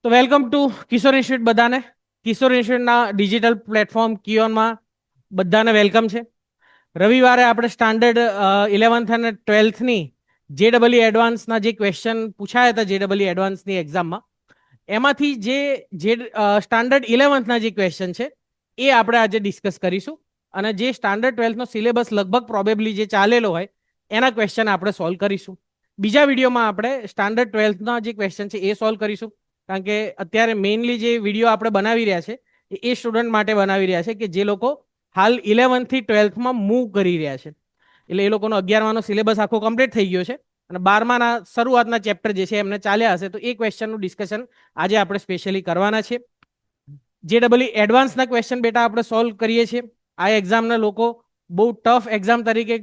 તો welcome to Kishore institute બધાને. કિશોર ઇન્સ્ટિટ્યૂટના digital platform કિયોનમાં બધાને વેલકમ છે. રવિવારે આપણે સ્ટાન્ડર્ડ 11th અને 12thની JEE એડવાન્સના જે ક્વેશ્ચન પૂછાયા હતા JEE એડવાન્સની એક્ઝામમાં, એમાંથી જે સ્ટાન્ડર્ડ 11thના જે ક્વેશ્ચન છે એ આપણે આજે ડિસ્કસ કરીશું. અને જે સ્ટાન્ડર્ડ 12thનો સિલેબસ લગભગ પ્રોબેબલી જે ચાલેલો હોય એના ક્વેશ્ચન આપણે સોલ્વ કરીશું. બીજા વિડીયોમાં આપણે સ્ટાન્ડર્ડ 12thના જે ક્વેશ્ચન છે એ સોલ્વ કરીશું, કારણ કે અત્યારે મેઇનલી જે વિડીયો આપણે બનાવી રહ્યા છે એ સ્ટુડન્ટ માટે બનાવી રહ્યા છે કે જે લોકો હાલ 11th થી 12thમાં મૂવ કરી રહ્યા છે. એટલે એ લોકોનો 11માનો સિલેબસ આખો કમ્પ્લીટ થઈ ગયો છે અને 12માના શરૂઆતના ચેપ્ટર જે છે એમને ચાલ્યા હશે. તો એ ક્વેશ્ચનનું ડિસ્કશન આજે આપણે સ્પેશિયલી કરવાના છે. JEE એડવાન્સના ક્વેશ્ચન બેટા આપણે સોલ્વ કરીએ છીએ. આ એક્ઝામના લોકો બહુ ટફ એક્ઝામ તરીકે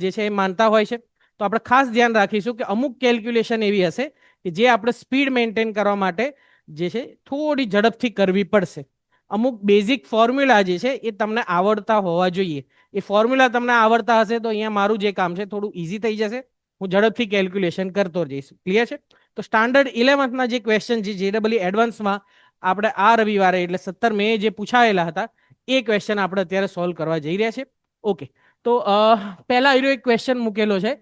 જે છે એ માનતા હોય છે. તો આપણે ખાસ ધ્યાન રાખીશું કે અમુક કેલ્ક્યુલેશન એવી હશે કે જે આપણે સ્પીડ મેન્ટેન કરવા માટે જે છે થોડી ઝડપથી કરવી પડશે. અમુક બેઝિક ફોર્મ્યુલા જે છે એ તમને આવડતા હોવા જોઈએ. એ ફોર્મ્યુલા તમને આવડતા હશે તો અહીંયા મારું જે કામ છે થોડું ઇઝી થઈ જશે. હું ઝડપથી કેલ્ક્યુલેશન કરતો જઈશ. ક્લિયર છે? તો સ્ટાન્ડર્ડ 11thના જે ક્વેશ્ચન છે JEE એડવાન્સમાં આપણે આ રવિવારે એટલે 17 મે જે પૂછાયેલા હતા એ ક્વેશ્ચન આપણે અત્યારે સોલ્વ કરવા જઈ રહ્યા છે. ઓકે, તો પહેલા એનો એક ક્વેશ્ચન મૂકેલો છે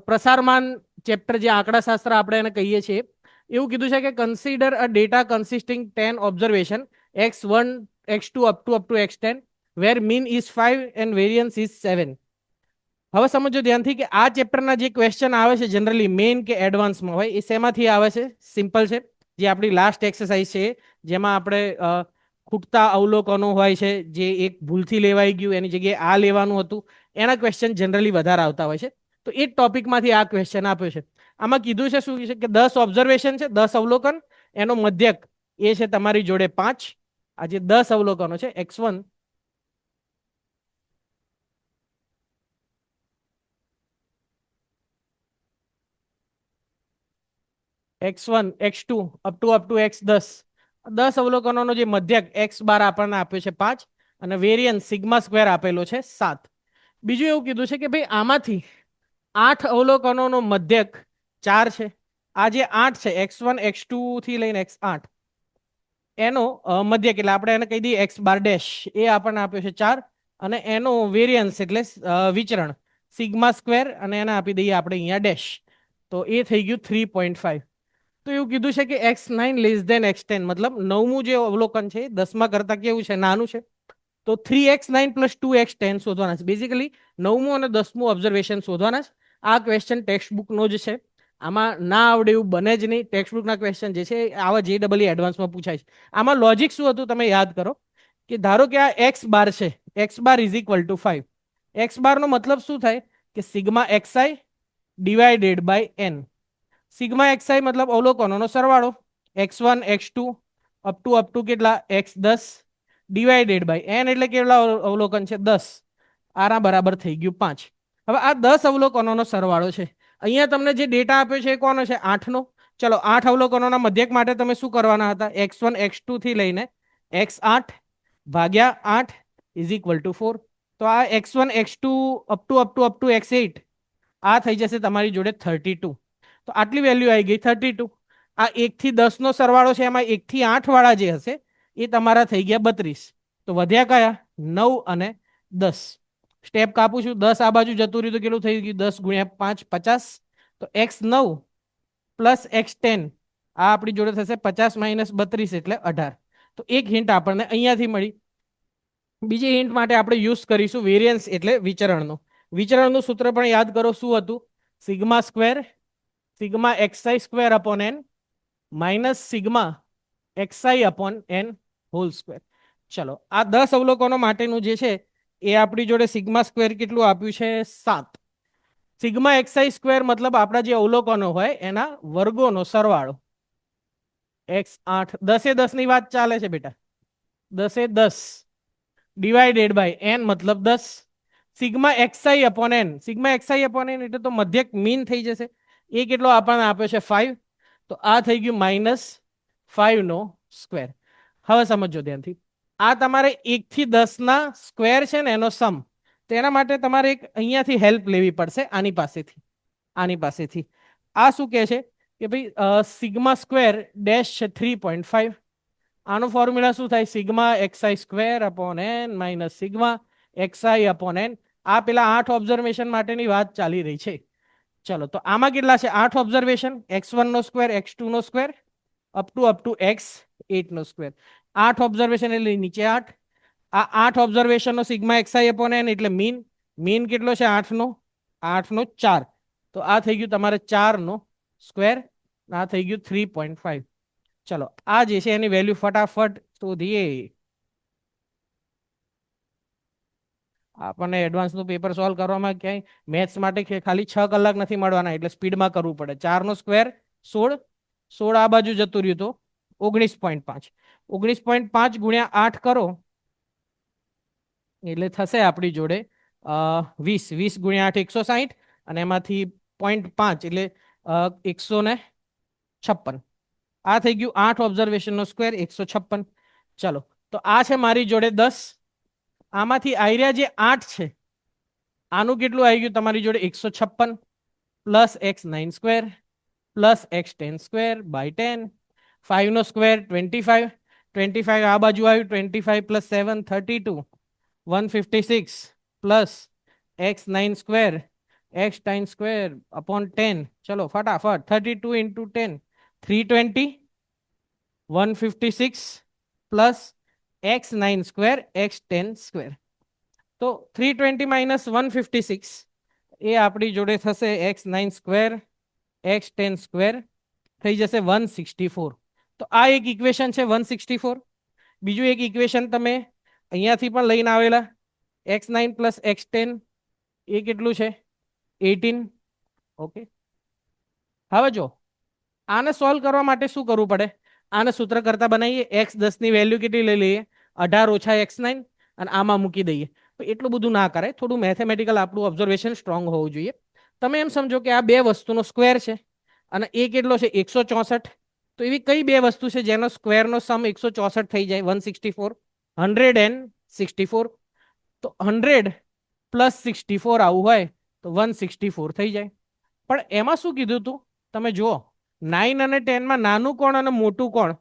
પ્રસારમાન ચેપ્ટર, જે આંકડાશાસ્ત્ર આપણે એને કહીએ છીએ. એવું કીધું છે કે consider a data consisting 10 observation x1 x2 up to x10 where mean is 5 and variance is 7. હવે સમજો ધ્યાનથી કે આ ચેપ્ટરના જે ક્વેશ્ચન આવે છે જનરલી મેઇન કે એડવાન્સમાં હોય એ શેમાંથી આવે છે? સિમ્પલ છે, જે આપણી લાસ્ટ એક્સરસાઇઝ છે જેમાં આપણે ખૂટતા અવલોકનો હોય છે, જે એક ભૂલથી લેવાઈ ગયું એની જગ્યાએ આ લેવાનું હતું, એના ક્વેશ્ચન જનરલી વધારે આવતા હોય છે. તો એ ટોપિકમાંથી આ ક્વેશ્ચન આપ્યો છે. આમાં કીધું છે શું છે કે 10 ઓબ્ઝર્વેશન છે, 10 અવલોકન, એનો મધ્યક એ છે તમારી જોડે 5. આ જે 10 અવલોકનો છે x1 x1 x2 up to x10, 10 અવલોકનોનો જે મધ્યક x બાર આપણને આપ્યો છે 5 અને વેરિયન્સ સિગ્મા સ્ક્વેર આપેલો છે 7. બીજું એવું કીધું છે કે ભાઈ આમાંથી 8 અવલોકનોનો મધ્યક 4 છે. આ જે 8 છે x1 x2 થી લઈને x8, એનો મધ્યક એટલે આપણે એને કહી દઈએ x બાર ડેશ, એ આપણને આપ્યો છે 4 અને એનો વેરિયન્સ એટલે વિચરણ સિગ્મા સ્ક્વેર અને એને આપી દઈએ આપણે અહીંયા ડેશ, તો એ થઈ ગયું 3.5. તો એવું કીધું છે કે x9 લેસ દેન x10, મતલબ 9મું જે અવલોકન છે 10મા કરતાં કેવું છે? નાનું છે. તો 3x9 પ્લસ 2x10 શોધવાના છે. બેઝિકલી 9મું અને 10મું ઓબ્ઝર્વેશન શોધવાના છે. આ ક્વેશ્ચન ટેક્સ્ટ બુકનો જ છે, આમાં ના આવડે એવું બને જ નહીં. ટેક્સ્ટ બુકના ક્વેશ્ચન જે છે આવા JEE એડવાન્સમાં પૂછાય છે. આમાં લોજિક શું હતું તમે યાદ કરો કે ધારો કે આ x બાર છે, x bar is equal to 5. x બારનો મતલબ શું થાય કે sigma xi divided by n. Sigma xi મતલબ અવલોકનોનો સરવાળો, x1 x2 અપ ટુ કેટલા x10 ડિવાઇડેડ બાય n એટલે કેટલા અવલોકન છે? 10. આના બરાબર થઈ ગયું 5. હવે આ 10 અવલોકનોનો સરવાળો છે. અહીંયા તમને જે ડેટા આપ્યો છે એ કોનો છે? 8નો. ચલો 8 અવલોકનોના મધ્યક માટે તમે શું કરવાના હતા? x1 x2 થી લઈને x8 ભાગ્યા 8 ઇઝ ઇક્વલ ટુ 4. તો આ x1 x2 up to x8 આ થઈ જશે તમારી જોડે 32. તો આટલી વેલ્યુ આવી ગઈ 32. આ 1 થી 10 નો સરવાળો છે, એમાં 1 થી 8 વાળા જે હશે એ તમારા થઈ ગયા 32. તો વધ્યા કયા? 9 અને 10. સ્ટેપ કાપું છું, 10 આ બાજુ જતું રહ્યું તો કેટલું થઈ ગયું? 10 ગુણ્યા 5 50. તો x9 પ્લસ x10 આ આપણી જોડે થશે 50 માઇનસ 32 એટલે 18. તો એક હિન્ટ આપણને અહીંયાથી મળી. બીજી હિન્ટ માટે આપણે યુઝ કરીશું વેરિયન્સ એટલે વિચરણનો. વિચરણનું સૂત્ર પણ યાદ કરો, શું હતું? Sigma square sigma xi square upon n minus sigma xi upon n whole square. ચલો આ 10 અવલોકનો માટેનું જે છે એ આપણી જોડે સિગ્મા સ્ક્વેર કેટલું આપ્યું છે? 7. સિગ્મા xi સ્ક્વેર મતલબ આપણા જે અવલોકનો હોય એના વર્ગોનો સરવાળો. x8 10 ની વાત ચાલે છે બેટા, 10 ડિવાઇડેડ બાય n મતલબ 10. Sigma xi upon n, sigma xi upon n એટલે તો મધ્યક મીન થઈ જશે. એ કેટલો આપણને આપ્યો છે? 5. તો આ થઈ ગયું -5 નો સ્ક્વેર. હવે સમજો ધ્યાનથી, આ તમારે 1 થી 10 ના સ્ક્વેર છે ને એનો સમ. તો એના માટે તમારે એક અહીંયાથી હેલ્પ લેવી પડશે, આની પાસેથી. આ શું કહે છે કે ભાઈ સિગ્મા સ્ક્વેર ડેશ છે 3.5. આનો ફોર્મ્યુલા શું થાય? Sigma x i square upon n minus sigma x i upon n. આ પેલા 8 ઓબ્ઝર્વેશન માટેની વાત ચાલી રહી છે. ચલો તો આમાં કેટલા છે? 8 ઓબ્ઝર્વેશન, x1 નો સ્ક્વેર, x2 નો સ્ક્વેર અપ ટુ x8 નો સ્ક્વેર. 8 ઓબ્ઝર્વેશન એટલે નીચે 8. આ 8 ઓબ્ઝર્વેશન નો સિગ્મા એક્સઆઈ અપોન એન એટલે મીન. મીન કેટલો છે? 8 નો 4. તો આ થઈ ગયું તમારે 4 નો સ્ક્વેર. આ થઈ ગયું 3.5. ચલો આ જે છે એની વેલ્યુ ફટાફટ શોધીએ. આપણને એડવાન્સનું પેપર સોલ્વ કરવામાં ક્યાંય મેથ્સ માટે ખાલી 6 કલાક નથી મળવાના, એટલે સ્પીડમાં કરવું પડે. 4 નો સ્ક્વેર 16. 16 આ બાજુ જતું રહ્યું તો 19.5. 19.5 ગુણ્યા 8 કરો એટલે થશે આપણી જોડે 20. 20 ગુણ્યા 8 160, અને એમાંથી 0.5 એટલે 156. આ થઈ ગયું 8 ઓબ્ઝર્વેશનનો સ્ક્વેર 156. ચલો તો આ છે મારી જોડે 10. આમાંથી આઈરિયા જે 8 છે આનું કેટલું આવી ગયું તમારી જોડે? 156 plus x9 square plus x10 square by 10. 5 નો સ્ક્વેર 25. 25 આ બાજુ આવ્યું, 25 plus 7 32. 156 plus x9 square x10 square upon 10. ચલો ફટાફટ 32 into 10 320. 156 plus x9 square x10 square. તો 320 માઇનસ 156 એ આપણી જોડે થશે x9 સ્ક્વેર x10 સ્ક્વેર થઈ જશે 164. તો આ એક ઇક્વેશન છે 164. બીજું એક ઇક્વેશન તમે અહીંયાથી પણ લઈને આવેલા x9 પ્લસ x10 એ કેટલું છે? 18. ઓકે, હવે જો આને સોલ્વ કરવા માટે શું કરવું પડે? આને સૂત્ર કરતા બનાવીએ. x10 ની વેલ્યુ કેટલી લઈ લઈએ? 18 ઓછા x9, અને આમાં મૂકી દઈએ. તો એટલું બધું ના કરે, થોડું મેથેમેટિકલ આપણું ઓબ્ઝર્વેશન સ્ટ્રોંગ હોવું જોઈએ. તમે એમ સમજો કે આ બે વસ્તુનો સ્ક્વેર છે અને એ કેટલો છે? 164. તો એવી કઈ બે વસ્તુ છે જેનો સ્ક્વેરનો સમ 164 થઈ જાય? 164. 164. તો 100 પ્લસ 64 આવું હોય તો 164 થઈ જાય. પણ એમાં શું કીધું હતું તમે જુઓ? 9 અને 10 માં નાનું કોણ અને મોટું કોણ?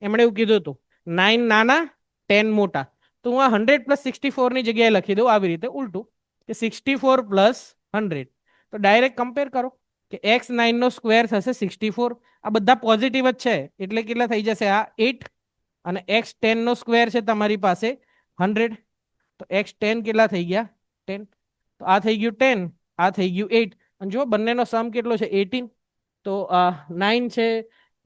એમણે એવું કીધું હતું 9 નાના 10 મોટા. તો હું આ 100 પ્લસ 64 ની જગ્યાએ લખી દઉં આવી રીતે ઉલટું, કે 64 પ્લસ 100. તો ડાયરેક્ટ કમ્પેર કરો કે x9 નો સ્ક્વેર થશે 64. આ બધા પોઝિટિવ જ છે એટલે કેટલા થઈ જશે? આ 8. અને x10 નો સ્ક્વેર છે તમારી પાસે 100. તો x10 કેટલા થઈ ગયા? 10. તો આ થઈ ગયું 10, આ થઈ ગયું 8. અને જો બંનેનો સમ કેટલો છે? 18. તો 9 છે,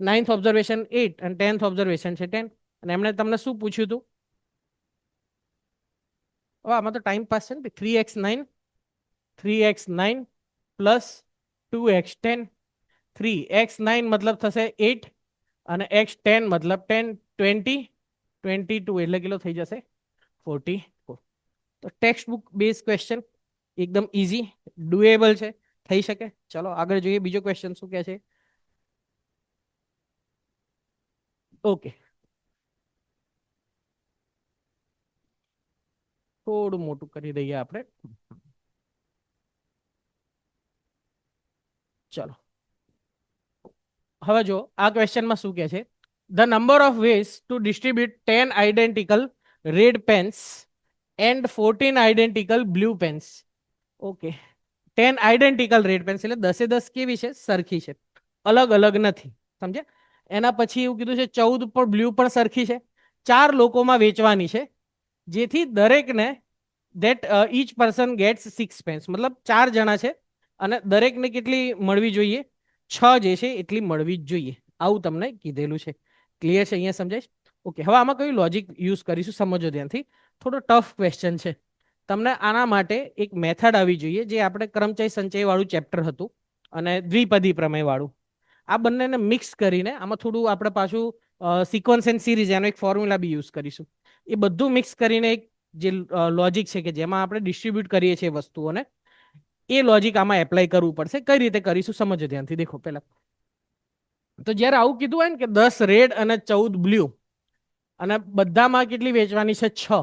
9th ઓબ્ઝર્વેશન 8 અને 10th ઓબ્ઝર્વેશન છે 10. અને એમણે તમને શું પૂછ્યું હતું? આમાં તો ટાઈમ પાસ છે ને. 3x9 plus 2x10. 3x9 મતલબ થશે 8 અને x10 મતલબ 10. 20 22 એટલે કેટલો થઈ જશે? 44. તો ટેક્સ્ટ બુક બેઝ ક્વેશ્ચન એકદમ ઇઝી, ડુએબલ છે, થઈ શકે. ચલો આગળ જોઈએ બીજો ક્વેશ્ચન શું કહે છે. ઓકે, થોડું મોટું કરી દઈએ આપણે. ચલો હવે જો આ ક્વેશ્ચનમાં શું કહે છે? The number of ways to distribute 10 identical red pens and 14 identical blue pens. Okay, 10 identical red pens એટલે 10 કેવી છે? સરખી છે, અલગ અલગ નથી. સમજ્યા? એના પછી એવું કીધું છે 14 પણ બ્લુ પણ સરખી છે. 4 લોકોમાં વેચવાની છે, જેથી દરેકને that each person gets 6 pence. મતલબ 4 જણા છે અને દરેકને કેટલી મળવી જોઈએ? 6 જે છે એટલી મળવી જ જોઈએ. આવું તમને કીધેલું છે. ક્લિયર છે? અહીંયા સમજાય? ઓકે, હવે આમાં કયું લોજિક યુઝ કરીશું સમજો ધ્યાનથી. થોડો ટફ ક્વેશ્ચન છે. તમને આના માટે એક મેથડ આવી જોઈએ, જે આપણે કર્મચારી સંચય વાળું ચેપ્ટર હતું અને દ્વિપદી પ્રમેય વાળું. આ બંનેને મિક્સ કરીને આમાં થોડું આપણે પાછું સિક્વન્સ એન્ડ સિરીઝ એનો એક ફોર્મ્યુલા બી યુઝ કરીશું. એ બધું મિક્સ કરીને એક જે લોજિક છે કે જેમાં આપણે ડિસ્ટ્રીબ્યુટ કરીએ છીએ વસ્તુઓને, એ લોજિક આમાં એપ્લાય કરવું પડશે. કઈ રીતે કરીશું સમજો ધ્યાનથી. દેખો પહેલા તો જ્યારે આવું કીધું હોય ને કે 10 રેડ અને 14 બ્લુ અને બધામાં કેટલી વેચવાની છે? 6.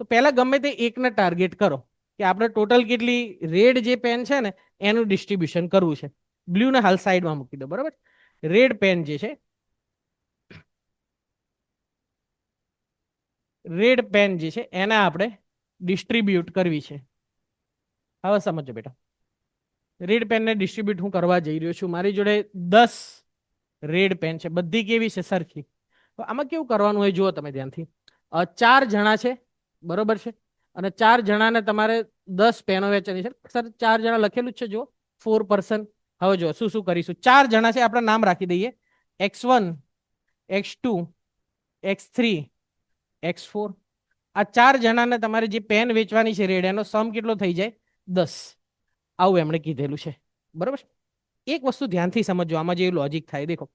તો પહેલા ગમે તે એકને ટાર્ગેટ કરો કે આપણે ટોટલ કેટલી રેડ જે પેન છે ને એનું ડિસ્ટ્રીબ્યુશન કરવું છે. બ્લુને હાલ સાઈડમાં મૂકી દો, બરાબર. રેડ પેન જે છે, રેડ પેન જે છે એને આપણે ડિસ્ટ્રીબ્યુટ કરવી છે. હવે સમજો બેટા, રેડ પેનને ડિસ્ટ્રીબ્યુટ હું કરવા જઈ રહ્યો છું. મારી જોડે 10 રેડ પેન છે, બધી કેવી છે? સરખી. તો આમાં કેવું કરવાનું હોય જુઓ તમે ધ્યાનથી. 4 જણા છે, બરોબર છે, અને 4 જણાને તમારે 10 પેનો વેચવાની છે. સર 4 જણા લખેલું જ છે જુઓ, 4 પર્સન. હવે જો શું શું કરીશું. 4 જણા છે, આપણે નામ રાખી દઈએ x1, x2, x3, x4. આ 4 જણાને તમારે જે પેન વેચવાની છે રેડ, એનો સમ કેટલો થઈ જાય? 10. આવું એમણે કીધેલું છે, બરોબર. એક વસ્તુ ધ્યાનથી સમજો, આમાં જે લોજિક થાય દેખો.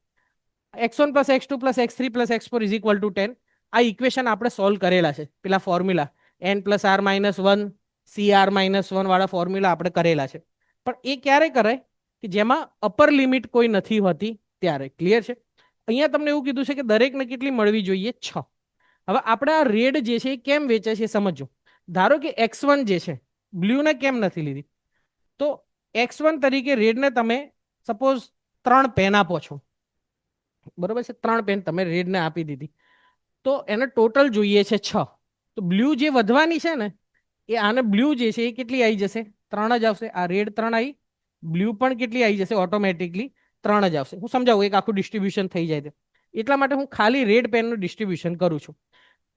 x1 plus x2 plus x3 plus x4 is equal two 10. આ ઇક્વેશન આપણે સોલ્વ કરેલા છે, પેલા formula n plus r minus 1 cr minus 1 વાળા ફોર્મ્યુલા આપણે કરેલા છે. પણ એ ક્યારે કરાય? કે જેમાં અપર લિમિટ કોઈ નથી હોતી ત્યારે. ક્લિયર છે? અહીંયા તમને એવું કીધું છે કે દરેકને કેટલી મળવી જોઈએ? 6. હવે આપણે આ રેડ જે છે એ કેમ વેચે છે સમજો. ધારો કે x1 જે છે, બ્લ્યુને કેમ નથી લીધી? તો x1 તરીકે રેડને તમે સપોઝ 3 પેન આપો છો, બરોબર છે, 3 પેન તમે રેડને આપી દીધી, તો એને ટોટલ જોઈએ છે 6. તો બ્લુ જે વધવાની છે ને, એ આને બ્લુ જે છે એ કેટલી આવી જશે? 3 જ આવશે. આ રેડ 3 આવી, બ્લુ પણ કેટલી આવી જશે? ઓટોમેટિકલી 3 જ આવશે. હું સમજાવું, એક આખું ડિસ્ટ્રીબ્યુશન થઈ જાય છે. એટલા માટે હું ખાલી રેડ પેનનું ડિસ્ટ્રીબ્યુશન કરું છું.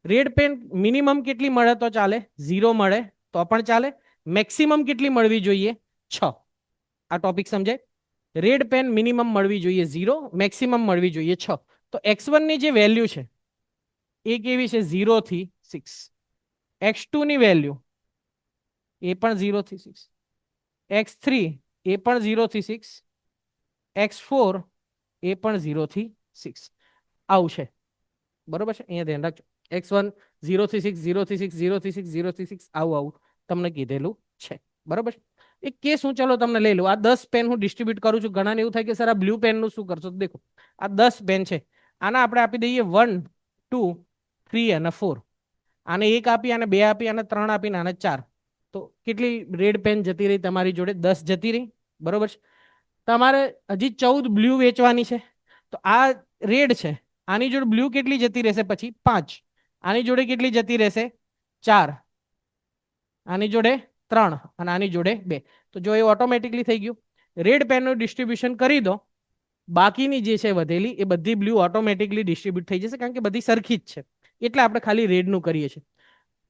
રેડ પેન મિનિમમ કેટલી મળે તો ચાલે? 0 મળે તો પણ ચાલે. મેક્સિમમ કેટલી મળવી જોઈએ? 6. આ ટોપિક સમજાય? રેડ પેન મિનિમમ મળવી જોઈએ 0, મેક્સિમમ મળવી જોઈએ 6. તો x1 ની જે વેલ્યુ છે એ કેવી છે? 0 થી 6. x2 ની વેલ્યુ એ પણ 0 થી 6. x3 એ પણ 0 થી 6. x4 એ પણ 0 થી 6. આવું છે, બરોબર છે. અહીંયા ધ્યાન રાખજો. x1 0 થી 6, 0 થી 6, 0 થી 6, 0 થી 6, આવું આવું તમને કીધેલું છે, બરોબર છે. એક કેસ હું ચલો તમને લઈ લઉં. આ 10 પેન હું ડિસ્ટ્રીબ્યુટ કરું છું. ઘણાને એવું થાય કે સર આ બ્લુ પેનનું શું કરશો? તો દેખો, આ 10 પેન છે, આના આપણે આપી દઈએ 1, 2, 3 અને 4. આને 1 આપી, આને 2 આપી, આને 3 આપીને આને 4. તો કેટલી રેડ પેન જતી રહી તમારી જોડે? 10 જતી રહી, બરોબર છે. તમારે હજી 14 બ્લુ વેચવાની છે. તો આ રેડ છે, આની જોડે બ્લુ કેટલી જતી રહેશે? પછી 5. આની જોડે કેટલી જતી રહેશે? 4. આની જોડે 3 અને આની જોડે 2. તો જો એ ઓટોમેટિકલી થઈ ગયું. રેડ પેનનું ડિસ્ટ્રીબ્યુશન કરી દો, બાકીની જે છે વધેલી એ બધી બ્લુ ઓટોમેટિકલી ડિસ્ટ્રીબ્યુટ થઈ જશે, કારણ કે બધી સરખી જ છે. એટલે આપણે ખાલી રેડનું કરીએ છીએ.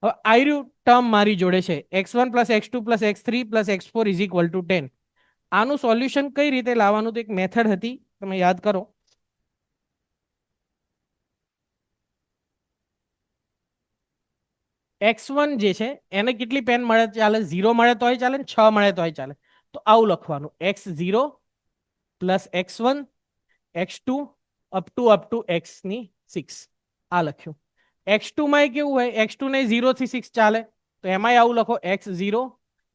હવે આયરું ટર્મ મારી જોડે છે x1 plus x2 plus x3 plus x4 is equal two 10. આનું સોલ્યુશન કઈ રીતે લાવવાનું? તો એક મેથડ હતી, તમે યાદ કરો. x1 જે છે એને કેટલી પેન મળે ચાલે? 0 મળે તોય ચાલે, 6 મળે તોય ચાલે. તો આવું લખવાનું, x0 plus x1 x2 up two x ની 6. આ લખ્યું. x2 માં કેવું હોય? x2 ને 0 થી 6 ચાલે, તો એમાંય આવું લખો, x0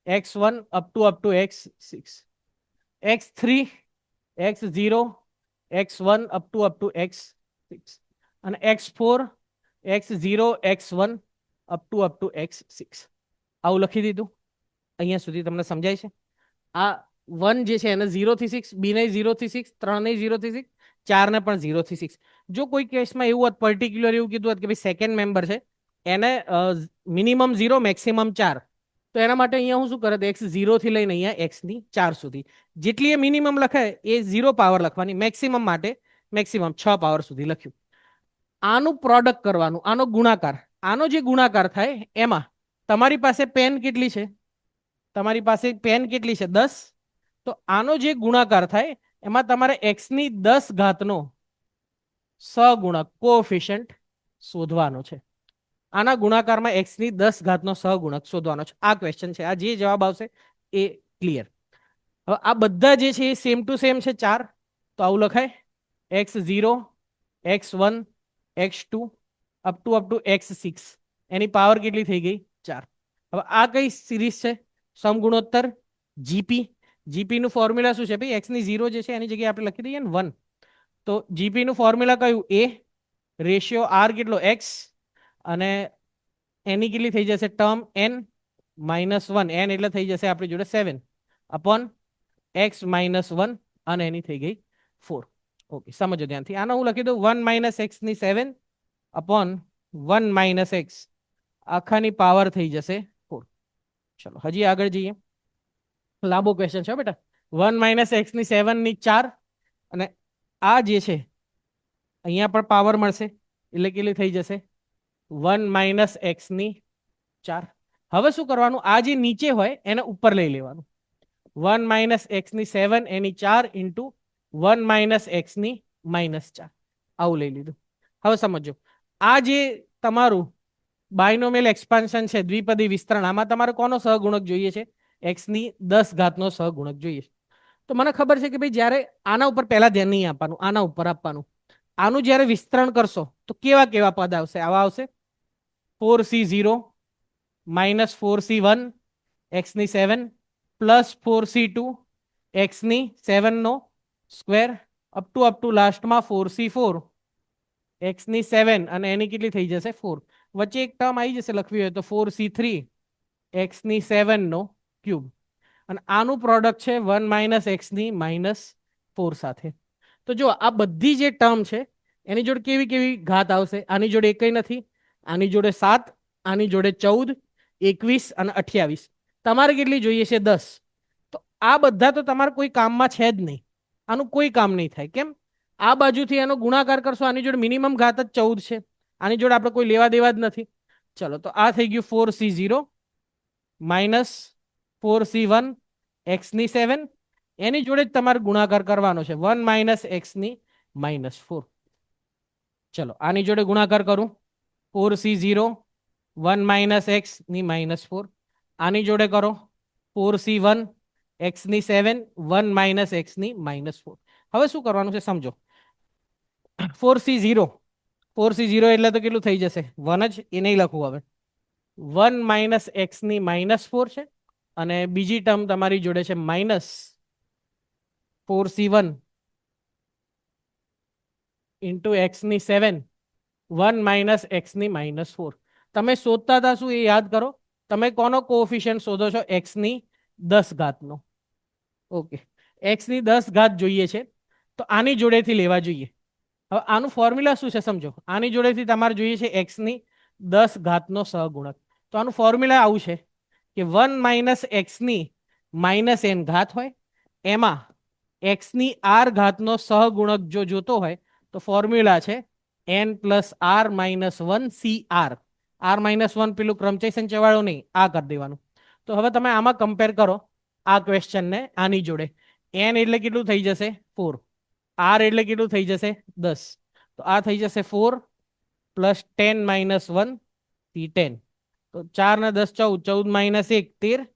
x1 up to x6. x3 x0 x1 up to x6. અને x4 x0 x1 up to x6. આવું લખી દીધું. અહીંયા સુધી તમને સમજાય છે? આ 1 જે છે એને 0 થી 6, બી ને 0 થી 6, 3 ને 0 થી 6, 4 ને પણ 0 થી 6. જો કોઈ કેસમાં એવું હોત, પર્ટિક્યુલર એવું કીધું હોત કે ભાઈ સેકન્ડ મેમ્બર છે, એને મિનિમમ 0 મેક્સિમમ 4, તો એના માટે અહીંયા હું શું કરત? x0 થી લઈને અહીંયા x ની 4 સુધી જેટલી એ મિનિમમ લખાય એ 0 પાવર લખવાની, મેક્સિમમ માટે મેક્સિમમ 6 પાવર સુધી લખ્યું. આનું પ્રોડક્ટ કરવાનું, આનો ગુણાકાર. આનો જે ગુણાકાર થાય એમાં તમારી પાસે પેન કેટલી છે? તમારી પાસે પેન કેટલી છે? 10. તો આનો જે ગુણાકાર થાય એમાં તમારે x ની 10 ઘાતનો સહગુણક કોએફિશિયન્ટ શોધવાનો છે. આના ગુણાકારમાં x ની 10 ઘાતનો સહગુણક શોધવાનો છે. આ ક્વેશ્ચન છે. આ જે જવાબ આવશે એ ક્લિયર. હવે આ બધા જે છે એ સેમ ટુ સેમ છે 4. તો આવું લખાય, x0 x1 x2 up two x6. એની પાવર કેટલી થઈ ગઈ? 4. હવે આ કઈ સિરીઝ છે? સમગુણોત્તર જીપી. જીપી નું ફોર્મ્યુલા શું છે ભાઈ? x ની 0 જે છે એની જગ્યાએ આપણે લખી દઈએ ને 1. તો જીપી નું ફોર્મ્યુલા કયું? a રેશિયો r કેટલો? x, અને એની કેટલી થઈ જશે ટર્મ? n minus 1. n એટલે થઈ જશે આપણી જોડે 7 અપોન x માઇનસ 1, અને એની થઈ ગઈ 4. ઓકે, સમજો ધ્યાનથી. આનો હું લખી દઉં 1 માઇનસ એક્સ ની 7 અપોન 1 માઇનસ એક્સ આખાની પાવર થઈ જશે 4. ચલો હજી આગળ જઈએ. લાંબો ક્વેશ્ચન છે બેટા. 1 માઇનસ એક્સ ની 7 ની 4 અને આ જે છે અહીંયા પણ પાવર મળશે એટલે કેટલી થઈ જશે 1 માઇનસ એક્સ ની 4. હવે શું કરવાનું, આ જે નીચે હોય એને ઉપર લઈ લેવાનું. 1 માઇનસ એક્સ ની 7 એની 4 ઇન્ટુ 1 માઇનસ એક્સ ની -4 આવું લઈ લીધું. હવે સમજો આ જે તમારું બાયનોમિયલ એક્સપાન્શન છે, દ્વિપદી વિસ્તરણ, આમાં તમારે કોનો સહગુણક જોઈએ છે? એક્સ ની 10 ઘાતનો સહગુણક જોઈએ. તો મને ખબર છે કે ભાઈ જ્યારે આના ઉપર પહેલા ધ્યાન નહીં આપવાનું, આના ઉપર આપવાનું. આનું જ્યારે વિસ્તરણ કરશો તો કેવા કેવા પદ આવશે? આવા આવશે 4c0 -4c1 એક્સ ની 7 પ્લસ 4c2 એક્સ ની 7 નો સ્ક્વેર અપ ટુ લાસ્ટમાં 4c4 એક્સ ની 7 અને એની કેટલી થઈ જશે 4. વચ્ચે એક ટર્મ આવી જશે લખવી હોય તો 4c3 એક્સ ની 7 નો ક્યુબ. અને આનું પ્રોડક્ટ છે 1 માઇનસ એક્સ ની -4 સાથે. તો જો આ બધી જે ટર્મ છે એની જોડે કેવી કેવી ઘાત આવશે? આની જોડે એકઈ નથી, આની જોડે 7, આની જોડે 14, 21 અને 28. તમારે કેટલી જોઈએ છે? 10. તો આ બધા તો તમારે કોઈ કામમાં છે જ નહીં, આનું કોઈ કામ નહીં થાય. કેમ? આ બાજુથી એનો ગુણાકાર કરશો, આની જોડે મિનિમમ ઘાત જ 14 છે, આની જોડે આપણે કોઈ લેવા દેવા જ નથી. ચલો તો આ થઈ ગયું 4c0 -4c1 એક્સ ની 7, એની જોડે જ તમારે ગુણાકાર કરવાનો છે 1 માઇનસ એક્સ ની -4. ચલો આની જોડે ગુણાકાર કરું 4c0 1 માઇનસ એક્સ ની -4. આની જોડે કરો 4c1 એક્સ ની 7 1 માઇનસ એક્સ ની -4. હવે શું કરવાનું છે સમજો. 4c0 એટલે તો કેટલું થઈ જશે 1 જ, એ નહીં લખવું હવે. 1 માઇનસ એક્સ ની -4 છે અને બીજી ટર્મ તમારી જોડે છે -4c1 ઇન્ટુ એક્સ ની 7 1 માઇનસ એક્સ ની -4. તમે શોધતા હતા શું એ યાદ કરો. તમે કોનો કોએફિશિયન્ટ શોધો છો? એક્સ ની 10 ઘાતનો. ઓકે, એક્સ ની 10 ઘાત જોઈએ છે તો આની જોડેથી લેવા જોઈએ. હવે આનું ફોર્મ્યુલા શું છે સમજો. આની જોડેથી તમારે જોઈએ છે એક્સ ની 10 ઘાતનો સહગુણક. તો આનું ફોર્મ્યુલા આવું છે કે 1 માઇનસ એક્સ ની -n ઘાત હોય, એમાં એક્સ ની r ઘાતનો સહગુણક જો જોતો હોય તો ફોર્મ્યુલા છે n plus r minus 1 cr. r-1 પેલું ક્રમચય સંચયવાળું નહીં, આ કરી દેવાનું. તો હવે તમે આમાં કમ્પેર કરો આ ક્વેશ્ચનને આની જોડે. n એટલે કેટલું થઈ જશે 4, r એટલે કેટલું થઈ જશે 10. તો આ થઈ જશે 4 પ્લસ 10 માઇનસ 1 સી 10. તો 4 ને 10 14, 14 માઇનસ 1 13,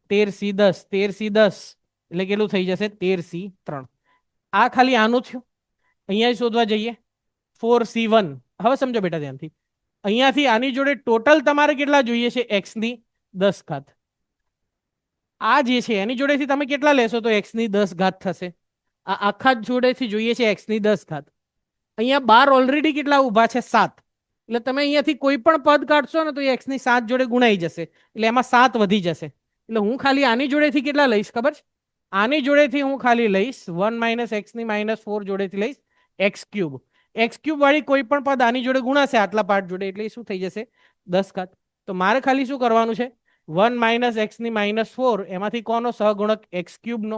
13 c 10, 13 c 10 એટલે કેટલું થઈ જશે 13c3. આ ખાલી આનું થયું. અહીંયા શોધવા જઈએ 4c1. હવે સમજો બેટા ધ્યાનથી, અહીંયાથી આની જોડે ટોટલ તમારે કેટલા જોઈએ છે? એક્સ ની 10 ઘાત. આ જે છે એની જોડેથી તમે કેટલા લેશો તો એક્સ ની 10 ઘાત થશે? આ આખા જોડેથી જોઈએ છે એક્સ ની 10 ઘાત. અહીંયા બાર ઓલરેડી કેટલા ઊભા છે? 7. એટલે તમે અહીંયાથી કોઈ પણ પદ કાઢશો ને તો એ એક્સ ની 7 જોડે ગુણાઈ જશે, એટલે એમાં 7 વધી જશે. એટલે હું ખાલી આની જોડેથી કેટલા લઈશ ખબર છે? આની જોડેથી હું ખાલી લઈશ 1 માઇનસ એક્સ ની -4 જોડેથી લઈશ એક્સ ક્યુબ. એક્સ ક્યુબ વાળી કોઈ પણ પદ આની જોડે ગુણાશે આટલા પાર્ટ જોડે, એટલે શું થઈ જશે 10 ઘાત. તો મારે ખાલી શું કરવાનું છે? 1 માઇનસ એક્સ ની -4 એમાંથી કોનો સહગુણક? એક્સ ક્યુબનો.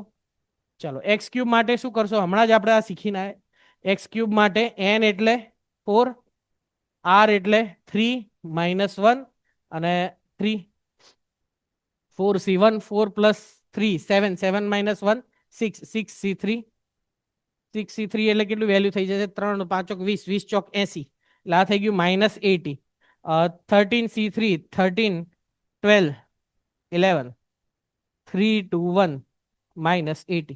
ચલો એક્સ ક્યુબ માટે શું કરશો? હમણાં જ આપણે આ શીખીને આવ્યા. એક્સ ક્યુબ માટે n એટલે 4, r એટલે 3 -1 અને 3, 4c1 4 plus 3 7, 7 minus 1 6, 6c3, 6c3 એટલે કેટલું વેલ્યુ થઈ જશે? 3 5 20, 20 ચોક 80, એટલે આ થઈ ગયું -80. 13c3 13 12 11 3 2 1 -80,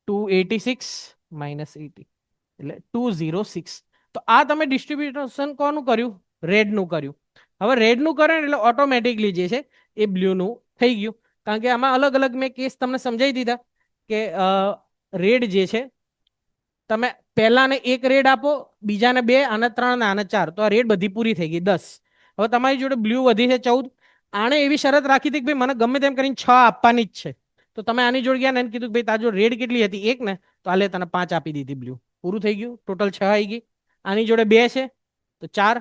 286 -80 એટલે 206. તો આ તમે ડિસ્ટ્રીબ્યુશન કોનું કર્યું? રેડનું કર્યું. હવે રેડનું કરે એટલે ઓટોમેટિકલી જે છે એ બ્લુનું થઈ ગયું, કારણ કે આમાં અલગ અલગ મેં કેસ તમને સમજાવી દીધા કે રેડ જે છે તમે પહેલાને 1 રેડ આપો, બીજાને 2 અને 3 ને આને 4, તો આ રેડ બધી પૂરી થઈ ગઈ 10. હવે તમારી જોડે બ્લુ વધી છે 14. આણે એવી શરત રાખી હતી કે ભાઈ મને ગમે તેમ કરીને 6 આપવાની જ છે, તો તમે આની જોડે ગયા ને એને કીધું કે ભાઈ તાજો રેડ કેટલી હતી 1 ને, તો આલે તને 5 આપી દીધી બ્લુ. પૂરું થઈ ગયું. ટોટલ 6 આવી ગઈ. આની જોડે 2 છે તો 4,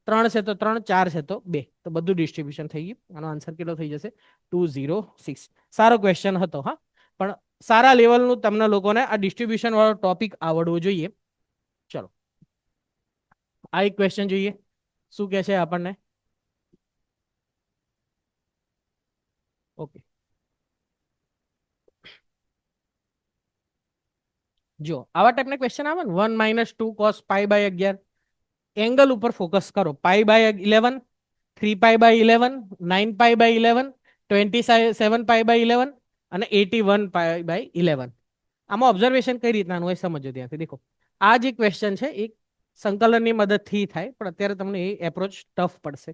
3 છે તો 3, 4 છે તો 2. તો બધું ડિસ્ટ્રીબ્યુશન થઈ ગયું. આનો આન્સર કેટલો થઈ જશે? 206. સારો ક્વેશ્ચન હતો. હા, પણ સારા લેવલનું તમને લોકોને આ ડિસ્ટ્રીબ્યુશન વાળો ટોપિક આવડવો જોઈએ. ચલો આ એક ક્વેશ્ચન જોઈએ શું કહે છે આપણને. ઓકે, જો આવા ટાઈપના ક્વેશ્ચન આવે ને 1 - 2 cos π/11, એંગલ ઉપર ફોકસ કરો. π/11, 3π/11, 9π/11, 27π/11 અને 81π/11. આમાં ઓબ્ઝર્વેશન કઈ રીતનાનું હોય સમજો. ત્યાંથી દેખો આ જે ક્વેશ્ચન છે એ સંકલનની મદદથી થાય, પણ અત્યારે તમને એ એપ્રોચ ટફ પડશે.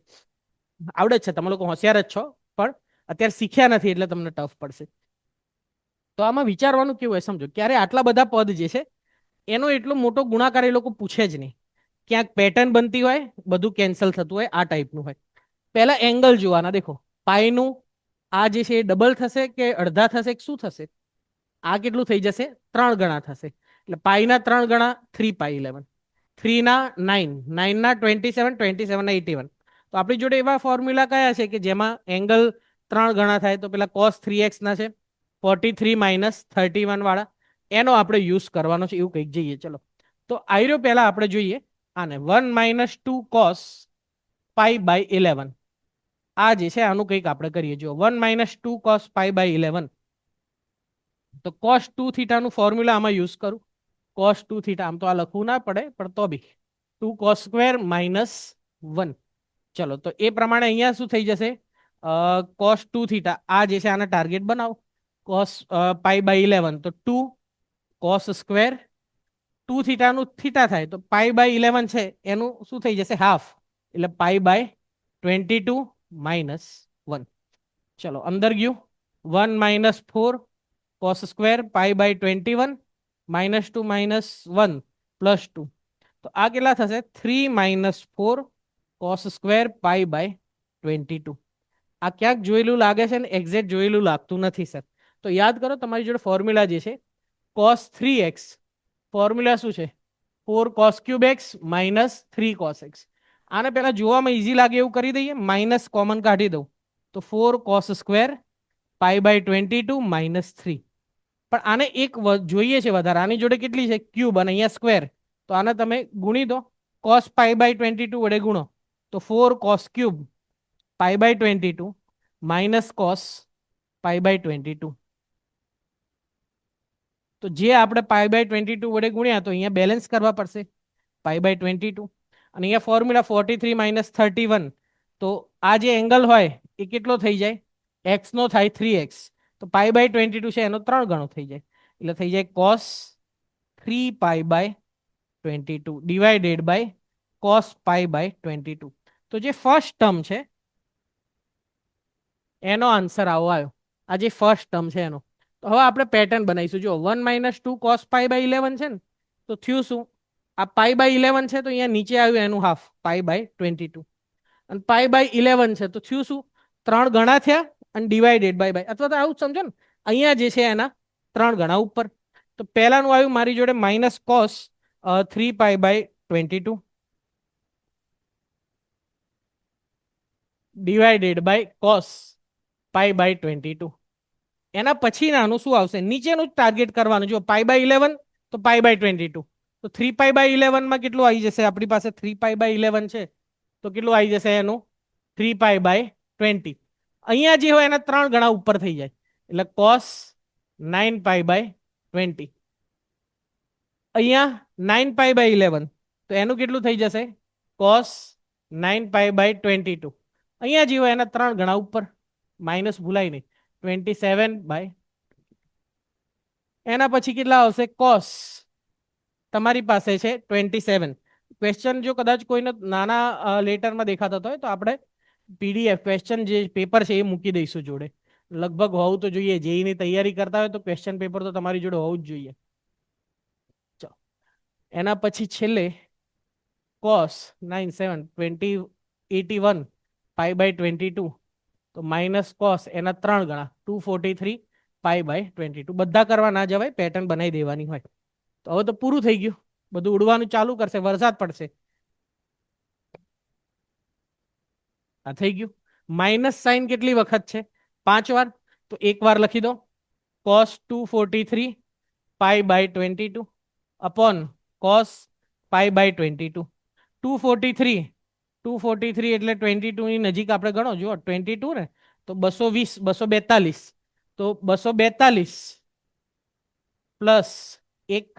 આવડે જ છે, તમે લોકો હોશિયાર જ છો, પણ અત્યારે શીખ્યા નથી એટલે તમને ટફ પડશે. તો આમાં વિચારવાનું કેવું હોય સમજો. ક્યારે આટલા બધા પદ જે છે એનો એટલો મોટો ગુણાકાર એ લોકો પૂછે જ નહીં. ક્યાંક પેટર્ન બનતી હોય, બધું કેન્સલ થતું હોય, આ ટાઈપનું હોય. પહેલા એંગલ જોવાના. દેખો પાઈનું આ જે છે એ ડબલ થશે કે અડધા થશે કે શું થશે? આ કેટલું થઈ જશે? 3 ગણા થશે. એટલે પાઈના 3 ગણા 3π11, 3 ના 9, 9 ના 27, 27 ના 81. તો આપણી જોડે એવા ફોર્મ્યુલા કયા છે કે જેમાં એંગલ 3 ગણા થાય? તો પેલા cos 3x ના છે 43 - 31 વાળા, એનો આપણે યુઝ કરવાનો છે. એવું કંઈક જઈએ. ચલો તો આયરો પહેલા આપણે જોઈએ આને 1 - 2 cos π/11. આ જે છે આનું કંઈક આપણે કરીએ. જો 1 - 2 cos π/11, તો cos 2 થીટાનું ફોર્મ્યુલા આમાં યુઝ કરું. cos 2 થીટા આમ તો આ લખવું ના પડે, પણ તો બી 2 cos સ્ક્વેર -1. ચલો તો એ પ્રમાણે અહીંયા શું થઈ જશે? cos 2 થીટા આ જે છે આના ટાર્ગેટ બનાવો. cos π/11 તો 2 cos સ્ક્વેર 2 થીટાનું થીટા થાય તો π/11 છે એનું શું થઈ જશે? હાફ, એટલે π/22 -1. ચલો અંદર ગયું. 1 - 4 cos સ્ક્વેર π/21 -2 -1 +2. તો આ કેટલા થશે? 3 - 4 cos સ્ક્વેર π/22. આ ક્યાંક જોયેલું લાગે છે ને એક્ઝેક્ટ જોયેલું લાગતું નથી સર. તો યાદ કરો તમારી જોડે ફોર્મ્યુલા જે છે cos 3x, ફોર્મ્યુલા શું છે? 4 cos³ x -3 cos x. આને પહેલા જોવામાં ઈઝી લાગે એવું કરી દઈએ, માઇનસ કોમન કાઢી દઉં તો 4 cos સ્ક્વેર π/22 -3. પણ આને એક જોઈએ છે વધારે. આની જોડે કેટલી છે? ક્યુબ, અને અહીંયા સ્ક્વેર. તો આને તમે ગુણી દો. cos π/22 વડે ગુણો તો 4 cos³ π/22 cos π/22. તો જે આપણે π/22 વડે ગુણ્યા તો અહીંયા બેલેન્સ કરવા પડશે π/22. અને અહીંયા ફોર્મ્યુલા 43 - 31. તો આ જે એંગલ હોય એ કેટલો થઈ જાય? x નો થાય 3x. તો π/22 છે એનો 3 ગણો થઈ જાય. એટલે થઈ જાય cos 3π/22 ડિવાઇડેડ બાય cos π/22. તો જે ફર્સ્ટ ટર્મ છે એનો આન્સર આવો આવ્યો. આ જે ફર્સ્ટ ટર્મ છે એનો. તો હવે આપણે પેટર્ન બનાવીશું. જો 1 - 2 cos π/11 છે ને, તો થયું શું? આ π/11 છે તો અહીંયા નીચે આવ્યું એનું હાફ π/22. અને π/11 છે તો થયું શું? 3 ગણા થયા અને ડિવાઇડેડ બાય, અથવા તો આવું સમજો ને, અહીંયા જે છે એના 3 ગણા ઉપર. તો પહેલાનું આવ્યું મારી જોડે minus cos 3π/22 divided by cos π/22. એના પછી નાનું શું આવશે? નીચેનું જ ટાર્ગેટ કરવાનું. જો π/11 તો π/22. તો 3π/11 માં કેટલું આવી જશે? આપણી પાસે 3π/11 છે તો કેટલું આવી જશે એનું? 3π/20. અહીંયા જે હોય એના 3 ગણા ઉપર થઈ જાય એટલે cos 9π/20. અહીંયા 9π/11 તો એનું કેટલું થઈ જશે? cos 9π/22. અહીંયા જે હોય એના 3 ગણા ઉપર, માઇનસ ભૂલાય નહીં, 27/. એના પછી કેટલા આવશે? cos તમારી પાસે છે 27. ક્વેશ્ચન જો કદાચ કોઈને નાના લેટરમાં દેખાતો હોય તો આપણે PDF ક્વેશ્ચન જે પેપર છે એ મૂકી દઈશું જોડે. લગભગ હોવું તો જોઈએ. જેઈની તૈયારી કરતા હોય તો ક્વેશ્ચન પેપર તો તમારી જોડે હોવું જ જોઈએ. એના પછી છેલ્લે cos 81 π/22 તો માઇનસ કોસ એના 3 ગણા 243 π/22 બધા કરવા ના જવાય, પેટર્ન બનાવી દેવાની હોય. તો હવે તો પૂરું થઈ ગયું, બધું ઉડવાનું ચાલુ કરશે, વરસાદ પડશે. આ થઈ ગયું. માઇનસ સાઇન કેટલી વખત છે? 5 વાર. તો એક વાર લખી દો, cos 243 π/22 અપોન cos π/22. 243 243 એટલે 22 ની નજીક આપણે ગણો, જુઓ 22 ને, તો 220 242, તો 242 પ્લસ 1.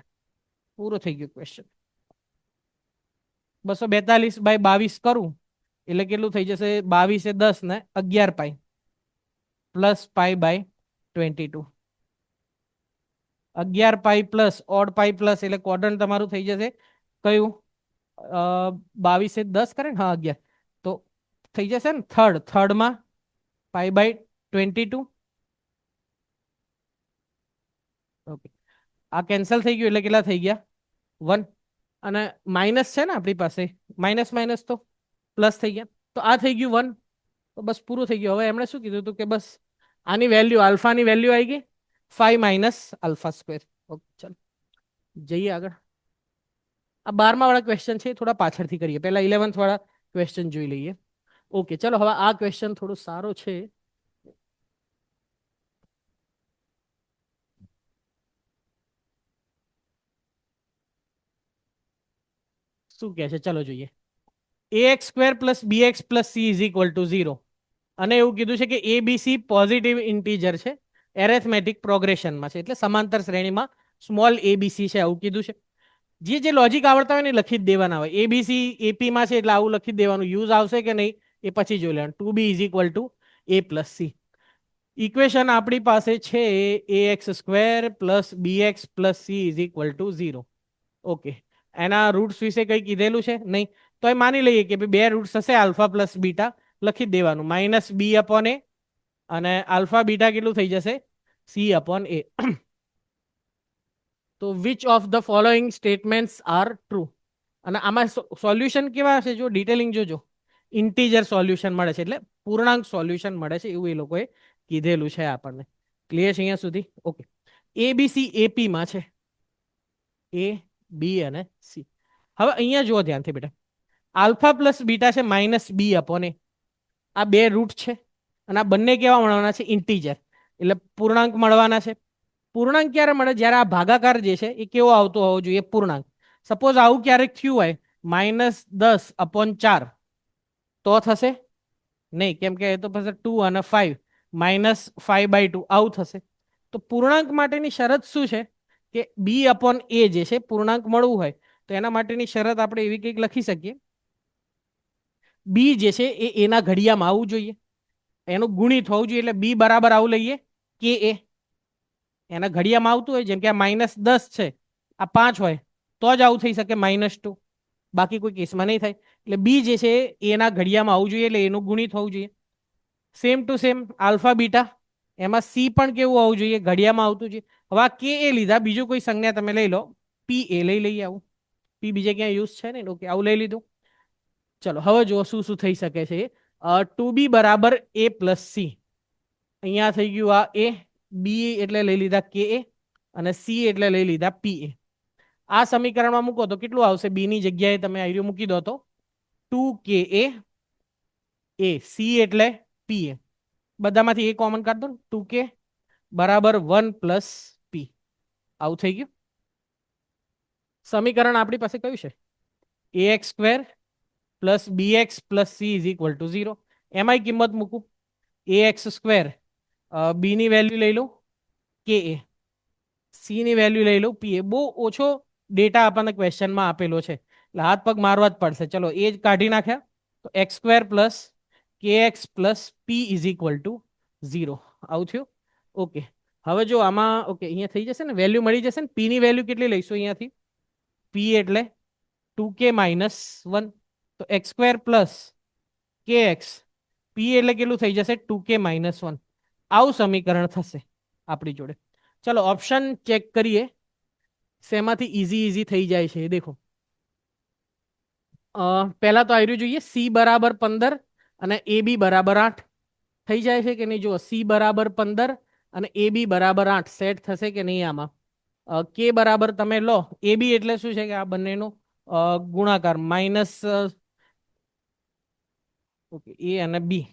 પૂરો થઈ ગયો ક્વેશ્ચન. 242/22 કરું એટલે કેટલું થઈ જશે? 22 × 10 ને 11 pi plus π/22. 11 pi plus odd pi plus એટલે ક્વોડ્રન્ટ તમારું થઈ જશે કયું? 22 × 10 કરે ને, હા 11, તો થઈ જશે ને થર્ડમાં π/22. ઓકે, આ કેન્સલ થઈ ગયું એટલે કેટલા થઈ ગયા? 1. અને માઇનસ છે ને આપણી પાસે, માઇનસ માઇનસ તો પ્લસ થઈ ગયા, તો આ થઈ ગયું 1. તો બસ પૂરું થઈ ગયું. હવે એમણે શું કીધું હતું કે બસ આની વેલ્યુ, આલ્ફાની વેલ્યુ આવી ગઈ 5 - α². ઓકે, ચાલો જઈએ આગળ. આ 12મા વાળા ક્વેશ્ચન છે, થોડા પાછળથી કરીએ, પહેલા 11th વાળા ક્વેશ્ચન જોઈ લઈએ. ઓકે, ચલો હવે આ ક્વેશ્ચન થોડો સારો છે. શું કહે છે? ચલો જોઈએ. ax² + bx + c = 0. અને એવું કીધું છે કે abc પોઝિટિવ ઇન્ટીજર છે, એરેથમેટિક પ્રોગ્રેશનમાં છે, એટલે સમાંતર શ્રેણીમાં સ્મોલ abc છે, આવું કીધું છે. જે લોજિક આવડતા હોય ને લખી જ દેવાના હોય. abc એપીમાં છે એટલે આવું લખી જ દેવાનું. યુઝ આવશે કે નહીં એ પછી જોઈ લેવાનું. 2b = a + c. ઇક્વેશન આપણી પાસે છે ax² + bx + c = 0. ઓકે, એના રૂટ્સ વિશે કંઈ કીધેલું છે નહીં, તો એ માની લઈએ કે બે રૂટ્સ હશે, આલ્ફા પ્લસ બીટા, લખી દેવાનું -b/a, અને આલ્ફા બીટા કેટલું થઈ જશે? c/a. તો which of the following statements are true? અને આમાં સોલ્યુશન કેવા છે જો ડિટેલિંગ જોજો. ઇન્ટીજર સોલ્યુશન મળે છે, એટલે પૂર્ણાંક સોલ્યુશન મળે છે એવું એ લોકોએ કીધેલું છે આપણને. ક્લિયર છે અહીંયા સુધી? ઓકે, abc એપીમાં છે, a, b અને c. હવે અહીંયા જુઓ ધ્યાનથી બેટા, આલ્ફા પ્લસ બીટા છે -b/a. આ બે રૂટ છે અને આ બંને કેવા મળવાના છે? ઇન્ટીજર, એટલે પૂર્ણાંક મળવાના છે. પૂર્ણાંક ક્યારે મળે? જ્યારે આ ભાગાકાર જે છે એ કેવો આવતો હોવો જોઈએ? પૂર્ણાંક. સપોઝ આવું ક્યારેક થયું હોય -10/4, તો થશે નહીં, કેમ કે એ તો પછી 2 અને 5 -5/2 આવું થશે. તો પૂર્ણાંક માટેની શરત શું છે કે b/a જે છે પૂર્ણાંક મળવું હોય તો એના માટેની શરત આપણે એવી કંઈક લખી શકીએ, b જે છે એ એના ઘડિયામાં આવવું જોઈએ, એનું ગુણિત હોવું જોઈએ, એટલે b બરાબર આવું લઈએ કે a એના ઘડિયામાં આવતું હોય, જેમ કે આ -10 છે, આ 5 હોય તો જ આવું થઈ શકે -2, બાકી કોઈ કેસમાં નહીં થાય. એટલે બી જે છે એના ઘડિયામાં આવવું જોઈએ, એટલે એનું ગુણિત હોવું જોઈએ. Same to same alpha beta, એમાં સી પણ કેવું આવવું જોઈએ? ઘડિયામાં આવતું જોઈએ. હવે આ કે એ લીધા, બીજું કોઈ સંજ્ઞા તમે લઈ લો, પી એ લઈ લઈએ. આવું પી બીજે ક્યાં યુઝ છે ને, ઓકે આવું લઈ લીધું. ચલો હવે જુઓ શું શું થઈ શકે છે. 2b = a + c. અહીંયા થઈ ગયું આ a, બી એટલે લઈ લીધા કે એ, અને સી એટલે લઈ લીધા પી એ. આ સમીકરણમાં મૂકો તો કેટલું આવશે? બી ની જગ્યાએ તમે આઈડિયો મૂકી દો તો 2ka a, c એટલે પી એ, બધામાંથી એ કોમન કાઢ દો, 2k = 1 + p. આવું થઈ ગયું. સમીકરણ આપણી પાસે કયું છે? ax² + bx + c = 0. એમાંય કિંમત મૂકું, ax², b ની વેલ્યુ લઈ લઉં કે એ, સી ની વેલ્યુ લઈ લઉં પી એ. બહુ ઓછો ડેટા આપણને ક્વેશ્ચનમાં આપેલો છે એટલે હાથ પગ મારવા જ પડશે. ચલો એ જ કાઢી નાખ્યા, તો x² + kx + p = 0. આવું થયું. ઓકે, હવે જો આમાં ઓકે અહીંયા થઈ જશે ને, વેલ્યુ મળી જશે ને. પી ની વેલ્યુ કેટલી લઈશું અહીંયાથી? પી એટલે 2k - 1, તો x² + kx, પી એટલે કેટલું થઈ જશે? 2k - 1. આવું સમીકરણ થશે આપણી જોડે. ચલો ઓપ્શન ચેક કરીએ શેમાંથી ઈઝી થઈ જાય છે. દેખો, પહેલા તો આવી જોઈએ, સી = 15 અને એ બી = 8 થઈ જાય છે કે નહીં? જુઓ, સી = 15 અને એ બી બરાબર 8 સેટ થશે કે નહીં આમાં? કે બરાબર તમે લો, એ બી એટલે શું છે કે આ બંનેનો ગુણાકાર માઇનસ, ઓકે, એ અને બી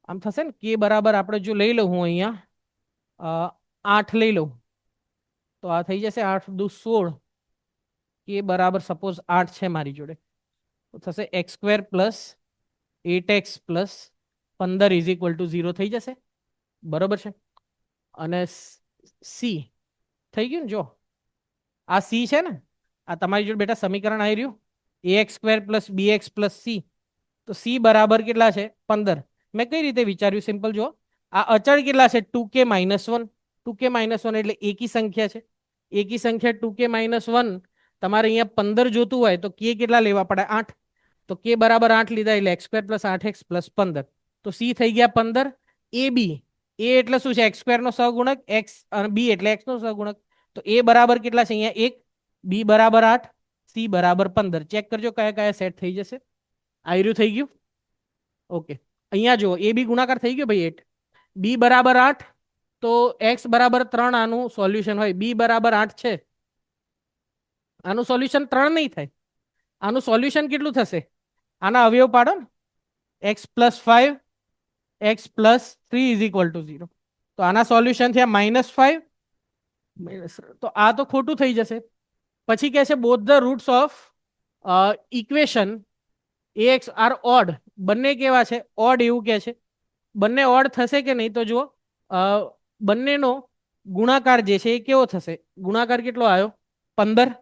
આમ થશે ને. કે બરાબર આપણે જો લઈ લઉં, હું અહીંયા 8 લઈ લઉં તો આ થઈ જશે 8 દુ 16. કે બરાબર સપોઝ 8 છે મારી જોડે, તો થશે x square plus 8x plus 15 is equal to 0 થઈ જશે. બરોબર છે. અને સી થઈ ગયું ને? જો આ સી છે ને, આ તમારી જોડે બેટા સમીકરણ આવી રહ્યું, ax square plus bx plus C. તો સી બરાબર કેટલા છે? 15. મેં કઈ રીતે વિચાર્યું? સિમ્પલ. જો આ અચળ કેટલા છે? 2k-1. 2k-1 એટલે એકી સંખ્યા છે. એકી સંખ્યા 2k-1 તમારે અહીંયા 15 જોતું હોય તો કે કેટલા લેવા પડે? 8. તો કે બરાબર 8 લીધા એટલે X square plus 8x plus 15. તો સી થઈ ગયા 15. એ બી, એ એટલે શું છે? એક્સ સ્ક્વેર નો સહગુણક, એક્સ અને બી એટલે એક્સ નો સહગુણક. તો એ બરાબર કેટલા છે અહીંયા? 1. બી બરાબર 8, સી બરાબર 15. ચેક કરજો કયા કયા સેટ થઈ જશે. આયરું થઈ ગયું. ઓકે, અહીંયા જુઓ, એ બી ગુણાકાર થઈ ગયો ભાઈ 8. બી બરાબર 8, તો એક્સ બરાબર 3 આનું સોલ્યુશન હોય. બી બરાબર 8 છે, આનું સોલ્યુશન 3 નહીં થાય. આનું સોલ્યુશન કેટલું થશે? આના અવયવ પાડો ને, x plus 5 x plus 3 is equal to 0. તો આના સોલ્યુશન થયા -5. તો આ તો ખોટું થઈ જશે. પછી કહે છે both the roots of equation ax are odd. બંને કેવા છે? ઓડ. એવું કે છે બંને ઓડ થશે કે નહીં? તો જુઓ, બંનેનો ગુણાકાર જે છે એ કેવો થશે? ગુણાકાર કેટલો આવ્યો? 15.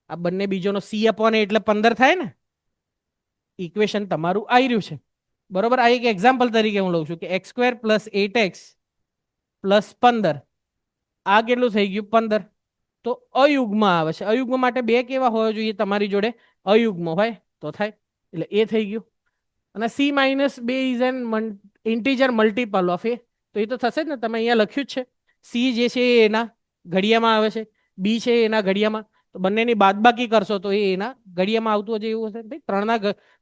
આ બંને બીજોનો સી અપોન એ એટલે 15 થાય ને. ઇક્વેશન તમારું આવી રહ્યું છે. બરોબર. આ એક એક્ઝામ્પલ તરીકે હું લઉં છું કે x square plus 8x plus 15, આ કેટલું થઈ ગયું? 15. તો અયુગ્મ આવે છે. અયુગ્મ માટે બે કેવા હોવા જોઈએ તમારી જોડે? અયુગ્મ હોય તો થાય. એટલે એ થઈ ગયું. અને C minus 2 is an integer multiple of A. તો એ તો થશે જ ને. તમે અહીંયા લખ્યું જ છે. સી જે છે એ એના ઘડિયામાં આવે છે, બી છે એના ઘડિયામાં. તો બંનેની બાદબાકી કરશો તો એ એના ઘડિયામાં આવતું હોય. એવું હશે ભાઈ, 3ના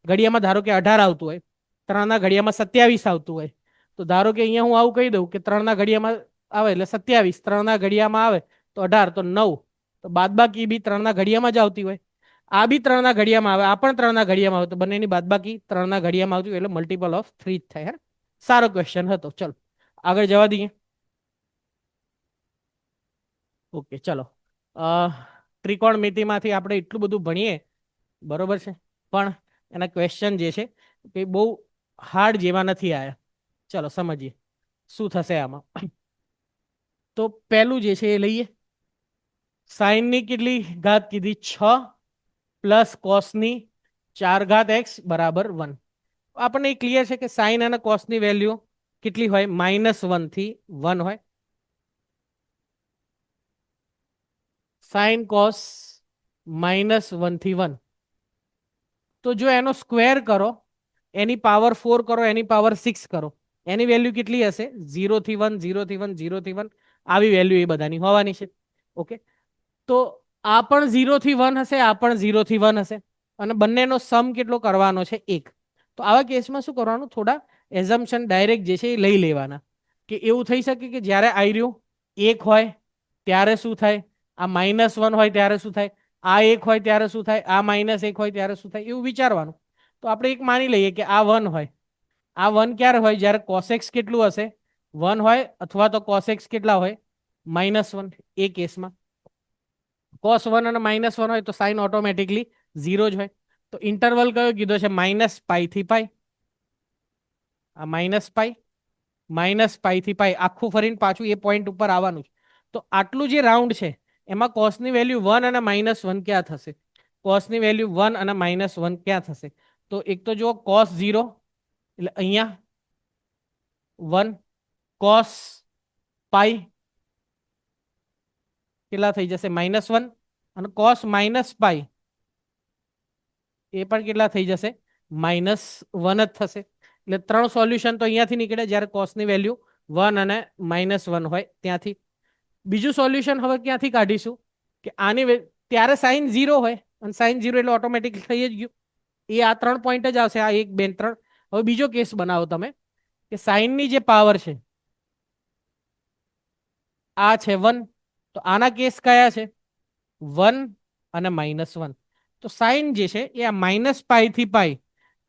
ઘડિયામાં ધારો કે 18 આવતું હોય, 3ના ઘડિયામાં 27 આવતું હોય. તો ધારો કે અહીંયા હું આવું કહી દઉં કે 3ના ઘડિયામાં આવે એટલે 27, 3ના ઘડિયામાં આવે તો 18, તો 9. તો બાદબાકી બી 3ના ઘડિયામાં જ આવતી હોય. આ બી 3ના ઘડિયામાં આવે, આ પણ 3ના ઘડિયામાં આવે. તો બંનેની બાદબાકી 3ના ઘડિયામાં આવતી હોય એટલે મલ્ટીપલ ઓફ 3 જ થાય. હે, સારો ક્વેશ્ચન હતો. ચલો આગળ જવા દઈએ. ઓકે, ચલો. ત્રિકોણમિતિમાંથી આપણે એટલું બધું ભણીએ, બરોબર છે, પણ એના ક્વેશ્ચન જે છે એ બહુ હાર્ડ જેવા નથી આવ્યા. ચલો સમજીએ શું થશે આમાં. તો પહેલું જે છે એ લઈએ. સાઈનની કેટલી ઘાત કીધી? 6 પ્લસ કોસની 4 ઘાત એક્સ બરાબર 1. આપણને ક્લિયર છે કે સાઈન અને કોસની વેલ્યુ કેટલી હોય? -1 થી 1 હોય. સાઈન કોસ -1 થી 1. તો જો એનો સ્ક્વેર કરો, એની પાવર 4 કરો, એની પાવર 6 કરો, એની વેલ્યુ કેટલી હશે? 0 થી 1, 0 થી 1, 0 થી 1. આવી વેલ્યુ એ બધાની હોવાની છે. ઓકે, તો આ પણ 0 થી 1 હશે, આ પણ 0 થી 1 હશે, અને બંનેનો સમ કેટલો કરવાનો છે? 1. તો આવા કેસમાં શું કરવાનું? થોડા એઝમ્પશન ડાયરેક્ટ જે છે એ લઈ લેવાના. કે એવું થઈ શકે કે જ્યારે આયર્યું 1 હોય ત્યારે શું થાય, આ -1 હોય ત્યારે શું થાય, આ 1 હોય ત્યારે શું થાય, આ -1 હોય ત્યારે શું થાય, એવું વિચારવાનું. તો આપણે એક માની લઈએ કે આ 1 હોય. આ 1 ક્યારે હોય? જ્યારે કોસેક્સ કેટલું હશે? 1 હોય, અથવા તો કોસેક્સ કેટલા હોય? -1. એ કેસમાં cos 1 અને -1 હોય તો સાઇન ઓટોમેટિકલી 0 જ હોય. તો ઇન્ટરવલ કયો કીધો છે? -π થી π. આ -π થી π આખું ફરીને પાછું એ પોઈન્ટ ઉપર આવવાનું છે. તો આટલું જે રાઉન્ડ છે એમાં કોસની વેલ્યુ 1 અને -1 ક્યાં થશે? કોસની વેલ્યુ 1 અને -1 ક્યાં થશે? તો એક તો જુઓ, cos 0 એટલે અહીંયા 1, cos π કેટલા થઈ જશે? -1, અને cos -π એ પણ કેટલા થઈ જશે? -1 જ થશે. એટલે 3 સોલ્યુશન તો અહીંયાથી નીકળે જ્યારે કોસની વેલ્યુ 1 અને -1 હોય ત્યાંથી. બીજું સોલ્યુશન હવે ક્યાંથી કાઢીશું? કે આની ત્યારે સાઇન 0 હોય, અને સાઇન 0 એટલે ઓટોમેટિક થઈ જ ગયું. એ આ 3 પોઈન્ટ જ આવશે, આ 1, 2, 3. હવે બીજો કેસ બનાવો તમે કે સાઇનની જે પાવર છે આ છે 1, તો આના કેસ કયા છે? 1 અને -1. તો સાઇન જે છે એ આ -π થી π,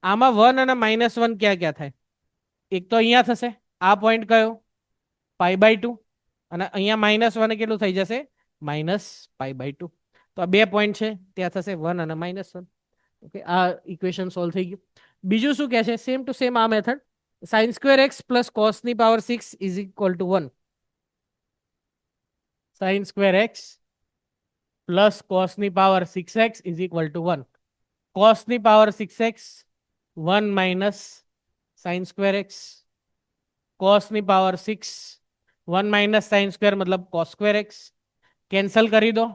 આમાં 1 અને -1 ક્યાં ક્યાં થાય? એક તો અહીંયા થશે, આ પોઈન્ટ કયો? π/2. અને અહીંયા -1 કેટલું થઈ જશે? -π/2. તો આ બે પોઈન્ટ છે, ત્યાં થશે 1 અને -1. ઓકે, આ ઇક્વેશન સોલ્વ થઈ ગયું. બીજું શું કહે છે? સેમ ટુ સેમ આ method, sin² x plus cos ની power 6 is equal to 1. sin² x plus cos ની power 6x is equal to 1. cos ની power 6x 1 minus sin² x, cos ની પાવર 6 1 માઇનસ sin² મતલબ cos² x. Cancel કરી દો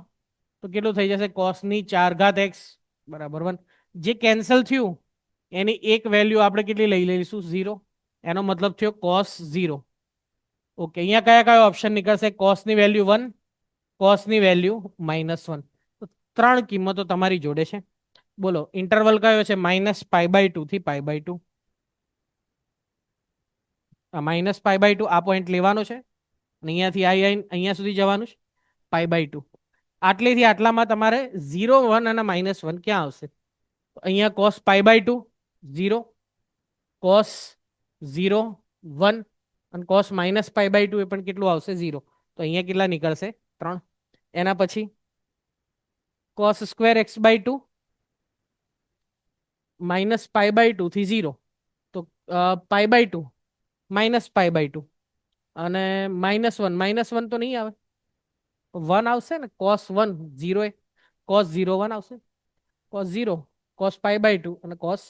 તો કેટલું થઈ જશે? cos ની 4 ઘાત x બરાબર 1. જે કેન્સલ થયું એની એક વેલ્યુ આપણે કેટલી લઈ લઈશું? 0. એનો મતલબ થયો cos 0. ઓકે, અહીંયા કયા કયા ઓપ્શન નીકળશે? cos ની વેલ્યુ 1, cos ની વેલ્યુ -1. તો ત્રણ કિંમતો તમારી જોડે છે. બોલો ઇન્ટરવલ કયો છે? -π/2 થી π/2. આ -π/2 આ પોઈન્ટ લેવાનો છે અને અહીંયાથી અહીંયા સુધી જવાનું છે π/2. આટલેથી આટલામાં તમારે 0, 1 અને -1 ક્યાં આવશે? તો અહીંયા cos π/2 0, cos 0 1 અને cos -π/2 એ પણ કેટલું આવશે? 0. તો અહીંયા કેટલા નીકળશે? 3. એના પછી cos² x/2 -π/2 થી 0, તો π/2 -π/2 અને -1 તો નહીં આવે, 1 આવશે ને. cos 1 0 એ cos 0 1 આવશે, cos 0 cos π/2 અને cos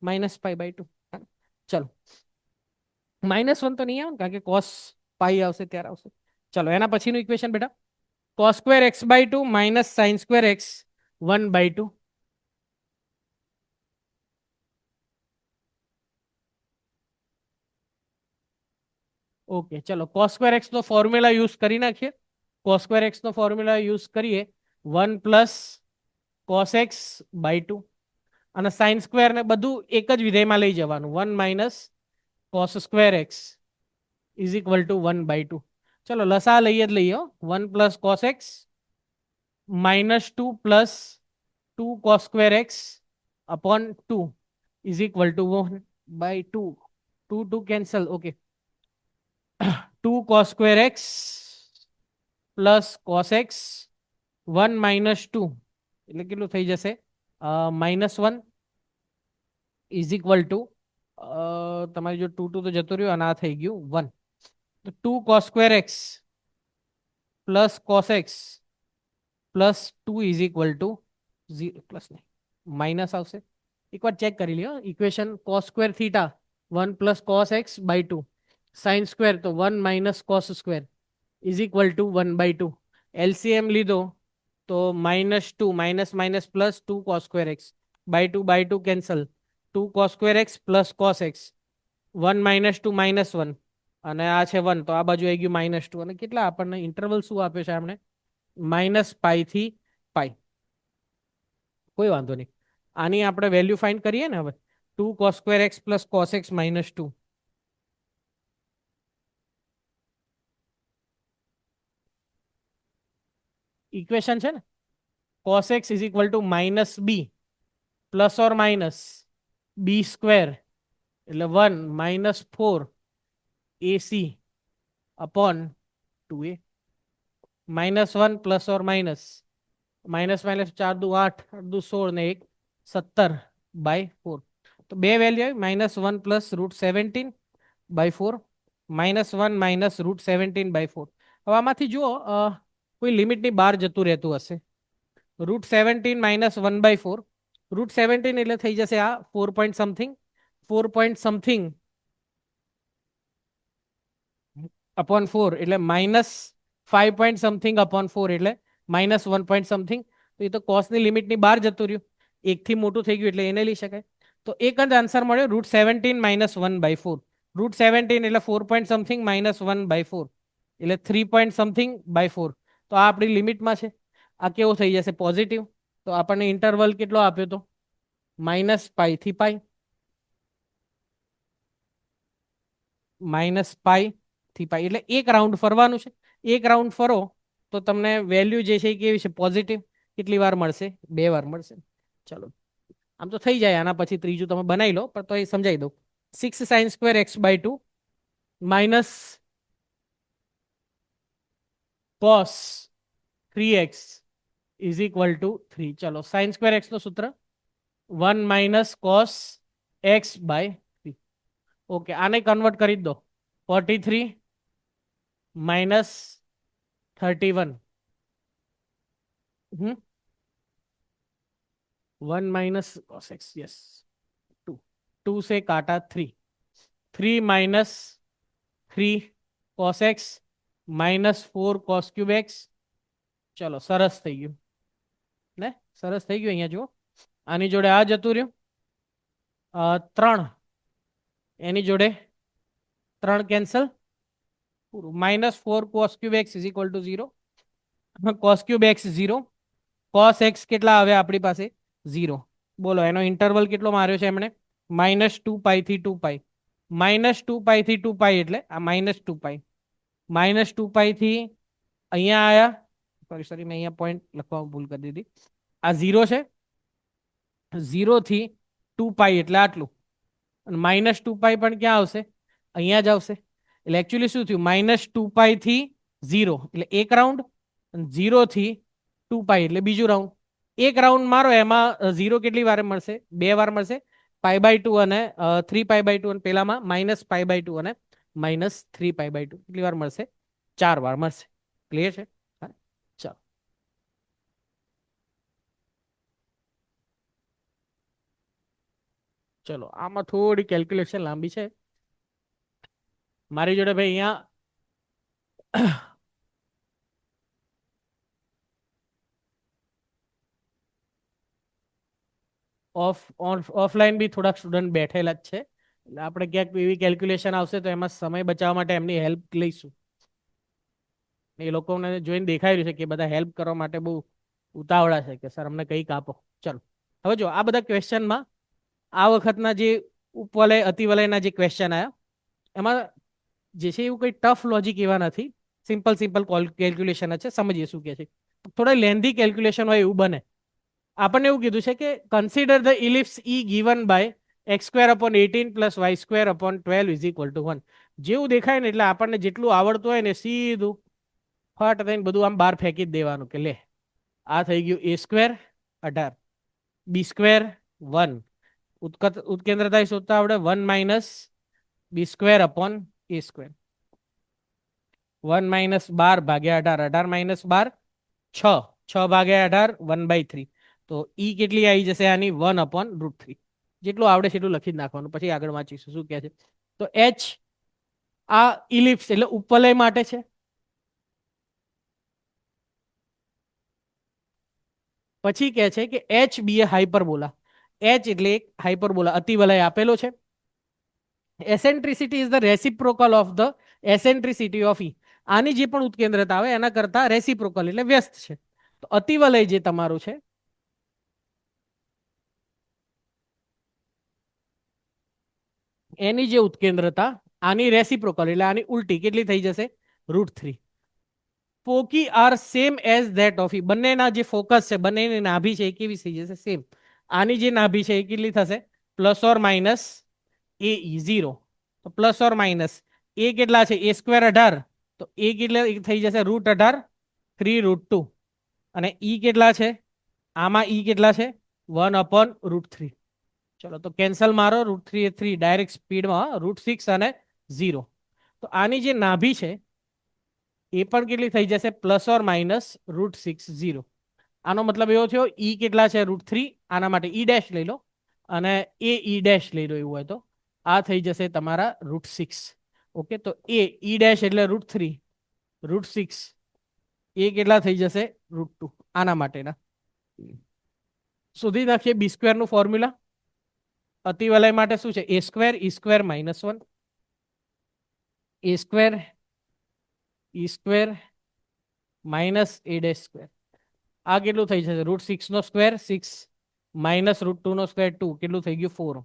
-π/2. ચલો, -1 તો નહીં આવે ને, કારણ કે cos π આવશે ત્યારે આવશે. ચલો એના પછીનું ઇક્વેશન બેટા, cos² x/2 minus sin² x 1/2. Okay, ચલો cos² x નો ફોર્મ્યુલા યુઝ કરી નાખીએ. cos² x નો ફોર્મ્યુલા યુઝ કરીએ 1 પ્લસ cos x/2 અને sin² ને બધું એક જ વિધેયમાં લઈ જવાનું, 1 minus cos² x is equal two 1/2. ચલો લસા લઈએ જ લઈએ. 1 plus cos x -2 plus 2 cos² x upon 2 is equal two 1/2. 2 2 cancel. Okay, 2 cos² x plus cos x 1 minus 2 એટલે કેટલું થઈ જશે? -1 ઇઝ ઇક્વલ ટુ તમારી જો 2 2 તો જતો રહ્યો અને આ થઈ ગયું 1. તો 2 cos² x plus cos x plus 2 is equal to 0, plus નહીં માઇનસ આવશે. એકવાર ચેક કરી લ્યો equation. cos² theta 1 plus cos x/2, sin² તો 1 minus cos² is equal two 1/2. LCM લીધો તો -2 minus minus plus 2 cos² x by 2 cancel. 2 cos² x plus cos x 1 minus 2 -1 અને આ છે 1, તો આ બાજુ આવી ગયું -2. અને કેટલા આપણને ઇન્ટરવલ શું આપ્યો છે? આપણે -π થી π. કોઈ વાંધો નહીં, આની આપણે વેલ્યુ ફાઇન્ડ કરીએ ને હવે. 2 cos² x plus cos x -2. Equation છે ને, cos x is equal two -b plus or minus b² એટલે 1 minus 4 AC upon 2a. -1 plus or minus minus minus 4 દુ 8, 8 દુ 16 ને 1 17/4. તો બે વેલ્યુ આવી, -1 પ્લસ √17/4, -1 માઇનસ √17/4. હવે આમાંથી જુઓ કોઈ લિમિટની બહાર જતું રહેતું હશે. √17 -1/4, √17 એટલે થઈ જશે આ 4 point something, 4 point something upon 4 એટલે -5 પોઈન્ટ સમથિંગ અપોન 4 એટલે -1 પોઈન્ટ સમથિંગ. તો એ તો કોસની લિમિટની બહાર જતું રહ્યું, એકથી મોટું થઈ ગયું એટલે એને લઈ શકાય. તો એક જ આન્સર મળ્યો, √17 -1/4. √17 એટલે 4 પોઈન્ટ સમથિંગ -1/4 એટલે 3 પોઈન્ટ સમથિંગ/4. તો આ આપણી લિમિટમાં છે. આ કેવો થઈ જશે? પોઝિટિવ. તો આપણને ઇન્ટરવલ કેટલો આપ્યો તો? -π થી π. -π થી π એટલે એક રાઉન્ડ ફરવાનું છે. એક રાઉન્ડ ફરો તો તમને વેલ્યુ જે છે એ કેવી છે પોઝિટિવ. કેટલી વાર મળશે? 2 વાર મળશે. ચલો આમ તો થઈ જાય, આના પછી ત્રીજું તમે બનાવી લો, પણ તો એ સમજાવી દઉં. 6 sin² x/2 minus cos 3x is equal two 3. ચલો sin² x નું સૂત્ર 1 માઇનસ cos x/3. ઓકે, આને કન્વર્ટ કરી દો. 43 minus 31. 1 minus cos x, yes 2. 2 से काटा 3. 3 minus 3 cos x minus 4 cos³ x. ચલો સરસ થઈ ગયું ને, સરસ થઈ ગયું. અહીંયા જુઓ, આની જોડે આ જતું રહ્યું 3, એની જોડે 3 cancel, -4 cos³ x is equal to 0. cos³ x 0, cos x કેટલા આવે આપણી પાસે? 0. બોલો એનો ઇન્ટરવલ કેટલો માર્યો છે એમણે? -2π થી 2π. -2π થી 2π એટલે આ -2π. -2π થી અહીંયા આયા, સોરી મેં અહીંયા પોઈન્ટ લખવામાં ભૂલ કરી દીધી. આ 0 છે, 0 થી 2π એટલે આટલું, અને -2π પણ ક્યાં આવશે? અહીંયા જ આવશે. એટલે એકચ્યુઅલી શું થયું? -2π થી 0 એટલે એક રાઉન્ડ, 0 થી 2π એટલે બીજું રાઉન્ડ. એક રાઉન્ડ મારો એમાં 0 કેટલી વાર મળશે? 2 વાર મળશે. π/2 અને 3π/2, અને પેલામાં -π/2 અને -3π/2 કેટલી વાર મળશે? 4 વાર મળશે. ક્લિયર છે? ચાલો ચલો આમાં થોડી કેલ્ક્યુલેશન લાંબી છે મારી જોડે ભાઈ. અહીંયા ઓફલાઈન બી થોડાક સ્ટુડન્ટ બેઠેલા જ છે, એટલે આપણે ક્યાંક એવી કેલ્ક્યુલેશન આવશે તો એમાં સમય બચાવવા માટે એમની હેલ્પ લઈશું. એ લોકોને જોઈને દેખાઈ રહ્યું છે કે બધા હેલ્પ કરવા માટે બહુ ઉતાવળા છે કે સર અમને કંઈક આપો. ચલો હવે જો આ બધા ક્વેશ્ચનમાં આ વખતના જે ઉપવલય અતિવલયના જે ક્વેશ્ચન આવ્યા એમાં જે છે એવું કંઈ ટફ લોજિક એવા નથી, સિમ્પલ કેલ્ક્યુલેશન જ છે. સમજીએ શું કે છે. થોડા લેન્ધી કેલ્ક્યુલેશન હોય એવું બને. આપણને એવું કીધું છે કે consider the ellipse E given by x² / 18 + y² / 12 is equal to 1. જેવું દેખાય ને એટલે આપણને જેટલું આવડતું હોય ને સીધું ફટ થઈને બધું આમ બહાર ફેંકી જ દેવાનું કે લે આ થઈ ગયું a² 18, b² 1, ઉત્કેન્દ્રતા શોધતા આવડે 1 માઇનસ b² / a². 1 માઇનસ 12 ભાગ્યા 18, 18 માઇનસ 12 6, 6 ભાગ્યા 18 1/3. તો ઈ કેટલી આવી જશે આની? 1/√3. જેટલું આવડે છે એટલું લખી જ નાખવાનું, પછી આગળ વાંચીશું શું કહે છે. તો h આ ઇલિપ્સ એટલે ઉપવલય માટે છે. પછી કહે છે કે H be a hyperbola. H એટલે એક હાઇપરબોલા અતિવલય આપેલો છે. Eccentricity is the reciprocal of the eccentricity of E. આની જે પણ ઉત્કેન્દ્રતા આવે એના કરતા રેસિપ્રોકલ એટલે વ્યસ્ત છે. તો અતિવલય જે તમારું છે એની જે ઉત્કેન્દ્રતા આની રેસિપ્રોકલ એટલે આની ઉલટી કેટલી થઈ જશે? √3. Foci are same as that of E. બંનેના જે ફોકસ છે, બંનેની નાભી છે એ કેવી થઈ જશે? સેમ. આની જે નાભી છે એ કેટલી થશે? ± a e 0. તો ± a કેટલા છે? a² 18, તો a કેટલા થઈ જશે? √18 3√2. અને ઈ કેટલા છે? આમાં ઈ કેટલા છે? 1/√3. ચલો તો કેન્સલ મારો. √3 એ 3 ડાયરેક્ટ સ્પીડમાં √6 અને 0. તો આની જે નાભી છે એ પણ કેટલી થઈ જશે? ± √6 0. આનો મતલબ એવો થયો ઈ કેટલા છે? √3. આના માટે ઈ' લઈ લો અને એ ઈ' લઈ લો એવું હોય તો આ થઈ જશે તમારા √6. ઓકે, તો એ ઈ' એટલે √3, √6 એ કેટલા થઈ જશે? √2. આના માટેના શોધી નાખીએ b² નું ફોર્મ્યુલા. અતિવલય માટે શું છે? a² e² - 1, a² e² - a'². આ કેટલું થઈ જશે? √6 નો સ્ક્વેર 6 -√2 નો સ્ક્વેર 2, કેટલું થઈ ગયું? 4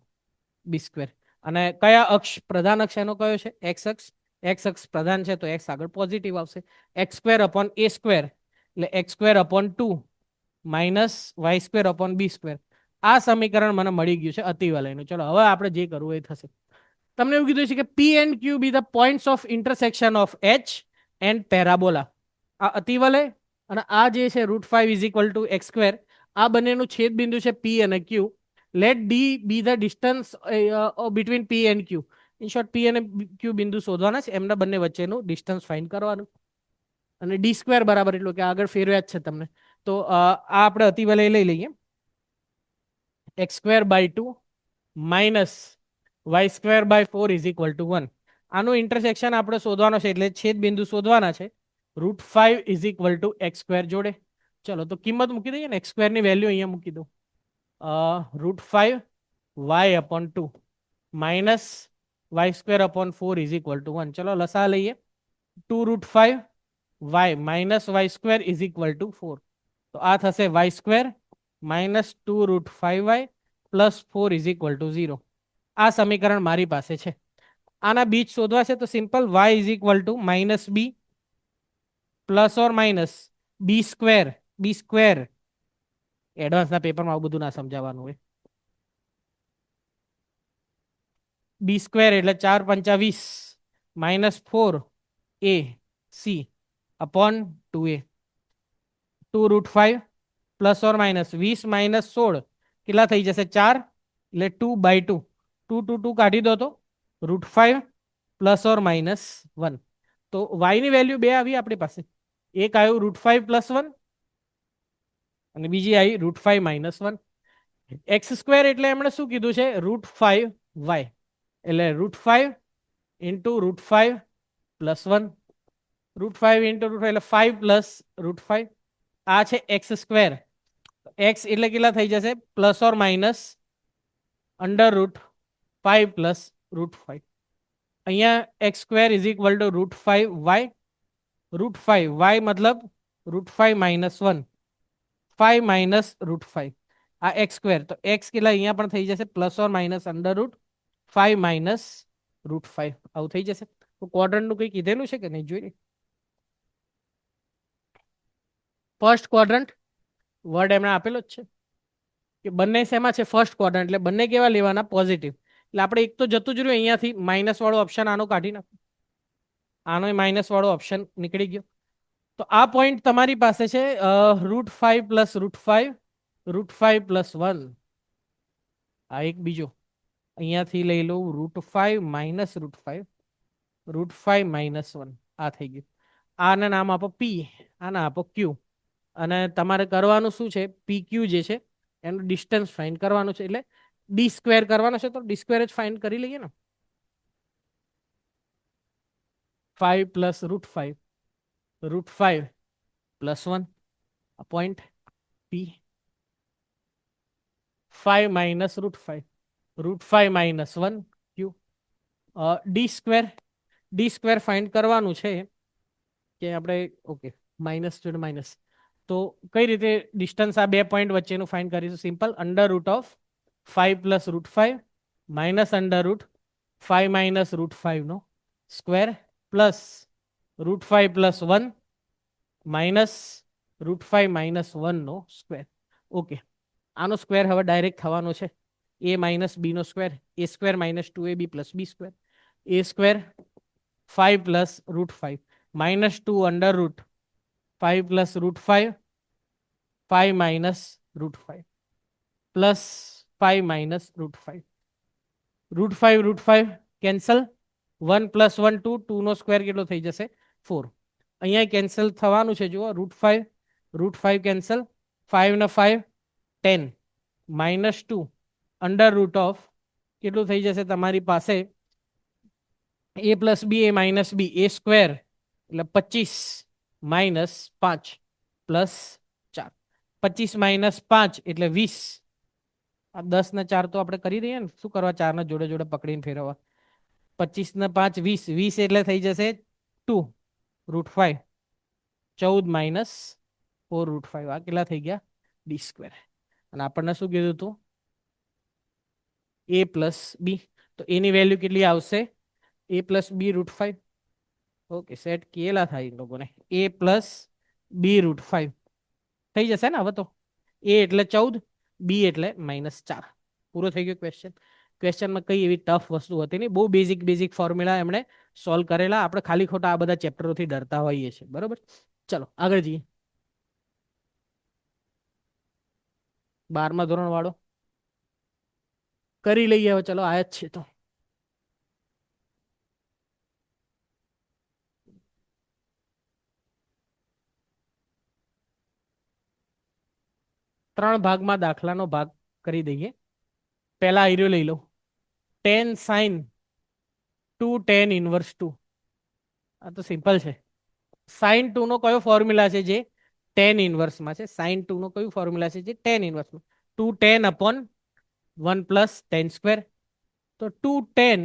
b². અને કયા અક્ષ? પ્રધાન અક્ષ એનો કયો છે? x અક્ષ. એક્સ અક્ષ પ્રધાન છે તો એક્સ આગળ પોઝિટિવ આવશે. X square upon A square એટલે X square upon 2 minus Y square upon B square. આ સમીકરણ મને મળી ગયું છે અતિવલયનું. ચલો હવે આપણે જે કરવું એ થશે. તમને એવું કીધું છે કે P and Q be the points of intersection of H and parabola. આ અતિવલય અને આ જે છે √5 is equal to X square, આ બંનેનું છેદ બિંદુ છે પી અને Q. Let D be the distance between P and Q. In short P અને ક્યુ બિંદુ શોધવાના છે, એમના બંને વચ્ચેનું ડિસ્ટન્સ ફાઇન્ડ કરવાનું. અને ડી સ્ક્વેર બરાબર એટલું કે આગળ ફેરવ્યા જ છે તમને. તો આ આપણે અતિવલય લઈ લઈએ. X square by 2 minus Y square by 4 is equal to 1. આનું ઇન્ટરસેક્શન આપણે શોધવાનો છે એટલે છેદ બિંદુ શોધવાના છે. √5 is equal to X square જોડે. ચલો તો કિંમત મૂકી દઈએ ને. એક્સ સ્ક્વેરની વેલ્યુ અહીંયા મૂકી દઉં. √5 y upon 2 minus Y square upon 4 is equal to 1. ચલો લસા લઈએ. 2√5 y minus Y square is equal to 4. તો આ થશે y square minus 2√5 y plus 4 is equal to 0. આ સમીકરણ મારી પાસે છે. આના બીજ શોધવા છે તો simple Y is equal to minus B plus or minus B square. એડવાન્સના પેપરમાં આવું બધું ના સમજાવવાનું હોય. બી સ્ક્વેર એટલે 4 પંચા 20 minus 4 A C upon 2a. 2√5 plus or minus 20 minus 16 કેટલા થઈ જશે 4 એટલે 2/2. 2 2 કાઢી દો તો √5 પ્લસ ઓર માઇનસ 1. તો વાયની વેલ્યુ બે આવી આપણી પાસે. એક આવ્યું √5 પ્લસ 1 અને બીજી આવી √5 માઇનસ 1. એક્સ સ્ક્વેર એટલે એમણે શું કીધું છે √5 વાય એટલે √5 ઇન્ટુ √5 પ્લસ 1. √5 ઇન્ટુ √5 એટલે 5 પ્લસ √5. આ છે એક્સ સ્ક્વેર. એક્સ એટલે કેટલા થઈ જશે પ્લસ ઓર માઇનસ √5 પ્લસ √5. અહીંયા x square is equal to √5 y. √5 y મતલબ √5 માઇનસ 1 5 માઇનસ √5. આ એક્સ સ્ક્વેર તો એક્સ કેટલા અહીંયા પણ થઈ જશે પ્લસ ઓર માઇનસ √5 માઇનસ √5. આવું થઈ જશે. તો ક્વોડ્રન્ટનું કંઈ કીધેલું છે કે નહીં જોઈ. ફર્સ્ટ ક્વોડ્રન્ટ વર્ડ એમણે આપેલો જ છે કે બંને શેમાં છે ફર્સ્ટ ક્વોડ્રન્ટ એટલે બંને કેવા લેવાના પોઝિટિવ. એટલે આપણે એક તો જતું જ રહ્યું અહીંયાથી માઇનસ વાળો ઓપ્શન આનો કાઢી નાખો. આનો માઇનસ વાળો ઓપ્શન નીકળી ગયો. તો આ પોઈન્ટ તમારી પાસે છે √5 પ્લસ √5 √5 પ્લસ 1. આ એક બીજો અહીંયાથી લઈ લઉં √5 માઇનસ √5 √5 માઇનસ 1. આ થઈ ગયું. આના નામ આપો પી, આના આપો ક્યુ. અને તમારે કરવાનું શું છે પી ક્યુ જે છે એનું ડિસ્ટન્સ ફાઇન્ડ કરવાનું છે. એટલે ડી સ્ક્વેર કરવાનો છે તો ડી સ્ક્વેર જ ફાઇન્ડ કરી લઈએ ને. 5 plus √5 √5 plus 1 point P. 5 minus √5 √5 minus 1 ક્યુ. ડી સ્ક્વેર ફાઇન્ડ કરવાનું છે કે આપણે ઓકે માઇનસ જોડે માઇનસ. તો કઈ રીતે ડિસ્ટન્સ આ બે પોઈન્ટ વચ્ચેનું ફાઇન્ડ કરીશું સિમ્પલ √5 પ્લસ √5 માઇનસ √5 માઇનસ √5 નો square plus √5 plus 1 minus √5 minus 1 નો સ્ક્વેર. ઓકે આનો સ્ક્વેર હવે ડાયરેક્ટ થવાનો છે એ માઇનસ બી નો square. A square minus 2ab plus B square. A square 5 plus √5 minus 2 √5 plus √5 5 minus √5 plus 5 minus √5. √5 cancel. 1 plus 1 2 નો square કેટલો થઈ જશે 4. અહીંયા કેન્સલ થવાનું છે જુઓ √5 કેન્સલ 5 ને 5 10 માઇનસ 2 કેટલું થઈ જશે તમારી પાસે એ પ્લસ બી એ માઇનસ બી એ સ્ક્વેર એટલે 25 માઇનસ 5 પ્લસ 4. 25 માઇનસ 5 એટલે 20. આ 10 ને 4 તો આપણે કરી દઈએ ને. શું કરવા 4 ને જોડે જોડે પકડીને ફેરવવા. 25 ને 5 20 20 એટલે થઈ જશે 2 √5 14 માઇનસ 4 √5. આ કેટલા થઈ ગયા ડી સ્ક્વેર. અને આપણને શું કીધું હતું એ પ્લસ બી. તો એની વેલ્યુ કેટલી આવશે એ પ્લસ બી √5 ઓકે સેટ કેલા થાય ઈ લોકોને a પ્લસ બી રૂટ 5 થઈ જશે ને હવે તો a એટલે 14 બી એટલે -4 પૂરો થઈ ગયો ક્વેશ્ચનમાં કઈ એવી ટફ વસ્તુ હતી નહીં બહુ બેઝિક ફોર્મ્યુલા એમણે સોલ્વ કરેલા આપણે ખાલી ખોટા આ બધા ચેપ્ટરોથી ડરતા હોઈએ છીએ બરોબર ચલો આગળ જઈએ 12મા ધોરણ વાળો કરી લઈએ હવે ચલો આયા જ છે તો 3 ભાગમાં દાખલાનો ભાગ કરી દઈએ પહેલા આયરો લઈ લો 10 sin 2 tan ઇનવર્સ 2 આ તો સિમ્પલ છે sin 2 નો કયો ફોર્મ્યુલા છે જે tan ઇનવર્સમાં છે sin 2 નો કયું ફોર્મ્યુલા છે જે tan ઇનવર્સમાં 2 tan upon 1 plus tan square તો 2 tan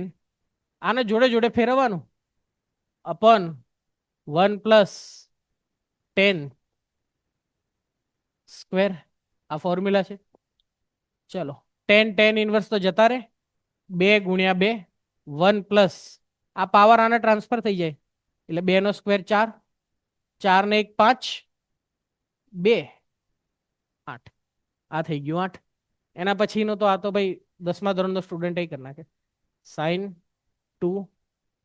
આને જોડે જોડે ફેરવવાનું અપોન 1 પ્લસ tan સ્ક્વેર આ ફોર્મ્યુલા છે ચલો tan ઇનવર્સ તો જતા રહે 2 ગુણ્યા 2 1 પ્લસ આ પાવર આને ટ્રાન્સફર થઈ જાય એટલે 2 નો સ્ક્વેર 4 4 ને 1 5 2 8 આ થઈ ગયું 8 એના પછીનો તો આ તો ભાઈ 10મા ધોરણનો સ્ટુડન્ટ કરી નાખે sin 2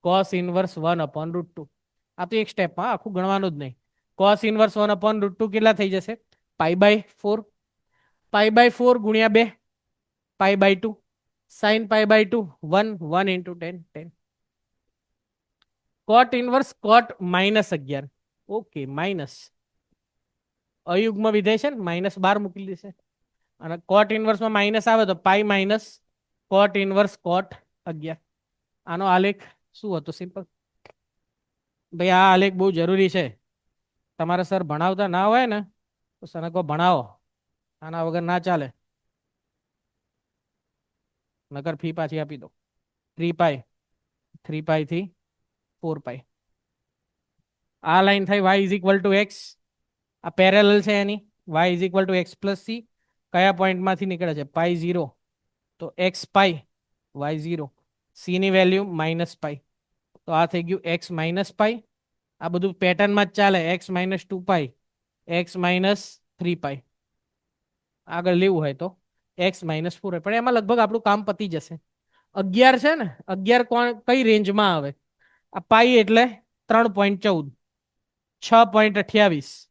cos inverse 1 upon root 2 આ તો એક સ્ટેપમાં આખું ગણવાનું જ નહીં cos ઇનવર્સ 1 upon રૂટ 2 કેટલા થઈ જશે π/4 π/4 ગુણ્યા 2 π/2 sin π/2 1 1 into 10 10 cot inverse cot -11 okay minus અયુગ્મ વિધેય છે ને -12 મૂકી દેશે અને કોટ ઇનવર્સમાં માઇનસ આવે તો પાઈ માઇનસ કોટ ઇનવર્સ કોટ 11 આનો આલેખ શું હતો સિમ્પલ ભાઈ આ આલેખ બહુ જરૂરી છે તમારા સર ભણાવતા ના હોય ને તો સર કહો ભણાવો આના વગર ના ચાલે નકર ફી પાછી આપી દો 3 પાઈ થી 4 પાઈ આ લાઈન થાય y is equal to x આ પેરેલલ છે એની y is equal to x plus C કયા પોઈન્ટમાંથી નીકળે છે પાઈ 0 તો એક્સ પાઈ વાય 0 સી ની વેલ્યુ -પાઈ તો આ થઈ ગયું એક્સ પાઈ આ બધું પેટર્નમાં જ ચાલે એક્સ -2 પાઈ એક્સ -3 પાઈ આગળ લેવું હોય તો એક્સ -4 હોય પણ એમાં લગભગ આપણું કામ પતી જશે 11 છે ને 11 કોણ કઈ રેન્જમાં આવે આ પાઈ એટલે 3.14 6.28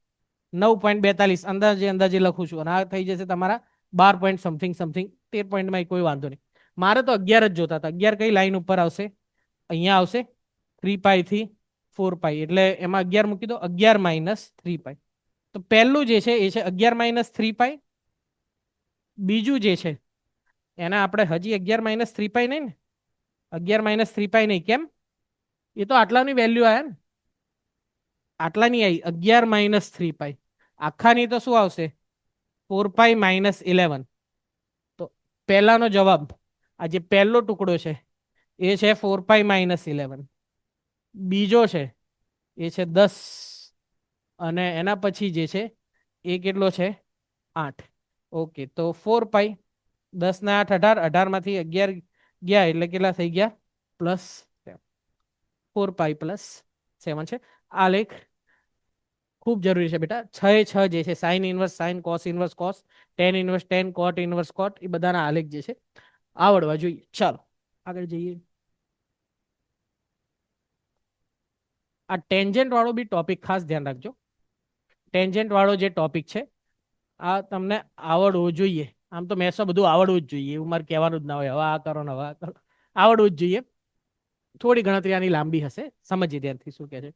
9.42 અંદાજે લખું છું અને આ થઈ જશે તમારા 12 પોઈન્ટ સમથિંગ 13 પોઈન્ટમાં કોઈ વાંધો નહીં મારે તો 11 જ જોતા હતા 11 કઈ લાઈન ઉપર આવશે અહીંયા આવશે 3 પાઈ થી 4 પાઈ એટલે એમાં 11 મૂકી દો 11 - 3 પાઈ તો પહેલું જે છે એ છે 11 - 3 પાઈ બીજું જે છે એને આપણે હજી 11 - 3 પાઈ નહીં ને 11 - 3 પાઈ નહીં કેમ એ તો આટલાની વેલ્યુ આવ્યા ને આટલાની આવી 11 - 3 પાઈ આખાની તો શું આવશે 4 પાઈ -11 તો પહેલાનો જવાબ આ જે પહેલો ટુકડો છે એ છે 4 પાઈ -11 બીજો છે એ છે 10 અને એના પછી જે છે એ કેટલો છે 8 ઓકે તો 4 પાઈ 10 ને 8 18 18 માંથી 11 ગયા એટલે કેટલા થઈ ગયા પ્લસ 4 પાઈ +7 છે આ લેખ ખૂબ જરૂરી છે બેટા 6 જે છે sine inverse sine cos inverse cos tan inverse tan cot inverse cot એ બધાના આલેખ જે છે આવડવા જોઈએ ચાલો આગળ જઈએ આ ટેન્જન્ટ વાળો બી ટોપિક ખાસ ધ્યાન રાખજો ટેન્જન્ટ વાળો જે ટોપિક છે આ તમને આવડવો જોઈએ આમ તો મેથ્સમાં બધું આવડવું જ જોઈએ એવું મારે કહેવાનું જ ના હોય હવે આ કરો ને હવે આ કરો આવડવું જ જોઈએ થોડી ગણતરી આની લાંબી હશે સમજીએ ત્યારથી શું કહે છે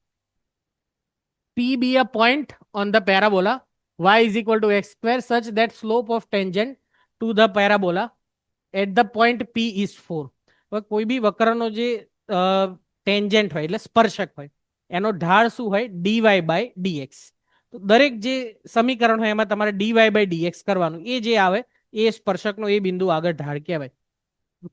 P be a point on the parabola y is equal to x square such that slope of tangent to the parabola at the point P is 4. કોઈ બી વક્રનો જે ટેન્જન્ટ હોય એટલે સ્પર્શક હોય એનો ઢાળ શું હોય dy/dx તો દરેક જે સમીકરણ હોય એમાં તમારે dy/dx કરવાનું એ જે આવે એ સ્પર્શકનો એ બિંદુ આગળ ઢાળ કહેવાય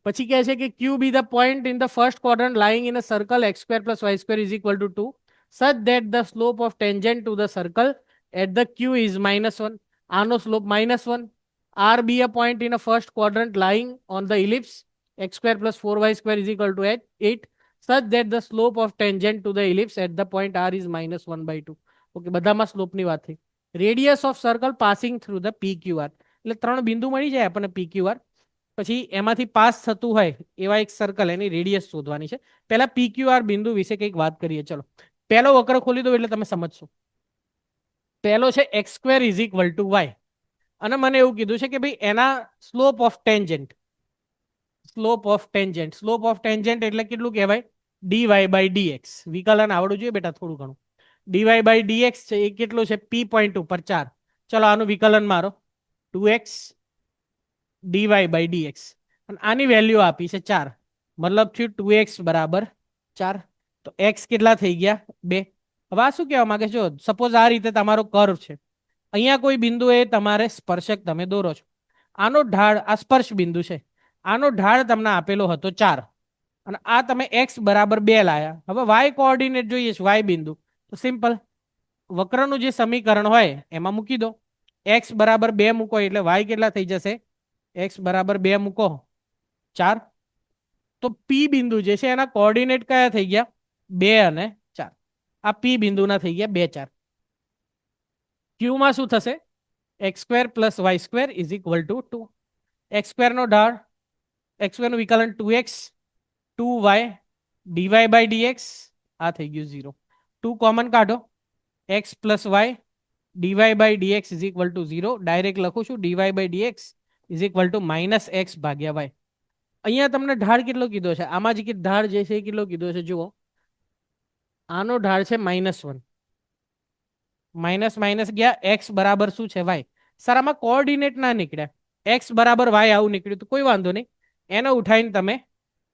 પછી કહે છે કે Q be the point in the first quadrant lying in a circle x square plus y square is equal to 2 such that the slope of tangent to the circle at the Q is -1 આનો slope -1 R be a point in a first quadrant lying on the ellipse x square plus 4y square is equal to 8 such that the slope of tangent to the ellipse at the point r is -1/2. Okay, બધામાં સ્લોપની વાત થઈ. Radius of circle passing through the PQR, એટલે 3 બિંદુ મળી જાય આપણને PQR. પછી એમાંથી પાસ થતું હોય એવા એક સર્કલ, એની રેડિયસ શોધવાની છે. પહેલા PQR બિંદુ વિશે કંઈક વાત કરીએ. ચલો, પહેલો વક્ર ખોલી દો એટલે તમે સમજશો. પહેલો છે x² = y, અને મને એવું કીધું છે કે ભાઈ એના slope of tangent, slope of tangent એટલે કેટલું કહેવાય? dy/dx. વિકલન આવડવું જોઈએ બેટા થોડું ઘણું. dy/dx છે એ કેટલું છે? p પોઈન્ટ ઉપર 4. ચલો આનું વિકલન મારો, 2x dy/dx, અને આની વેલ્યુ આપી છે 4, મતલબ થયું 2x = 4. તો x કેટલા થઈ ગયા? 2. હવે આ શું કહેવા માંગે છે? જો સપોઝ આ રીતે તમારો કર્વ છે, અહીંયા કોઈ બિંદુએ તમારે સ્પર્શક તમે દોરો છો, આનો ઢાળ આ સ્પર્શ બિંદુ છે, આનો ઢાળ તમને આપેલો હતો 4, અને આ તમે x = 2 લાયા. હવે y કોઓર્ડિનેટ જોઈએ છે, y બિંદુ, તો સિમ્પલ વક્રનું જે સમીકરણ હોય એમાં મૂકી દો. x = 2 મૂકો એટલે y કેટલા થઈ જશે? x = 2 મૂકો 4. તો p બિંદુ જે છે એના કોઓર્ડિનેટ કયા થઈ ગયા? 2 અને 4. આ p બિંદુના થઈ ગયા 2, 4. q માં શું થશે? x² + y² = 2. x² નો ઢાળ, x² નું વિકલન 2x 2y dy/dx, આ થઈ ગયું 0. 2 કોમન કાઢો, x + y dy/dx = 0. ડાયરેક્ટ લખું છું dy/dx = -x/y. અહીંયા તમને ઢાળ કેટલો કીધો છે? આમાં જે ઢાળ જે છે એ કેટલો કીધો છે જુઓ, આનો ઢાળ છે -1. માઇનસ માઇનસ ગયા, x બરાબર શું છે? y. સર આમાં કોઓર્ડિનેટ ના નીકળ્યા, x = y આવું નીકળ્યું, તો કોઈ વાંધો નહીં, એને ઉઠાઈને તમે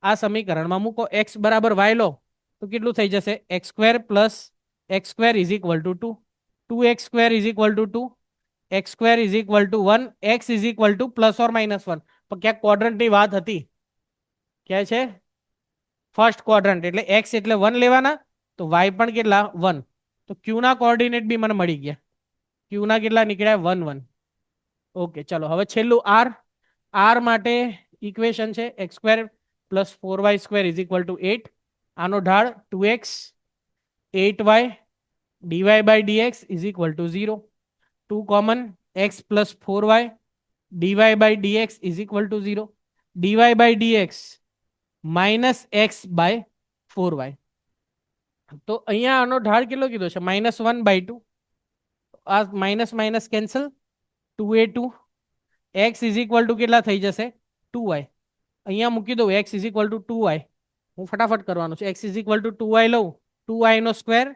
આ સમીકરણમાં મૂકો. x = y લો તો કેટલું થઈ જશે? x² + x² = 2, 2x² = 2, x² = 1, x = ±1. પણ ક્યાંક ક્વોડ્રન્ટની વાત હતી, ક્યાં છે? ફર્સ્ટ ક્વોડ્રન્ટ, એટલે x એટલે 1 લેવાના, તો y પણ કેટલા? 1. તો q ના કોઓર્ડિનેટ બી મને મળી ગયા. q ના કેટલા નીકળ્યા? 1 1. ઓકે, ચલો હવે છેલ્લું r માટે ઇક્વેશન છે x² + 4y² = 8. આનો ઢાળ 2x 8y dy/dx = 0. 2 common, x + 4y dy/dx = 0. dy/dx -x/4y. તો અહીંયા આનો ઢાળ કેટલો કીધો છે? -1/2. આ minus minus cancel, 2a2. x = કેટલા થઈ જશે? 2y. અહીંયા મૂકી દઉં x = 2y. હું ફટાફટ કરવાનું છે. x = 2y લઉં, 2y²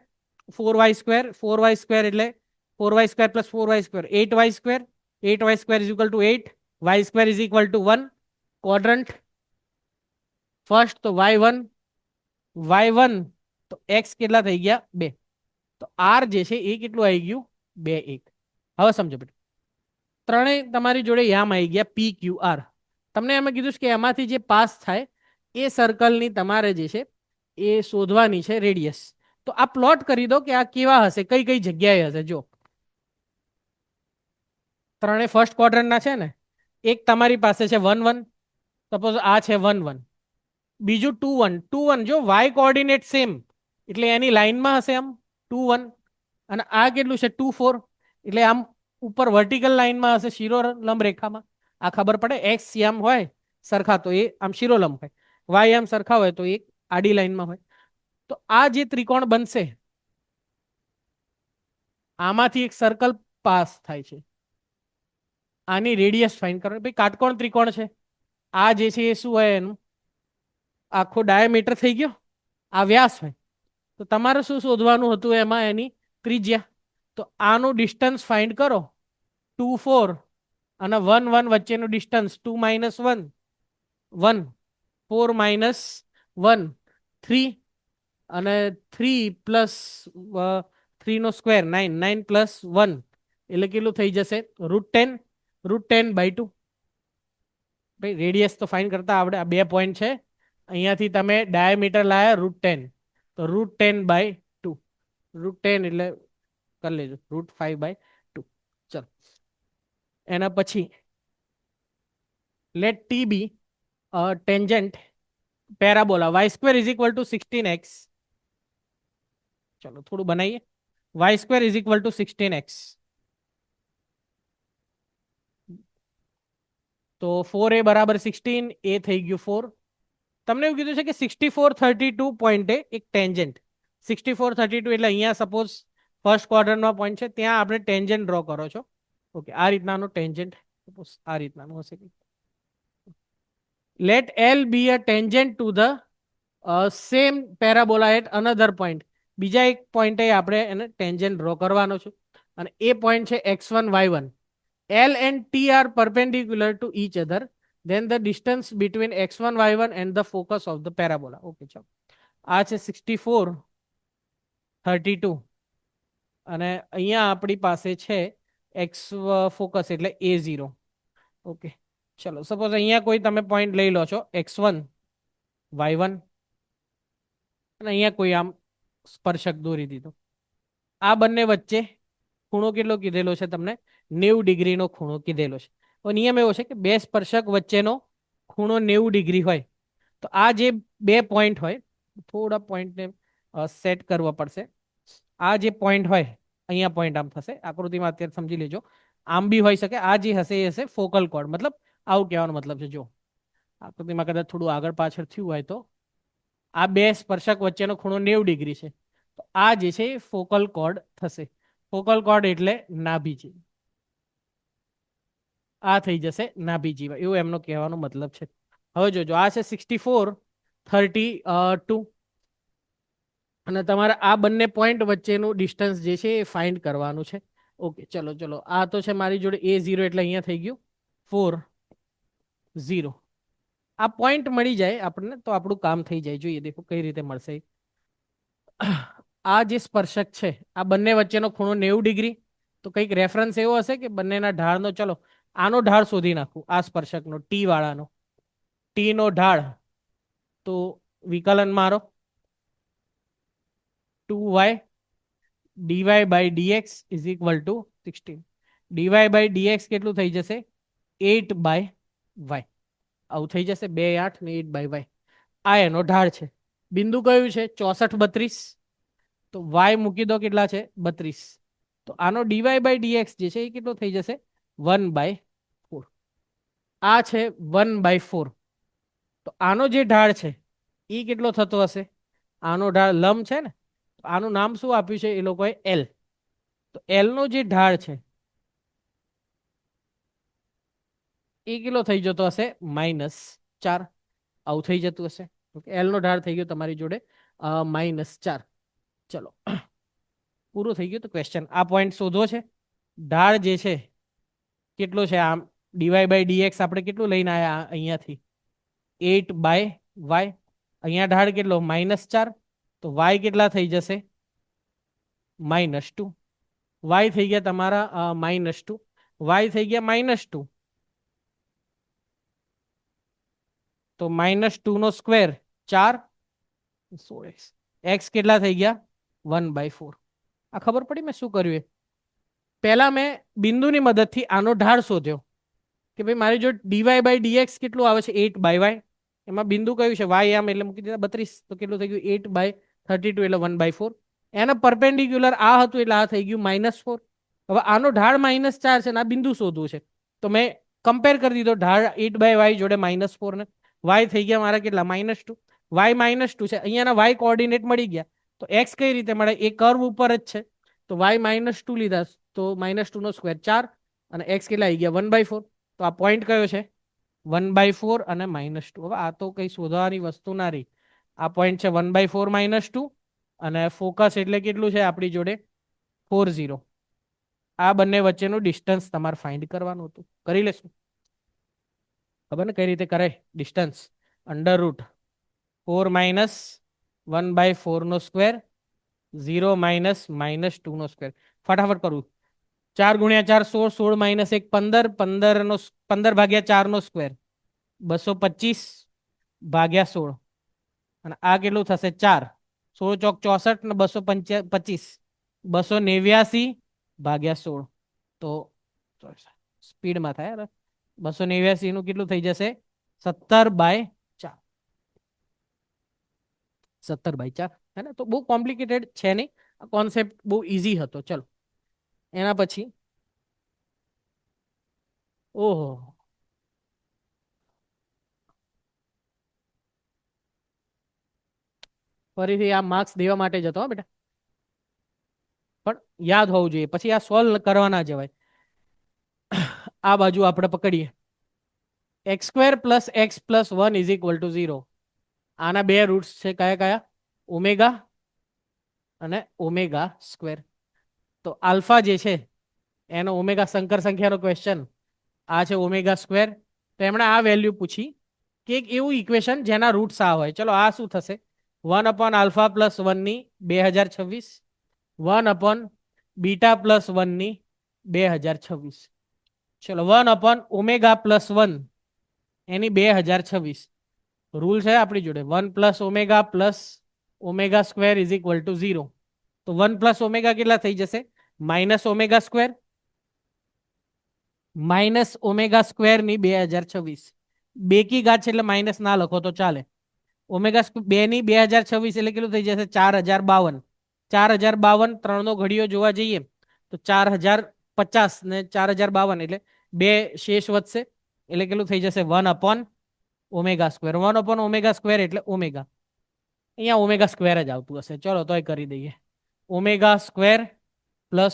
4y² 4y² એટલે 4y² + 4y², 8y², 8y² = 8, y² = 1. Quadrant first, તો y1 તો x કેટલા થઈ ગયા? 2. તો r જે છે એ કેટલું આવી ગયું? 2 1. હવે સમજો બેટા, ત્રણેય તમારી જોડે યામ આવી ગયા PQR. તમને એમ કીધું કે એમાંથી જે પાસ થાય એ સર્કલની તમારે જે છે એ શોધવાની છે રેડિયસ. તો આ પ્લોટ કરી દો કે આ કેવા હશે, કઈ કઈ જગ્યાએ હશે. જો ત્રણે ફર્સ્ટ ક્વોડ્રન્ટના છે ને, એક તમારી પાસે છે 1 1, સપોઝ આ છે 1 1, બીજું 2 1 2 1. જો y કોઓર્ડિનેટ સેમ એટલે એની લાઈનમાં હશે આમ 2 1, અને આ કેટલું છે? 2 4, એટલે આમ ઉપર વર્ટિકલ લાઈનમાં હશે, શિરોલંબ રેખામાં. આ ખબર પડે, x આમ હોય સરખા તો એ આમ શિરોલંબ હોય, y આમ સરખા હોય તો એ આડી લાઈનમાં હોય. તો આ જે ત્રિકોણ બનશે, આમાંથી એક સર્કલ પાસ થાય છે, આની રેડિયસ ફાઇન્ડ કરો. ભાઈ કાટકોણ ત્રિકોણ છે, આ જે છે એ શું હોય? એનું આખો ડાયામીટર થઈ ગયો, આ વ્યાસ હોય. તો તમારે શું શોધવાનું હતું એમાં? એની ત્રિજ્યા. તો આનું ડિસ્ટન્સ ફાઇન્ડ કરો, 2 4 અને 1 1 વચ્ચેનું ડિસ્ટન્સ 2 - 1 1, 4 - 1 3, અને 3 + 3 નો સ્ક્વેર 9, 9 + 1 એટલે કેટલું થઈ જશે? √10, √10/2. ભાઈ રેડિયસ તો ફાઇન્ડ કરતા આવડે. આ 2 પોઈન્ટ છે, અહીંયાથી તમે ડાયામીટર લાયા √10, તો √10/2. √10 એટલે કરી લેજો √5/2. ચલો, એના પછી let t be tangent parabola y square is equal to 16x. ચલો થોડું બનાવીએ. Y square is equal to 16x. તો 4a બરાબર 16, એ થઈ ગયું 4. તમને એવું કીધું છે કે 6432 પોઈન્ટે એક ટેન્જન્ટ, 6432 એટલે અહીંયા સપોઝ ફર્સ્ટ ક્વાડ્રન્ટનો પોઈન્ટ છે, ત્યાં આપણે ટેન્જન્ટ ડ્રો કરો છો. ઓકે, આ રીતનાનો ટેન્જન્ટ સપોઝ આ રીતનાનું હશે. Let L be a tangent to the same parabola at another point. બીજા એક પોઈન્ટે આપણે એને ટેન્જન્ટ ડ્રો કરવાનો છે અને એ પોઈન્ટ છે x1 y1. L and T are perpendicular to each other. Then the distance between x1 y1 and the focus of the parabola. Okay, ચલો આ છે 6432 અને અહીંયા આપણી પાસે છે x ફોકસ એટલે a0. ઓકે, ચલો સપોઝ અહીંયા કોઈ તમે પોઈન્ટ લઈ લો છો x1 y1 અને અહીંયા કોઈ આમ સ્પર્શક દોરી દીધો. આ બંને વચ્ચે ખૂણો કેટલો કીધેલો છે તમને? 90 ડિગ્રીનો ખૂણો કીધેલો છે. તો નિયમ એવો છે કે બે સ્પર્શક વચ્ચેનો ખૂણો 90 ડિગ્રી હોય તો આ જે બે પોઈન્ટ હોય, થોડા પોઈન્ટને સેટ કરવા પડશે. આ જે પોઈન્ટ હોય, અહીંયા પોઈન્ટ આમ થશે, આકૃતિમાં અત્યારે સમજી લેજો. આમ બી હોઈ શકે. આ જે હશે એ હશે ફોકલ કોર્ડ. મતલબ આવું કહેવાનો મતલબ છે. જો આકૃતિમાં કદાચ થોડું આગળ પાછળ થયું હોય તો આ બે સ્પર્શક વચ્ચેનો ખૂણો 90 ડિગ્રી છે. તો આ જે છે એ ફોકલ કોર્ડ થશે. ફોકલ કોર્ડ એટલે નાભી. આ થઈ જશે નાભી જીવા, એવું એમનો કહેવાનો મતલબ છે. હવે જોજો, આ છે 6432 અને તમારે આ બંને પોઈન્ટ વચ્ચેનું ડિસ્ટન્સ જે છે એ ફાઇન્ડ કરવાનું છે. ઓકે, ચલો ચલો, આ તો છે મારી જોડે a0 એટલે અહીંયા થઈ ગયું 4 0. આ પોઈન્ટ મળી જાય આપણને તો આપણું કામ થઈ જાય. જોઈએ દેખો કઈ રીતે મળશે. આ જે સ્પર્શક છે આ બંને વચ્ચેનો ખૂણો 90 ડિગ્રી. તો કંઈક રેફરન્સ એવો હશે કે બંનેના ઢાળનો, ચલો આનો ઢાળ શોધી નાખું, આ સ્પર્શકનો ટી વાળાનો. ટી નો ઢાળ તો વિકલન મારો 2y dy by dx is equal to 16. dy by dx કેટલું થઈ જશે? 8 બાય y. આવું થઈ જશે 2 8 ને 8 બાય y. આ એનો ઢાળ છે. બિંદુ કયું છે? 64 32. તો y મૂકી દો, કેટલા છે? 32. તો આનો dy બાય dx જે છે એ કેટલો થઈ જશે? 1/4. આ છે 1/4. તો આનો જે ઢાળ છે એ કેટલો થતો હશે? આનો ઢાળ લંબ છે ને, આનું નામ શું આપ્યું છે એ લોકોએ? એલ. તો એલ નો જે ઢાળ છે એ કેટલો થઈ જતો હશે? -4. આવું થઈ જતું હશે. એલ નો ઢાળ થઈ ગયો તમારી જોડે -4. ચલો પૂરું થઈ ગયું. તો ક્વેશ્ચન આ પોઈન્ટ શોધવો છે. ઢાળ જે છે કેટલો છે? આમ dy બાય dx આપણે કેટલું લઈને આવ્યા અહીંયાથી? 8 બાય y. અહીંયા ઢાળ કેટલો? -4. તો y કેટલા થઈ જશે? -2. y થઈ ગયા તમારા -2. y થઈ ગયા -2. તો -2 નો સ્ક્વેર 4 16x. x કેટલા થઈ ગયા? 1/4. આ ખબર પડી મેં શું કર્યું? એ પહેલા મેં બિંદુની મદદથી આનો ઢાળ શોધ્યો કે ભાઈ મારી જો dy બાય dx કેટલું આવે છે? 8 બાય y. એમાં બિંદુ કયું છે? y આમ એટલે મૂકી દીધા 32. તો કેટલું થઈ ગયું? 8/32 એટલે 1/4. એના પરપેન્ડિક્યુલર આ હતું એટલે આ થઈ ગયું -4. હવે આનો ઢાળ -4 છે અને આ બિંદુ શોધવું છે. તો મેં કમ્પેર કરી દીધો ઢાળ 8 બાય y જોડે -4 ને. y થઈ ગયા મારા કેટલા? -2. y -2 છે. અહીંયાના y કોઓર્ડિનેટ મળી ગયા. તો x કઈ રીતે મળે? એ કર્વ ઉપર જ છે. તો y -2 લીધા તો -2 નો સ્ક્વેર 4 અને x કેટલા આવી ગયા? 1/4. તો આ પોઈન્ટ કયો છે? 1/4 અને -2. હવે આ તો કઈ શોધવાની વસ્તુ ના રહી. આ પોઈન્ટ છે 1/4 -2 અને ફોકસ એટલે કેટલું છે આપણી જોડે? 40. આ બંને વચ્ચેનું ડિસ્ટન્સ તમારે ફાઇન્ડ કરવાનું હતું. કરી લેશું. ખબર ને કઈ રીતે કરે? ડિસ્ટન્સ √4 - 1/4 નો સ્ક્વેર 0 - -2 નો સ્ક્વેર. ફટાફટ કરું. 4 × 4 16, 16 - 1 15, 15/4 નો સ્ક્વેર 225 ભાગ્યા 16 અને આ કેટલું થશે? 4. 16 ચોક 64 ને 225 289/16. તો સ્પીડમાં થાય 289 નું કેટલું થઈ જશે? 17/4. 17/4 હે ને? તો બહુ કોમ્પ્લિકેટેડ છે નહીં, કોન્સેપ્ટ બહુ ઇઝી હતો. ચલો એના પછી ઓહો, ફરીથી આ માર્ક્સ દેવા માટે જ હતો હો બેટા, પણ યાદ હોવું જોઈએ, પછી આ સોલ્વ કરવા ના જવાય. આ બાજુ આપણે પકડીએ, x² + x + 1 = 0. આના બે રૂટ્સ છે, કયા કયા? ઓમેગા અને ઓમેગા સ્ક્વેર. તો આલ્ફા જે છે એનો ઓમેગા સંકર સંખ્યાનો ક્વેશ્ચન, આ છે ઓમેગા સ્ક્વેર. તો એમણે આ વેલ્યુ પૂછી કે એક એવું ઇક્વેશન જેના રૂટ્સ આ હોય. ચલો આ શું થશે? 1/α + 1 ની 2026, 1/β + 1 ની 2026. ચલો 1/ω + 1 એની 2026. રૂલ છે આપણી જોડે 1 + ω + ω² = 0. તો 1 + ω કેટલા થઈ જશે? -ω², -ω² ની 2026. બેકી ઘાત છે એટલે માઇનસ ના લખો તો ચાલે. ω² ની 2026 એટલે કેટલું થઈ જશે? 4052. 4052 3 નો ઘડીયો જોવા જઈએ તો 4050 ને 4052 એટલે બે શેષ વધશે, એટલે કેટલું થઈ જશે? 1/ω². 1/ω² એટલે ઓમેગા. અહીંયા ω² જ આવતું હશે, ચલો તોય કરી દઈએ. ω² +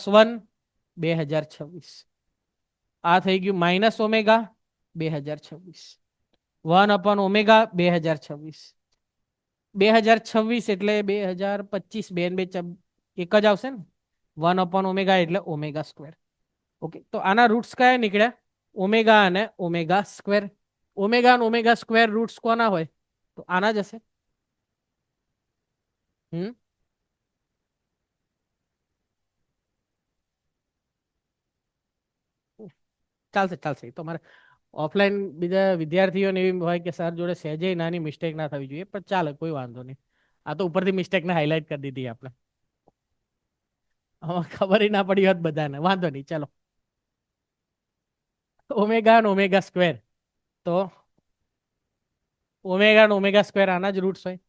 1 2026. આ થઈ ગયું -ω 2026. 1/ω 2026. 2026 એટલે 2025, બે ને બે એક જ આવશે ને. 1/ω એટલે ω². ઓકે, તો આના રૂટ્સ કયા નીકળ્યા? ઓમેગા અને ω². ઓમેગા અને ω² રૂટ્સ કોના હોય? તો આના જ હશે. ચાલશે ચાલશે. તમારે ઓફલાઈન બીજા વિદ્યાર્થીઓને એવી હોય કે સર જોડે સહેજે નાની મિસ્ટેક ના થવી જોઈએ, પણ ચાલે, કોઈ વાંધો નહીં. આ તો ઉપરથી મિસ્ટેકને હાઇલાઇટ કરી દીધી આપણે, ખબર ના પડી હોત બધાને, વાંધો નહીં. ચાલો ઓમેગા અને ω². તો ઓમેગા અને ω² આના જ રૂટ્સ હોય.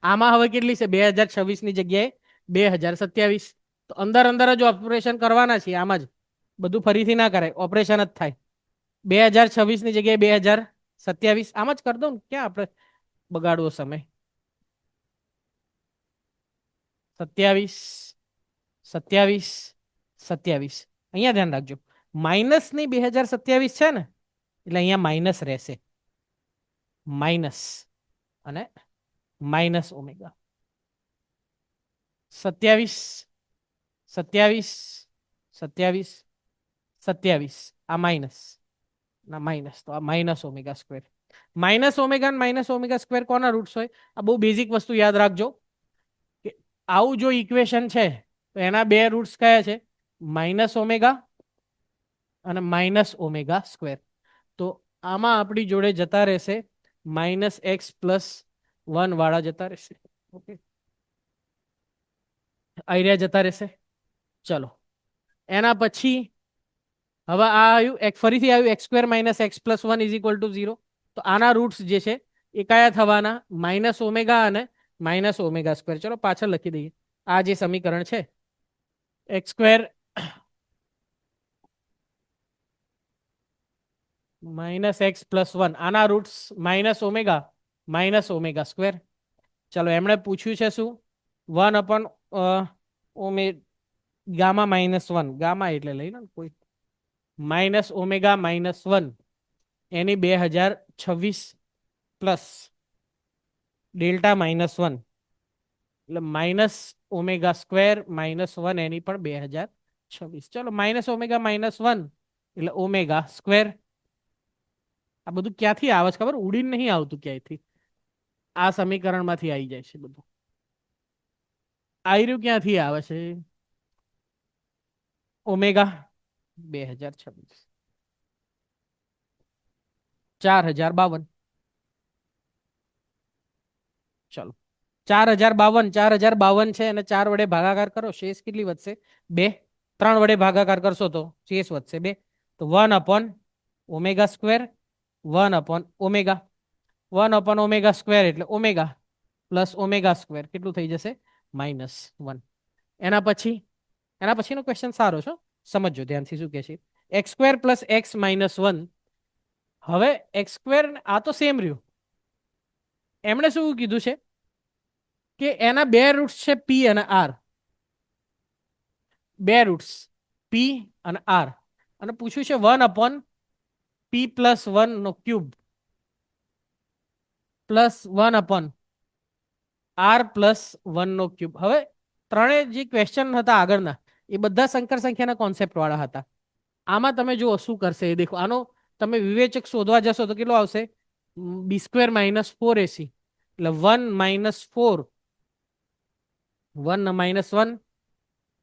આમાં હવે કેટલી છે? 2026 ની જગ્યાએ 2027. તો અંદર અંદર જ ઓપરેશન કરવાના છે આમાં જ, બધું ફરીથી ના કરાય, ઓપરેશન જ થાય. 2026 ની જગ્યાએ 2027 આમ જ કરી દો ને, ક્યાં આપણે બગાડવો સમય. 27, 27, 27. અહીંયા ધ્યાન રાખજો, માઇનસ ની 2027 છે ને, એટલે અહીંયા માઇનસ રહેશે, માઇનસ અને -ω. 27, 27, 27, 27. આ માઇનસ ના માઇનસ, તો આ -ω². -ω અને -ω² કોના રૂટ્સ હોય? આ બહુ બેઝિક વસ્તુ યાદ રાખજો કે આવું જો ઇક્વેશન છે તો એના બે રૂટ્સ કયા છે? -ω અને -ω². તો આમાં આપણી જોડે જતા રહેશે -x+1 વાળા જતા રહેશે. ઓકે, આઈડિયા જતા રહેશે. ચલો એના પછી હવે આ આવ્યું, ફરીથી આવ્યું x² - x + 1 = 0. તો આના રૂટ્સ જે છે એ કયા થવાના? -ω અને -ω². ચલો પાછળ લખી દઈએ. આ જે સમીકરણ છે x² - x + 1, આના રૂટ્સ -ω -ω². ચલો એમણે પૂછ્યું છે શું? 1/ω ગામા -1, ગામા એટલે લઈ લો કોઈ, -ω -1 એની 2026 પ્લસ ડેલ્ટા -1 એટલે -ω² -1 એની પણ 2026. ચલો -ω -1 એટલે ω². આ બધું ક્યાંથી આવે છે ખબર? ઉડીને નહીં આવતું ક્યાંયથી, આ સમીકરણમાંથી આવી જાય છે બધું. આયરું ક્યાંથી આવે છે? ω 2026 4052. ચલો 4052 છે અને 4 વડે ભાગાકાર કરો, શેષ કેટલી વધશે? 2. 3 વડે ભાગાકાર કરશો તો શેષ વધશે 2. તો 1/ω², 1/ω, 1/ω² એટલે ઓમેગા. પ્લસ ઓમેગા સ્ક્વેર કેટલું થઈ જશે -1. એના પછીનો ક્વેશ્ચન સારો છે, સમજો ધ્યાનથી શું કે છે. X square plus x -1. હવે એક્સ સ્ક્વેર આ તો સેમ રહ્યું. એમણે શું કીધું છે કે એના બે રૂટ્સ છે પી અને આર. બે રૂટ્સ પી અને આર, અને પૂછ્યું છે 1/p+1 પ્લસ 1/r+1. હવે ત્રણેય જે ક્વેશ્ચન હતા આગળના એ બધા સંકર સંખ્યાના કોન્સેપ્ટ વાળા હતા. આમાં તમે જુઓ શું કરશે એ દેખો. આનો તમે વિવેચક શોધવા જશો તો કેટલો આવશે b² - 4ac, એટલે 1 - 4 1 - 1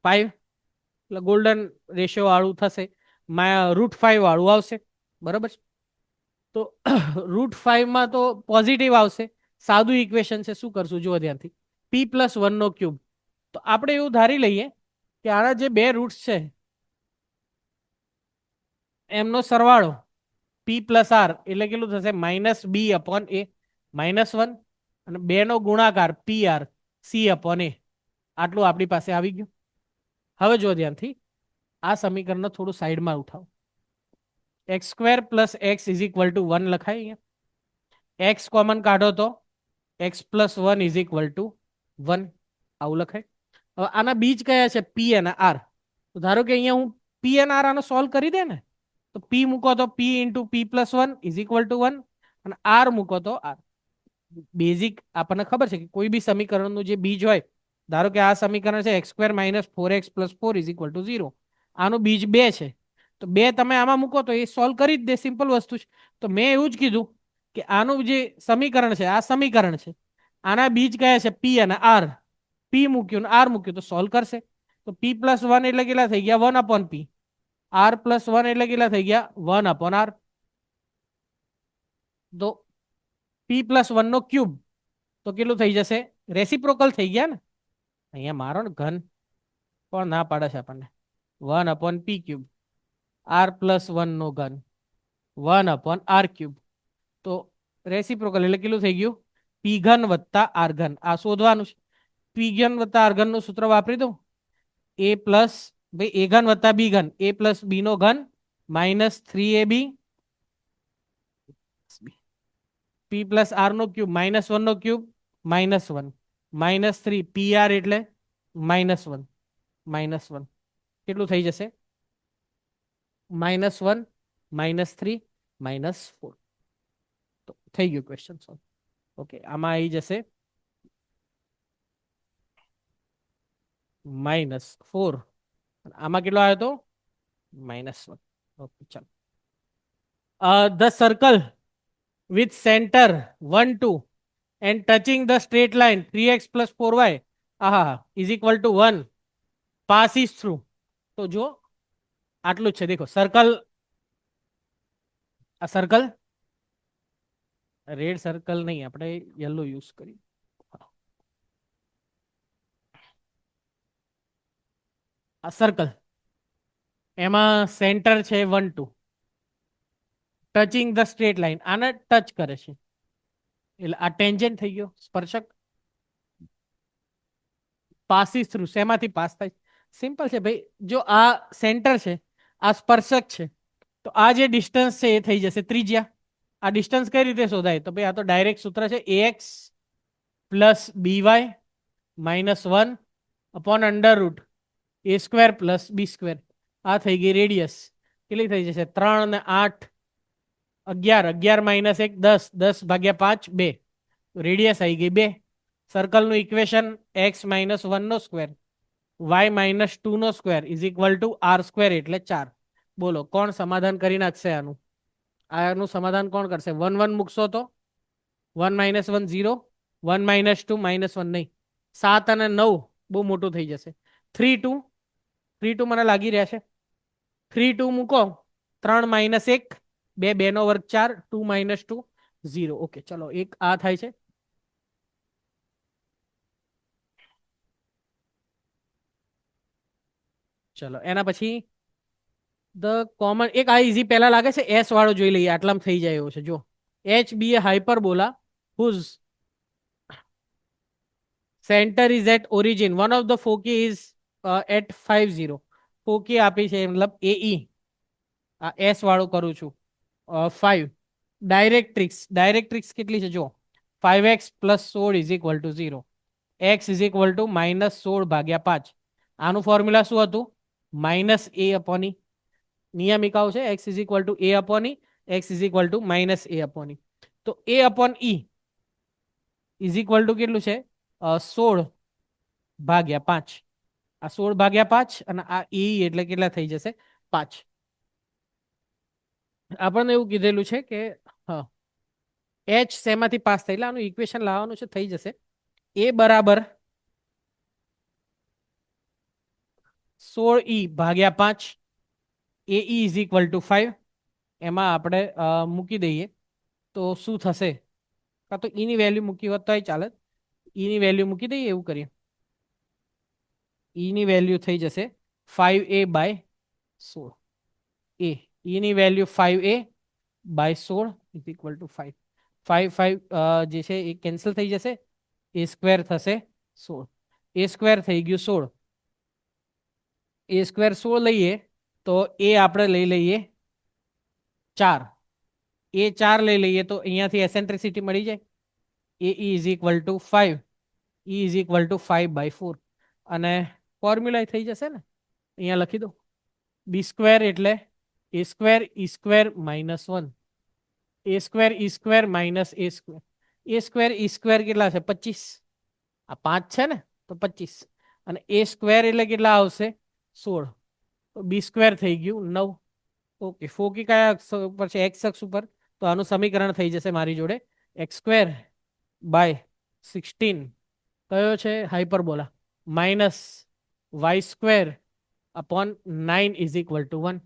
5, એટલે ગોલ્ડન રેશિયો વાળું થશે. √5 વાળું આવશે, બરાબર છે. તો √5 તો પોઝિટિવ આવશે. સાદું ઇક્વેશન છે, શું કરશું જુઓ ધ્યાનથી. p+1 તો આપણે એવું ધારી લઈએ કે આના જે બે રૂટ્સ છે એમનો સરવાળો p+r એટલે કેટલું થશે -b/a -1, અને 2 નો ગુણાકાર pr c/a. આટલું આપણી પાસે આવી ગયું. હવે જો ધ્યાનથી આ સમીકરણ થોડું સાઈડમાં ઉઠાવો. x² + x = 1 લખાય. અહીંયા x કોમન કાઢો તો x+1 = 1 આવું લખાય. હવે આના બીજ કયા છે p અને r. તો ધારો કે અહીંયા હું p અને r આનો સોલ્વ કરી દે ને, તો p મૂકો તો p × p+1 = 1, અને r મૂકો તો r. બેઝિક આપણને ખબર છે કે કોઈ બી સમીકરણનું જે બીજ હોય, ધારો કે આ સમીકરણ છે x² - 4x + 4 = 0. આનું બીજ 2 છે, તો 2 તમે આમાં મૂકો તો એ સોલ્વ કરી જ દે, સિમ્પલ વસ્તુ છે. તો મેં એવું જ કીધું કે આનું જે સમીકરણ છે આ સમીકરણ છે, આના બીજ કયા છે p અને r. p મૂક્યું ને r મૂક્યું તો સોલ્વ કરશે. તો p+1 એટલે કેટલા થઈ ગયા 1/p, r+1 એટલે કેટલા થઈ ગયા 1/r. તો p+1 તો કેટલું થઈ જશે રેસિપ્રોકલ થઈ ગયા ને. અહીંયા મારો ને ઘન કોણ ના પાડે છે આપણને 1/p3, r+1 1/r3. તો રેસિપ્રોકલ એટલે કેટલું થઈ ગયું p³ + r³. આ શોધવાનું છે. p³ + r³ નું સૂત્ર વાપરી દઉં. a³ + b³, a + b³ -3ab p+r3 -1 -1 -3 pr એટલે -1 કેટલું થઈ જશે -1 -3 -4. તો થઈ ગયું ક્વેશ્ચન સોલ્વ. ઓકે, આમાં આવી જશે -4, આમાં કેટલો આવ્યો તો -1. ઓકે ચાલો. The circle with center 1 2 and touching the straight line 3x + 4y = 1 passes through. તો જો આટલું જ છે. દેખો સર્કલ, આ સર્કલ રેડ સર્કલ નહીં, આપણે યલો યુઝ કરી. આ સર્કલ એમાં સેન્ટર છે 1 2, ટચિંગ ધ સ્ટ્રેટ લાઈન આને ટચ કરે છે એટલે આ ટેન્જન્ટ થઈ ગયો, સ્પર્શક. પાસીસ થ્રુ શેમાંથી પાસ થાય? સિમ્પલ છે ભાઈ. જો આ સેન્ટર છે, આ સ્પર્શક છે, તો આ જે ડિસ્ટન્સ છે એ થઈ જશે ત્રિજ્યા. આ ડિસ્ટન્સ કઈ રીતે શોધાય? તો ભાઈ આ તો ડાયરેક્ટ સૂત્ર છે ax + by -1 / √a² + b². આ થઈ ગઈ રેડિયસ. કેટલી થઈ જશે 3 ને 8 11, 11 - 1 10, 10/5 2. રેડિયસ આવી ગઈ 2. સર્કલનું ઇક્વેશન x - 1 નો સ્ક્વેર y - 2 નો સ્ક્વેર = r², એટલે 4. બોલો કોણ સમાધાન કરી નાખશે આનું? આનું સમાધાન કોણ કરશે? 1 1 મૂકશો તો 1 - 1 0, 1 - 2 -1 નહીં, 7 અને 9 બહુ મોટું થઈ જશે. 3 2 3 2 મને લાગી રહ્યા છે. 3 2 મૂકો 3 - 1 2, 2 નો વર્ગ 4, 2 - 2 0. ઓકે ચલો, એક આ થાય છે. ચલો એના પછી ધ કોમન એક આ ઇઝી પહેલા લાગે છે, એસ વાળો જોઈ લઈએ, આટલામાં થઈ જાય એવો છે. જો H be a hyperbola whose centre is at origin, one of the foci is at 50. Foci આપી છે મતલબ એઈ, આ એસ વાળું કરું છું 5. ડાયરેક્ટ્રિક્સ કેટલી છે જો 5x plus 16 is equal to 0. X is equal two -16/5. આનું ફોર્મ્યુલા શું હતું? Minus A upon E. નિયમિકાઓ છે X is equal to A upon E, X is equal to minus A upon E. તો A upon E is equal to કેટલું છે 16/5. આ 16/5 અને આ ઈ એટલે કેટલા થઈ જશે 5. આપણને એવું કીધેલું છે કે હા એચ શેમાંથી પાસ થાય એટલે આનું ઇક્વેશન લાવવાનું છે, થઈ જશે. એ બરાબર 16e/5, A is equal to 5. એમાં આપણે મૂકી દઈએ તો શું થશે? કાં તો ઈની વેલ્યુ મૂકી હોત તો ચાલે, ઈની વેલ્યુ મૂકી દઈએ, એવું કરીએ. ઈની વેલ્યુ થઈ જશે 5a/16. ઈની value 5a/16 is equal to 5. 5 જે છે એ કેન્સલ થઈ જશે, એ સ્ક્વેર થશે 16. એ સ્ક્વેર થઈ ગયું 16. એ સ્ક્વેર 16 લઈએ તો એ આપણે લઈ લઈએ 4. એ 4 લઈ લઈએ તો અહીંયાથી એસેન્ટ્રિસિટી મળી જાય. A is equal to 5, E is equal to 5/4. અને ફોર્મ્યુલા થઈ જશે ને, અહીંયા લખી દો. બી સ્ક્વેર એટલે એ square E square -1, A square E square minus A square. A square E square કેટલા છે 25, આ 5 છે ને તો 25, અને એ સ્ક્વેર એટલે કેટલા આવશે 16. તો બી સ્ક્વેર થઈ ગયું 9. ઓકે, ફોકી કયા અક્ષ ઉપર છે? એક્સ અક્ષ ઉપર. તો આનું સમીકરણ થઈ જશે મારી જોડે x²/16 કયો છે? Hyperbola -y² is equal to 1.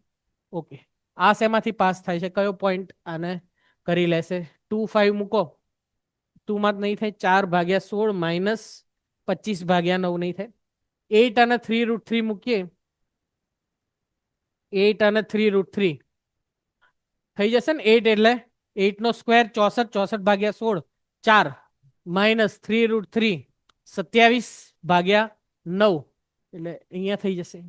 Okay, આ શેમાંથી પાસ થાય છે? કયો પોઈન્ટ આને કરી લેશે? 2 5 મૂકો, 2 માં જ નહીં થાય. 4/16 -25/9 નહીં થાય. 8 અને 3√3 મૂકીએ, 8 અને 3√3 થઈ જશે ને. 8 એટલે 8 નો સ્ક્વેર 64, 64/16 4 -3√3 27/9 એટલે અહીંયા થઈ જશે.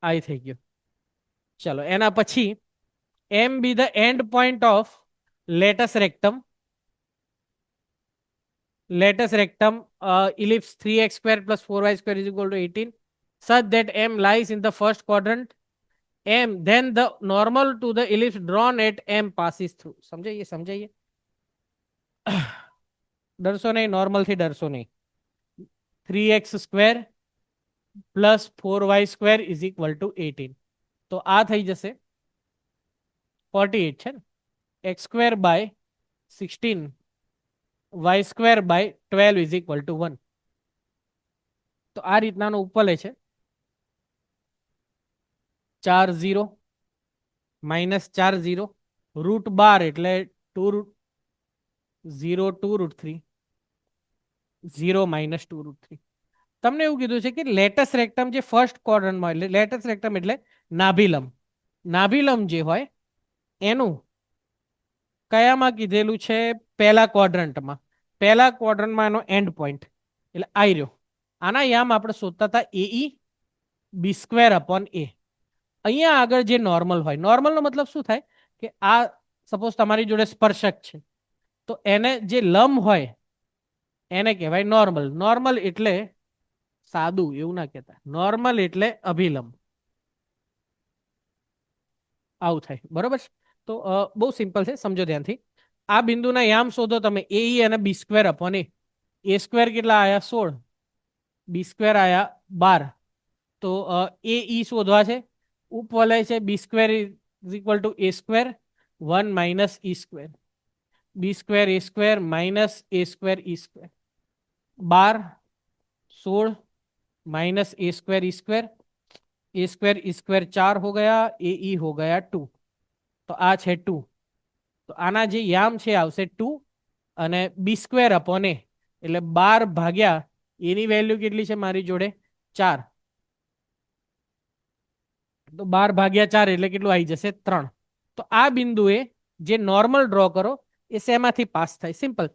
આ થઈ ગયું. ચલો એના પછી M be the end point of latus rectum ellipse 3x² plus 4y² is equal to 18 such that m lies in the first quadrant. Then the normal to the ellipse drawn at m passes through. સમજાઈએ ડરશો નહીં, normal થી ડરશો નહીં. 3x² plus 4y² is equal two 18. તો આ થઈ જશે 48 છે ને. x²/16 y²/12 is equal to 1. તો આ રીતનાનો ઉપર લે છે 4 0 -4 0 √12 એટલે 2√0 2√3 0 -2√3. તમને એવું કીધું છે કે લેટસ રેક્ટમ જે ફર્સ્ટ ક્વોડ્રન્ટમાં, એટલે લેટસ રેક્ટમ એટલે નાભિલંબ જે હોય એનું કયામાં કીધેલું છે? પહેલા ક્વોડ્રન્ટમાં. પહેલા ક્વોડ્રન્ટમાં એનો એન્ડ પોઈન્ટ એટલે આઈ રહ્યો. આના યામ આપણે શોધતા હતા એઈ b²/a. અહીંયા આગળ જે નોર્મલ હોય, નોર્મલનો મતલબ શું થાય કે આ સપોઝ તમારી જોડે સ્પર્શક છે તો એને જે લંબ હોય એને કહેવાય નોર્મલ. નોર્મલ એટલે સાદું એવું ના કહેતા, નોર્મલ એટલે અભિલંબ. આવું થાય, બરોબર છે? તો બહુ સિમ્પલ છે, સમજો ધ્યાનથી. આ બિંદુના યામ શોધો તમે એઈ અને b²/a. a² કેટલા આયા 16, b² આયા 12. તો એ ઈ શોધવા છે. ઉપવલય છે b² is equal two a² 1 - e², b² a² -a² e². 12 16 -a² e², 4 हो गया, ए ई हो गया 2. તો આ છે 2. તો આના જે યામ છે આવશે 2 અને b²/a એટલે 12 ભાગ્યા એની વેલ્યુ કેટલી છે મારી જોડે 4. તો 12/4 એટલે કેટલું આવી જશે 3. તો આ બિંદુએ જે નોર્મલ ડ્રો કરો એ શેમાંથી પાસ થાય? સિમ્પલ.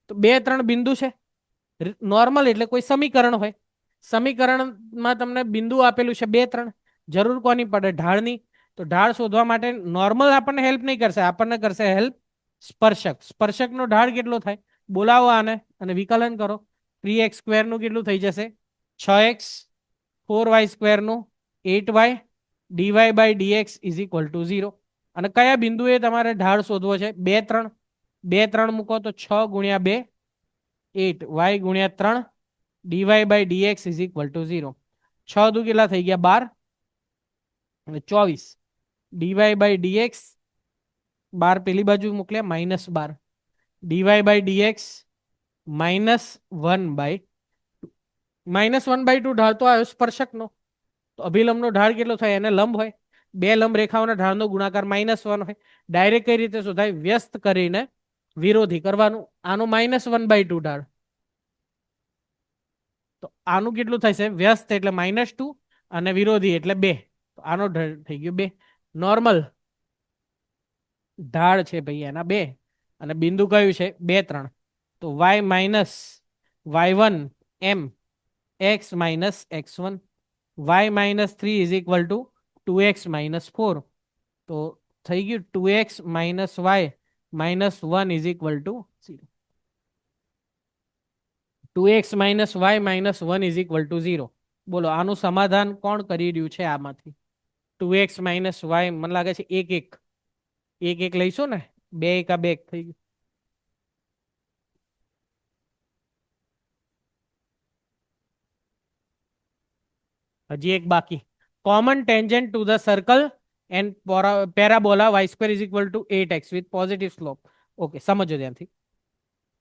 તો 2 3 બિંદુ છે. નોર્મલ એટલે કોઈ સમીકરણ હોય. સમીકરણમાં તમને બિંદુ આપેલું છે 2 3. જરૂર કોની પડે? ઢાળની. તો ઢાળ શોધવા માટે નોર્મલ આપણને હેલ્પ નહીં કરશે, આપણને કરશે હેલ્પ સ્પર્શક. સ્પર્શકનો ઢાળ કેટલો થાય? બોલાવો આને અને વિકલન કરો. 3x² નું કેટલું થઈ જશે? 6x. 4y² નું 8y. dy/dx is equal to 0. અને કયા બિંદુએ તમારે ઢાળ શોધવો છે? 2 3. 2 3 મૂકો તો 6 ગુણ્યા 2 8 y ગુણ્યા 3 dy/dx ઇઝ ઇક્વલ ટુ 0. 6 દુ કેટલા થઈ ગયા? 12 અને 24 dy/dx 12 પેલી બાજુ મોકલ્યા -12 dy/dx -1/2. -1/2 ઢાળ તો આવ્યો સ્પર્શકનો. તો અભિલંબનો ઢાળ કેટલો થાય? એને લંબ હોય. બે લંબ રેખાઓના ઢાળનો ગુણાકાર -1 હોય. ડાયરેક્ટ કઈ રીતે શોધાય? વ્યસ્ત કરીને વિરોધી કરવાનું. આનું -1/2 ઢાળ. તો આનું કેટલું થશે? વ્યસ્ત એટલે -2 અને વિરોધી એટલે 2. તો આનો ઢાળ થઈ ગયો 2. નોર્મલ ઢાળ છે ભાઈ એના 2 અને બિંદુ કયું છે? 2 3. તો y y1 m x x1 y -3 is equal two 2x -4. તો થઈ ગયું 2x y -1 is equal to 0. 2x y -1 is equal to 0. બોલો આનું સમાધાન કોણ કરી રહ્યું છે આમાંથી? 2x y મને લાગે છે 1 1 લઈશું ને. 2 1 2 થઈ ગયું. હજી એક બાકી. Common tangent to the circle and parabola y² is equal two 8x with positive slope. Okay, સમજો ધ્યાનથી.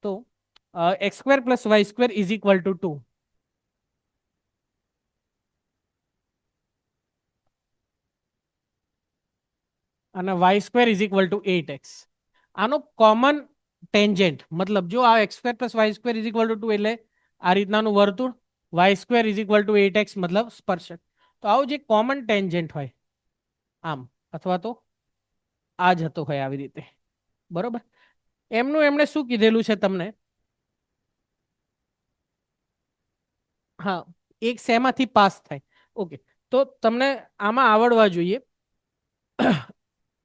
તો x² + y² is equal two 2. અને y² is equal two 8x. આનો કોમન ટેન્જન્ટ મતલબ જો આ x² + y² is equal two 2 એટલે આ રીતનાનું વર્તુળ, y² is equal two 8x મતલબ સ્પર્શક. તો આવું જે કોમન ટેન્જન્ટ હોય આમ અથવા તો આ જતો હોય આવી રીતે, બરોબર. એમનું એમણે શું કીધેલું છે તમને? હા, એક શેમાંથી પાસ થાય? ઓકે, તો તમને આમાં આવડવા જોઈએ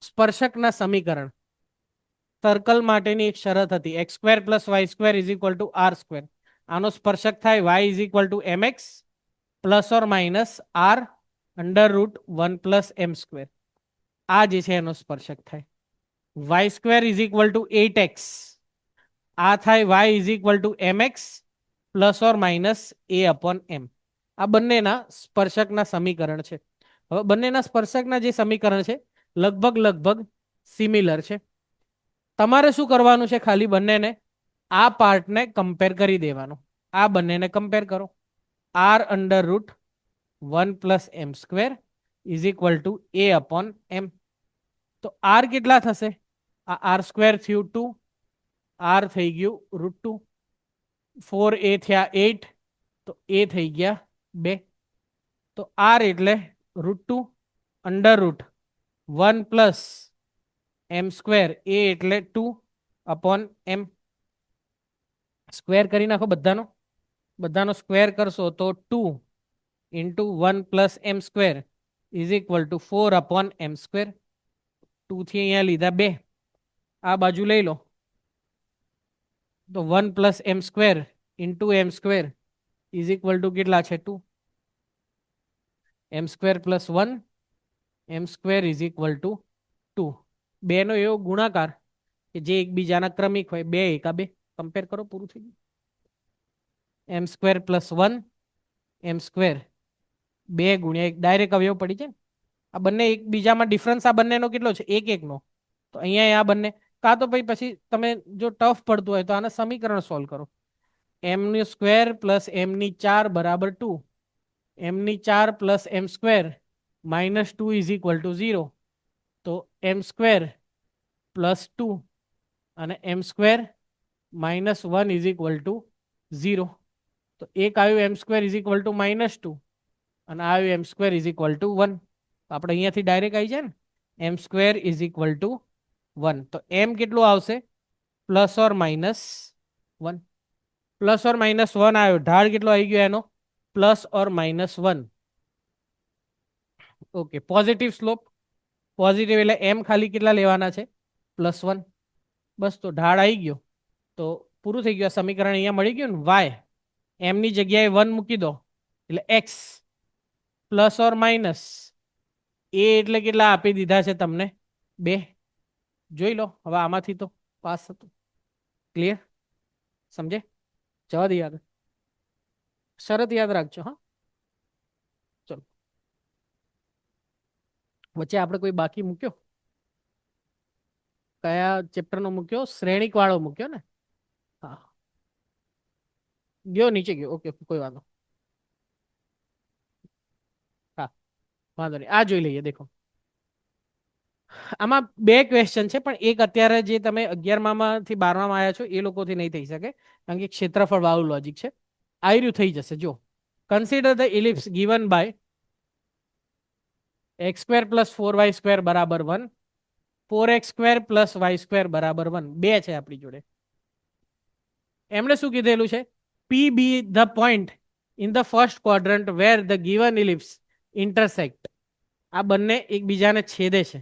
સ્પર્શકના સમીકરણ. સર્કલ માટેની એક શરત હતી x² + y² is equal two r². આનો સ્પર્શક થાય y is equal two mx ± r √1 + m². આ જે છે એનો સ્પર્શક થાય. y² is equal two 8x. આ થાય y is equal two mx ± a/m. આ બંનેના સ્પર્શકના સમીકરણ છે. હવે બંનેના સ્પર્શકના જે સમીકરણ છે લગભગ સિમિલર છે. તમારે શું કરવાનું છે? ખાલી બંનેને આ પાર્ટને કમ્પેર કરી દેવાનું. આ બંનેને કમ્પેર કરો. r √1 + m² is equal two a/m. તો r કેટલા થશે? આ r² થયું 2, r થઈ ગયું √2, 4a થયા 8, તો a થઈ ગયા 2. તો r એટલે √2 √1 + m², a એટલે 2/m. સ્ક્વેર કરી નાખો બધાનો સ્ક્વેર કરશો તો 2 × 1 + m² is equal two 4/m². 2 થી અહીંયા લીધા 2, આ બાજુ લઈ લો તો 1 + m² × m² is equal two કેટલા છે? 2. m² + 1 m² is equal two 2. બેનો એવો ગુણાકાર કે જે એકબીજાના ક્રમિક હોય. 2 1 2 કમ્પેર કરો, પૂરું થઈ ગયું. m² + 1 m², 2 × 1 ડાયરેક્ટ અવયવ પડી જાય. આ બંને એકબીજામાં ડિફરન્સ આ બંનેનો કેટલો છે? 1 1 નો. તો અહીંયા આ બંને કાં તો પછી તમે જો ટફ પડતું હોય તો આના સમીકરણ સોલ્વ કરો. m² + m4 = 2, m4 + m² -2 is equal to 0. તો m² + 2 અને m² -1 ઇઝ ઇક્વલ ટુ 0. તો એક આવ્યું m² ઇઝ ઇક્વલ ટુ -2 અને આવ્યું m² ઇઝ ઇક્વલ ટુ 1. તો આપણે અહીંયાથી ડાયરેક્ટ આવી જાય ને m² ઇઝ ઇક્વલ ટુ 1. તો m કેટલું આવશે? Plus or minus 1, plus or minus 1 આવ્યો, ઢાળ કેટલો આવી ગયો એનો plus or minus 1. Okay, positive slope, positive એટલે એમ ખાલી કેટલા લેવાના છે +1. બસ તો ઢાળ આવી ગયો, તો પૂરું થઈ ગયું. આ સમીકરણ અહીંયા મળી ગયું ને. વાય એમની જગ્યાએ 1 મૂકી દો એટલે એક્સ પ્લસ ઓર માઇનસ એ એટલે કેટલા આપી દીધા છે તમને 2. જોઈ લો હવે આમાંથી તો પાસ થતું. ક્લિયર? સમજે? જવા દે યાદ, શરત યાદ રાખજો. હા, ચલો વચ્ચે આપણે કોઈ બાકી મૂક્યો? કયા ચેપ્ટરનો મૂક્યો? શ્રેણિક વાળો મૂક્યો ને? હા, ગયો નીચે ગયો. ઓકે, કોઈ વાંધો. હા, વાંધો નહીં. આ જોઈ લઈએ. દેખો આમાં 2 ક્વેશ્ચન છે, પણ એક અત્યારે જે તમે 11માંથી 12માં આવ્યા છો એ લોકોથી નહીં થઈ શકે, કારણ કે ક્ષેત્રફળ વાળું લોજિક છે. આયર્યું થઈ જશે. જો consider the ellipse given by x² + 4y² બરાબર 1, 4x² + y² બરાબર 1. 2 છે આપણી જોડે. એમણે શું કીધેલું છે? P be the point in the first quadrant where the given ellipse intersect. આ બંને એકબીજાને છેદે છે.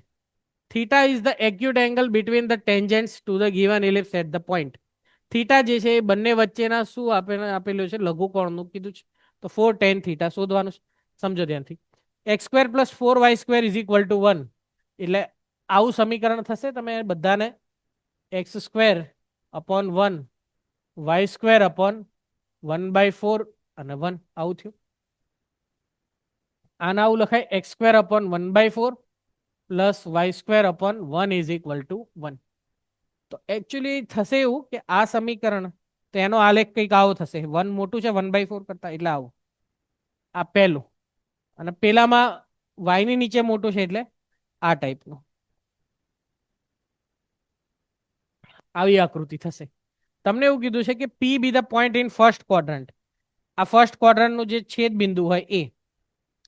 Theta is the acute angle between the tangents to the given ellipse at the point. Theta જે છે એ બંને વચ્ચેના શું આપેલું છે? લઘુકોણનું કીધું છે. તો 4 tan થીટા શોધવાનું છે. સમજો ધ્યાનથી. x² + 4y² = 1. એટલે આવું સમીકરણ થશે. તમે બધાને x² upon 1 y² upon 1/4 અને 1 આવું થયું. આના આવું લખાય x² upon 1/4 plus y² upon 1 = 1. તો એકચ્યુઅલી થશે એવું કે આ સમીકરણ, તો એનો આલેખ કંઈક આવો થશે. 1 મોટું છે 1/4 કરતા, એટલે આવું. આ પહેલું. અને પેલામાં y ની નીચે મોટું છે એટલે આ ટાઈપનું આવી આકૃતિ થશે. તમને એવું કીધું છે કે P be the point in first quadrant. આ ફર્સ્ટ ક્વોડ્રન્ટનું જે છેદ બિંદુ હોય એ.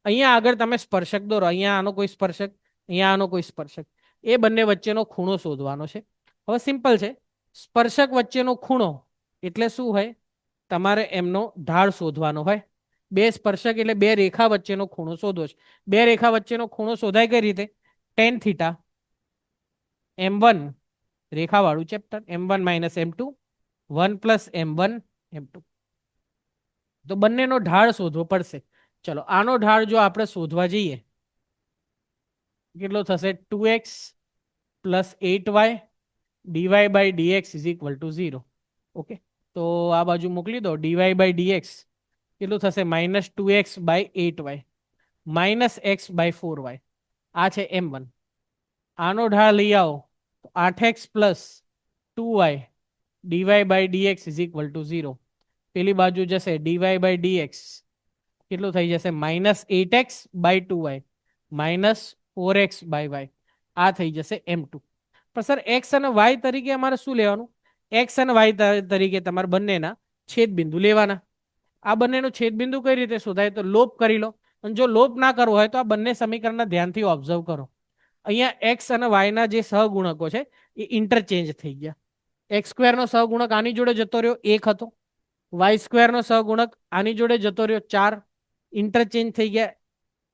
અહીંયા આગળ તમે સ્પર્શક દોરો. અહીંયા આનો કોઈ સ્પર્શક, અહીંયા આનો કોઈ સ્પર્શક. એ બંને વચ્ચેનો ખૂણો શોધવાનો છે. હવે સિમ્પલ છે. સ્પર્શક વચ્ચેનો ખૂણો એટલે શું હોય? તમારે એમનો ઢાળ શોધવાનો હોય. 2 સ્પર્શક એટલે 2 રેખા વચ્ચેનો ખૂણો શોધવો છે. 2 રેખા વચ્ચેનો ખૂણો શોધાય કઈ રીતે? tan થીટા m1 રેખાવાળું chapter, m1 - m2 1 + m1 m2. તો બંનેનો ઢાળ શોધવો પડશે. ચલો આનો ઢાળ જો આપણે શોધવા જઈએ, કેટલો થશે? 2x + 8y dy/dx = 0. ઓકે, તો આ બાજુ મોકલી દો. dy/dx કેટલું થશે? -2x/8y -x/4y. આ છે m1. આનો ઢાળ લઈ આવો તો 8x + 2y dy/dx = 0. પેલી બાજુ જશે dy/dx કેટલું થઈ જશે? -8x/2y -4x/y. આ થઈ જશે m2. પણ સર x અને y તરીકે અમારે શું લેવાનું? x અને y તરીકે તમારે બંનેના છેદબિંદુ લેવાના. આ બંનેનો છેદબિંદુ કઈ રીતે શોધાય? તો લોપ કરી લો. અને જો લોપ ના કરવો હોય તો આ બંને સમીકરણના ધ્યાનથી ઓબ્ઝર્વ કરો. અહીંયા x અને y ના જે સહગુણકો છે એ ઇન્ટરચેન્જ થઈ ગયા. x² નો સહગુણક આની જોડે જતો રહ્યો 1 હતો, y² નો સહગુણક આની જોડે જતો રહ્યો 4. ઇન્ટરચેન્જ થઈ ગયા.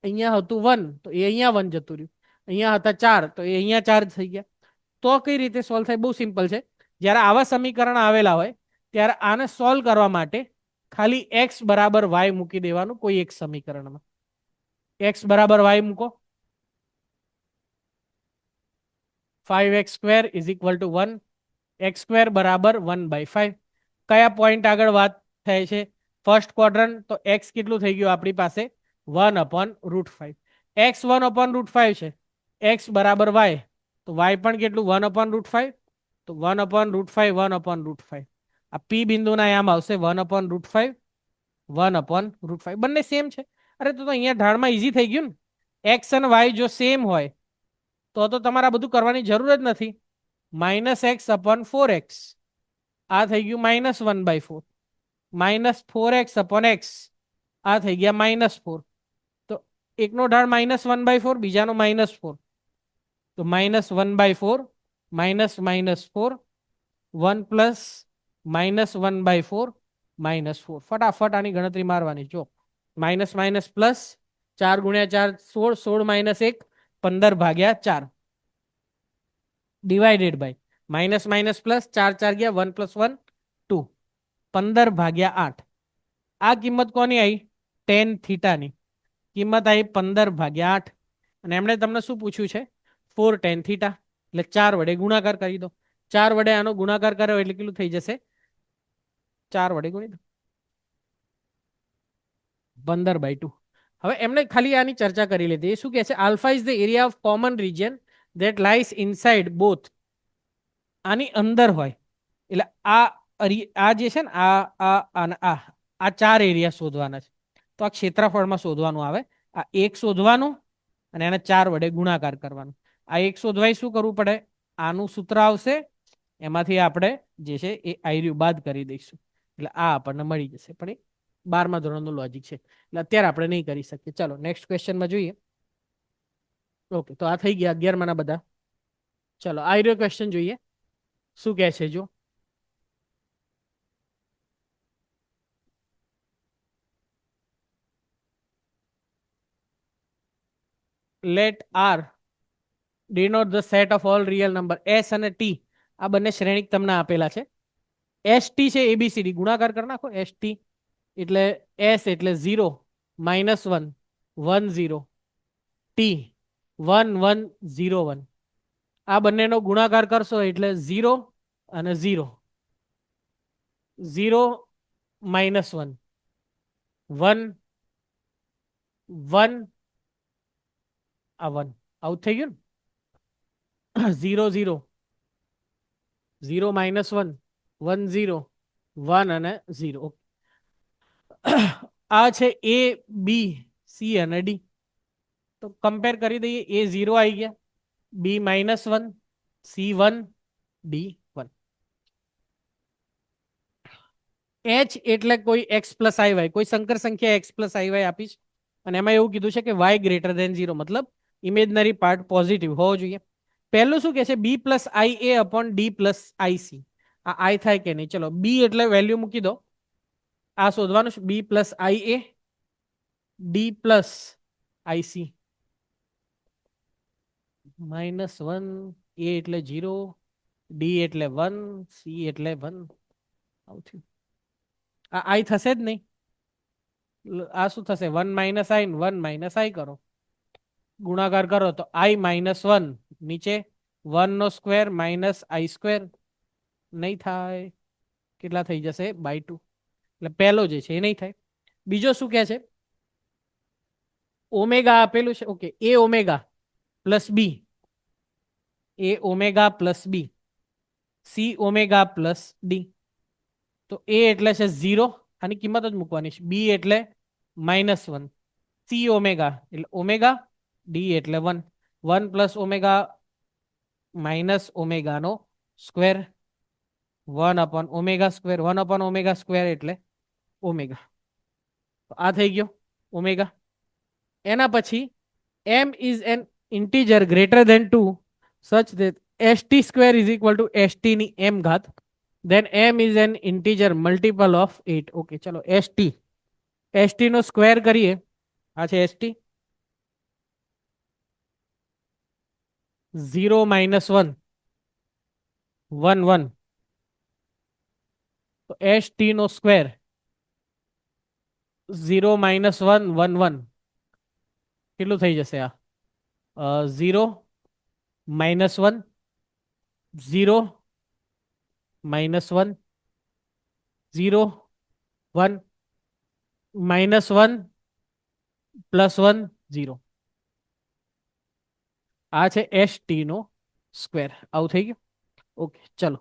અહીંયા હતું 1 તો એ અહીંયા 1 જતું રહ્યું, અહીંયા હતા 4 તો એ અહીંયા 4 થઈ ગયા. તો કઈ રીતે સોલ્વ થાય? બહુ સિમ્પલ છે. જ્યારે આવા સમીકરણ આવેલા હોય ત્યારે આને સોલ્વ કરવા માટે ખાલી x = y મૂકી દેવાનું કોઈ એક સમીકરણમાં. x = y મૂકો. 5x² = 1, x² = 1/5. કયા પોઈન્ટ આગળ વાત થાય છે? First quadrant. તો x કેટલું થઈ ગયું આપણી પાસે? 1/√5. x 1/√5 છે. x = y તો y પણ કેટલું? 1/√5. તો 1/√5 1/√5. આ p બિંદુના આમ આવશે 1/√5 1/√5. બંને સેમ છે. અરે તો અહીંયા ઢાળમાં ઈઝી થઈ ગયું ને. x અને y જો સેમ હોય તો તમારે આ બધું કરવાની જરૂર જ નથી. -x/4x આ થઈ ગયું -1/4 -4x/x આ થઈ ગયા -4. તો એકનો ઢાળ -1/4, બીજાનો -4. તો -1/4 -4 1 પ્લસ -1/4 -4. ફટાફટ આની ગણતરી મારવાની. જો minus minus plus 4 × 4 16, 16 - 1 15/4 divided by minus minus plus 4 4 ગયા 1 + 1 2 15/8. આ કિંમત કોની આવી? ટેન થીટાની કિંમત આવી 15/8. અને એમણે તમને શું પૂછ્યું છે? 4 tan થીટા. એટલે 4 વડે ગુણાકાર કરી દો. 4 વડે આનો ગુણાકાર કર્યો એટલે કેટલું થઈ જશે? 4 વડે ગુણી દો 15/2. હવે એમણે ખાલી આની ચર્ચા કરી લીધી. એ શું કહે છે? Alpha is the area of common region that lies inside both. આની અંદર હોય એટલે આ જે છે ને આ ચાર એરિયા શોધવાના છે. તો આ ક્ષેત્રફળમાં શોધવાનું આવે. આ એક શોધવાનું અને એને 4 વડે ગુણાકાર કરવાનું. આ એક શોધવાય શું કરવું પડે? આનું સૂત્ર આવશે, એમાંથી આપણે જે છે એ આયર્યું બાદ કરી દઈશું એટલે આ આપણને મળી જશે. પણ એ 12મા ધોરણનું લોજિક છે એટલે અત્યારે આપણે નહીં કરી શકીએ. ચલો નેક્સ્ટ ક્વેશ્ચનમાં જોઈએ. ઓકે, તો આ થઈ ગયા 11માના બધા. ચલો આયર્યો ક્વેશ્ચન જોઈએ શું કહે છે. જો let R denote the set of all real number. S અને ટી આ બંને શ્રેણિક તમને આપેલા છે. એસ ટી છે એબીસીડી ગુણાકાર કરી નાખો. એસ ટી એટલે એસ એટલે 0 -1 1 0 ટી 1 1 0 1. આ બંનેનો ગુણાકાર કરશો એટલે 0 અને 0 0 -1 1 1 આ 1 આવું થઈ ગયું ને. 0 0 0 -1 1 0 1 અને 0. આ છે એ બી સી અને ડી. તો કમ્પેર કરી દઈએ. એ 0 આવી ગયા, બી -1, સી 1, ડી 1. એચ એટલે કોઈ એક્સ પ્લસ આઈ વાય, કોઈ સંકર સંખ્યા એક્સ પ્લસ આઈ વાય આપીશ અને એમાં એવું કીધું છે કે વાય ગ્રેટર ધેન 0, મતલબ ઇમેજનરી પાર્ટ પોઝિટિવ હોવો જોઈએ. પહેલું શું કે છે? બી plus I A upon D plus I C. આ આઈ થાય કે નહીં? ચલો બી એટલે વેલ્યુ મૂકી દો. આ શોધવાનું છે બી plus I A D plus I C. -1 એ એટલે 0, ડી એટલે 1, સી એટલે 1. આવું થયું. આ આઈ થશે જ નહીં. આ શું થશે? 1 - આઈ 1 - આઈ કરો, ગુણાકાર કરો તો આઈ -1 નીચે 1² -આઈ સ્ક્વેર નહીં થાય. કેટલા થઈ જશે? /2. એટલે પહેલો જે છે એ નહીં થાય. બીજો શું કહે છે? ઓમેગા આપેલું છે. ઓકે, એ ઓમેગા પ્લસ બી, એ ઓમેગા પ્લસ બી, સી ઓમેગા પ્લસ ડી. તો એ એટલે છે 0, આની કિંમત જ મૂકવાની છે. બી એટલે -1, સી ઓમેગા એટલે ઓમેગા, ડી એટલે 1. 1 + ઓમેગા માઇનસ ઓમેગાનો સ્ક્વેર 1/ઓમેગા². 1/ઓમેગા² એટલે ઓમેગા. આ થઈ ગયો ઓમેગા. એના પછી m is an integer greater than 2 such that st² = st ની m ઘાત, then m is an integer multiple of 8. Okay, ચલો st નો સ્ક્વેર કરીએ. આ છે st 0 - 1 1 1. તો st નો સ્ક્વેર 0 - 1 1 1 કેટલું થઈ જશે? આ 0 - 1 0 -1 0 1 -1 +1 0. આ છે st નો સ્ક્વેર. આવું થઈ ગયું. ઓકે, ચલો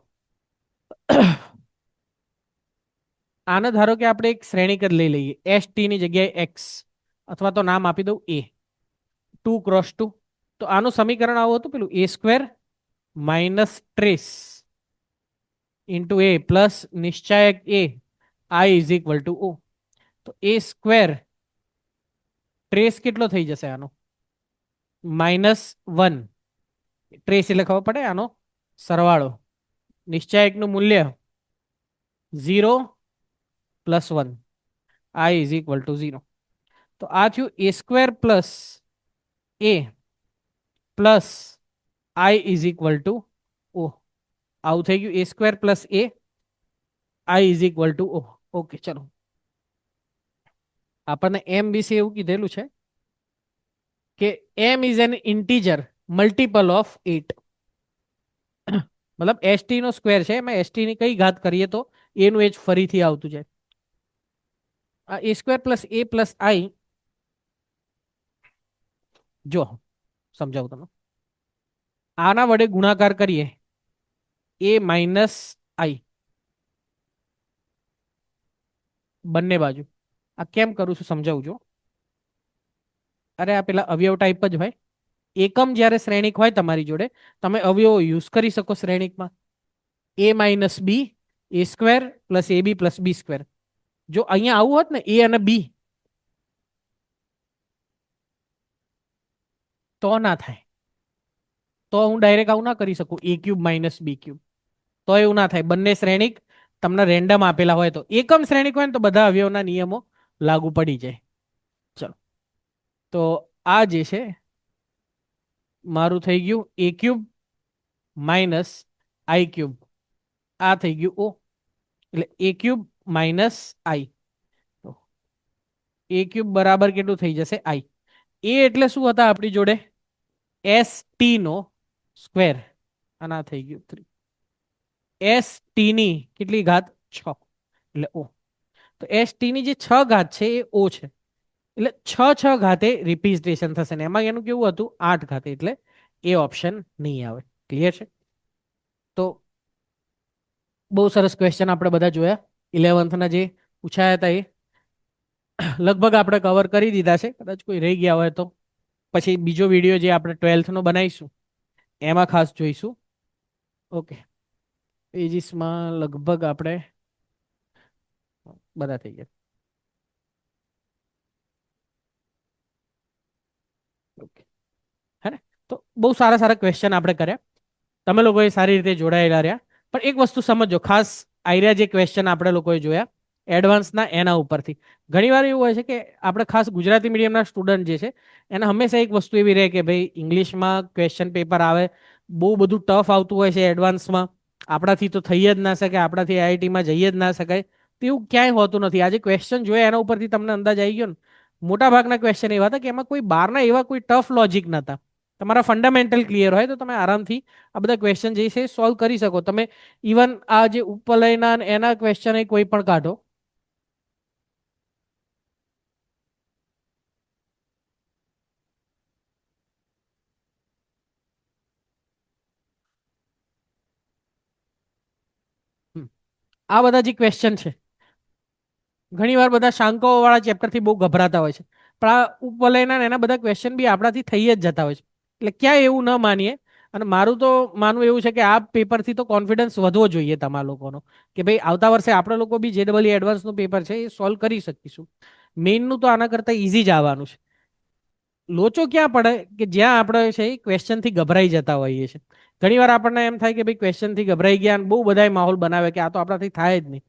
આને ધારો કે આપણે એક શ્રેણિક જ લઈ લઈએ. st ની જગ્યાએ x અથવા તો નામ આપી દઉં a 2 × 2. તો આનું સમીકરણ આવું હતું પેલું a² - trace into a plus નિશ્ચાયક a i = o. તો a² ટ્રેસ કેટલો થઈ જશે? આનો -1. ટ્રેસ એટલે ખબર પડે, આનો સરવાળો નિશ્ચાયકનું મૂલ્ય 0 + 1 i = 0. તો આ થયું a² + a plus i = o. આવું થઈ ગયું a² + a i = o. Okay, ચલો. આપણને m વિશે એવું કીધેલું છે કે m is an integer multiple of 8. મતલબ st નો સ્ક્વેર છે, એમાં st ની કઈ ઘાત કરીએ તો એનું એજ ફરીથી આવતું જાય. આ a² + a + i, જો સમજાવું તમે, આના વડે ગુણાકાર કરીએ a - i બંને બાજુ. આ કેમ કરું છું સમજાવું છું. અરે આ પેલા અવયવ ટાઈપ જ હોય. એકમ જ્યારે શ્રેણિક હોય તમારી જોડે, તમે અવયવો યુઝ કરી શકો શ્રેણિકમાં. a - b a² + ab + b². જો અહીંયા આવું હોત ને a અને b, તો ના થાય. તો હું ડાયરેક્ટ આવું ના કરી શકું a³ - b³. તો એવું ના થાય. બંને શ્રેણિક તમને રેન્ડમ આપેલા હોય તો. એકમ શ્રેણિક હોય ને તો બધા અવયવના નિયમો લાગુ પડી જાય. ચલો, તો આ જે છે મારું થઈ ગયું a³ - i³. આ થઈ ગયું o. એટલે a³ - i. તો a³ બરાબર કેટલું થઈ જશે i. a એટલે શું હતા આપણી જોડે? st નો સ્ક્વેર. આના થઈ ગયું 3. st ની કેટલી ઘાત? 6. એટલે o. તો st ની જે 6 ઘાત છે એ o છે. એટલે 6 ઘાતે રિપ્રેઝન્ટેશન થશે ને એમાં એનું કેવું હતું 8 ઘાતે. એટલે એ ઓપ્શન નહીં આવે. ક્લિયર છે? તો બહુ સરસ ક્વેશ્ચન આપણે બધા જોયા. 11th જે પૂછાયા હતા એ લગભગ આપણે કવર કરી દીધા છે. કદાચ કોઈ રહી ગયા હોય તો પછી બીજો વિડીયો જે આપણે 12th નો બનાવીશું એમાં ખાસ જોઈશું. ઓકે, પેજીસમાં લગભગ આપણે બધા થઈ ગયા. ઓકે, હે ને? તો બહુ સારા સારા ક્વેશ્ચન આપણે કર્યા. તમે લોકોએ સારી રીતે જોડાયેલા રહ્યા. પણ એક વસ્તુ સમજો ખાસ, આઈડિયા જે ક્વેશ્ચન આપણે લોકોએ જોયા એડવાન્સના એના ઉપરથી. ઘણીવાર એવું હોય છે કે આપણે ખાસ ગુજરાતી મીડિયમના સ્ટુડન્ટ જે છે એને હંમેશા એક વસ્તુ એવી રહે કે ભાઈ ઇંગ્લિશમાં ક્વેશ્ચન પેપર આવે, બહુ બધું ટફ આવતું હોય છે એડવાન્સમાં, આપણાથી તો થઈ જ ના શકે, આપણાથી આઈઆઈટીમાં જઈ જ ના શકાય. તો એવું ક્યાંય હોતું નથી. આજે ક્વેશ્ચન જોયા એના ઉપરથી તમને અંદાજ આવી ગયો ને. મોટા ભાગના ક્વેશ્ચન એવા હતા કે એમાં કોઈ બહારના એવા કોઈ ટફ લોજિક નહોતા. તમારા ફંડામેન્ટલ ક્લિયર હોય તો તમે આરામથી આ બધા ક્વેશ્ચન જે છે સોલ્વ કરી શકો. તમે ઇવન આ જે ઉપલયના એના ક્વેશ્ચન કોઈ પણ કાઢો. આ બધા જે ક્વેશ્ચન છે ઘણીવાર બધા શાંકાઓ વાળા ચેપ્ટરથી બહુ ગભરાતા હોય છે. પણ આ ઉપવલયના એના બધા ક્વેશ્ચન બી આપણાથી થઈ જ જતા હોય છે. એટલે ક્યાંય એવું ન માનીએ. અને મારું તો માનવું એવું છે કે આ પેપરથી તો કોન્ફિડન્સ વધવો જોઈએ તમારા લોકોનો, કે ભાઈ આવતા વર્ષે આપણે લોકો બી JEE એડવાન્સનું પેપર છે એ સોલ્વ કરી શકીશું. મેઇનનું તો આના કરતાં ઇઝી જ આવવાનું છે. લોચો ક્યાં પડે કે જ્યાં આપણે છે એ ક્વેશ્ચનથી ગભરાઈ જતા હોઈએ છીએ. ઘણીવાર આપણને એમ થાય કે ભાઈ ક્વેશ્ચનથી ગભરાઈ ગયા અને બહુ બધા માહોલ બનાવે કે આ તો આપણાથી થાય જ નહીં.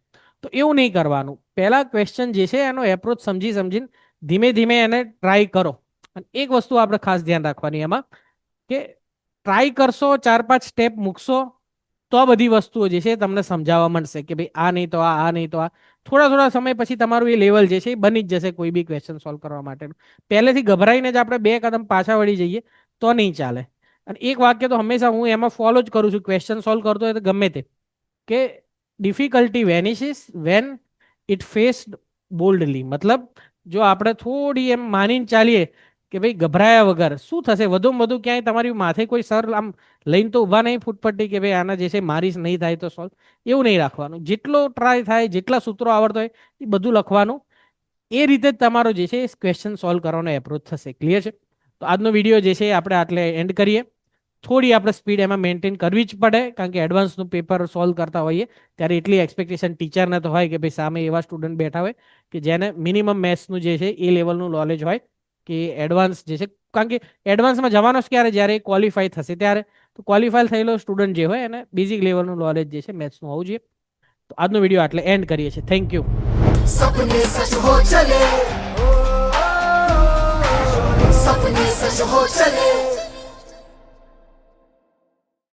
તો એવું નહીં કરવાનું. પહેલા ક્વેશ્ચન જે છે એનો એપ્રોચ સમજીને ધીમે ધીમે એને ટ્રાય કરો. અને એક વસ્તુ આપણે ખાસ ધ્યાન રાખવાની એમાં કે ટ્રાય કરશો, 4-5 સ્ટેપ મૂકશો તો આ બધી વસ્તુઓ જે છે તમને સમજાવવા મળશે કે ભાઈ આ નહીં તો આ નહીં તો આ. થોડા થોડા સમય પછી તમારું એ લેવલ જે છે એ બની જ જશે કોઈ બી ક્વેશ્ચન સોલ્વ કરવા માટેનું. પહેલેથી ગભરાઈને જ આપણે 2 કદમ પાછા વળી જઈએ તો નહીં ચાલે. અને એક વાક્ય તો હંમેશા હું એમાં ફોલો જ કરું છું ક્વેશ્ચન સોલ્વ કરતો હોય તો ગમે તે, કે ડિફિકલ્ટી વેનિશિસ વેન ઇટ ફેસ્ડ બોલ્ડલી. મતલબ જો આપણે થોડી એમ માનીને ચાલીએ કે ભાઈ ગભરાયા વગર શું થશે, વધુમાં વધુ ક્યાંય તમારી માથે કોઈ સર આમ લઈને તો ઊભા નહીં ફૂટપટ્ટી કે ભાઈ આના જે છે મારીશ નહીં થાય તો સોલ્વ. એવું નહીં રાખવાનું. જેટલો ટ્રાય થાય, જેટલા સૂત્રો આવડતો હોય એ બધું લખવાનું. એ રીતે જ તમારો જે છે ક્વેશ્ચન સોલ્વ કરવાનો એપ્રોચ થશે. ક્લિયર છે? તો આજનો વિડીયો જે છે આપણે આટલે એન્ડ કરીએ. થોડી આપણે સ્પીડ એમાં મેન્ટેન કરવી જ પડે કારણ કે એડવાન્સનું પેપર સોલ્વ કરતા હોઈએ ત્યારે એટલી એક્સપેક્ટેશન ટીચરને તો હોય કે ભાઈ સામે એવા સ્ટુડન્ટ બેઠા હોય કે જેને મિનિમમ મેથ્સનું જે છે એ લેવલનું નોલેજ હોય. કે એડવાન્સ જે છે, કારણ કે એડવાન્સમાં જવાનો જ ક્યારે જ્યારે ક્વોલિફાય થશે ત્યારે. તો ક્વોલિફાય થયેલો સ્ટુડન્ટ જે હોય એને બેઝિક લેવલનું નોલેજ જે છે મેથ્સનું હોવું જોઈએ. તો આજનો વિડીયો આટલે એન્ડ કરીએ છીએ. Thank you. सपने सच हो चले, सपने सच हो चले.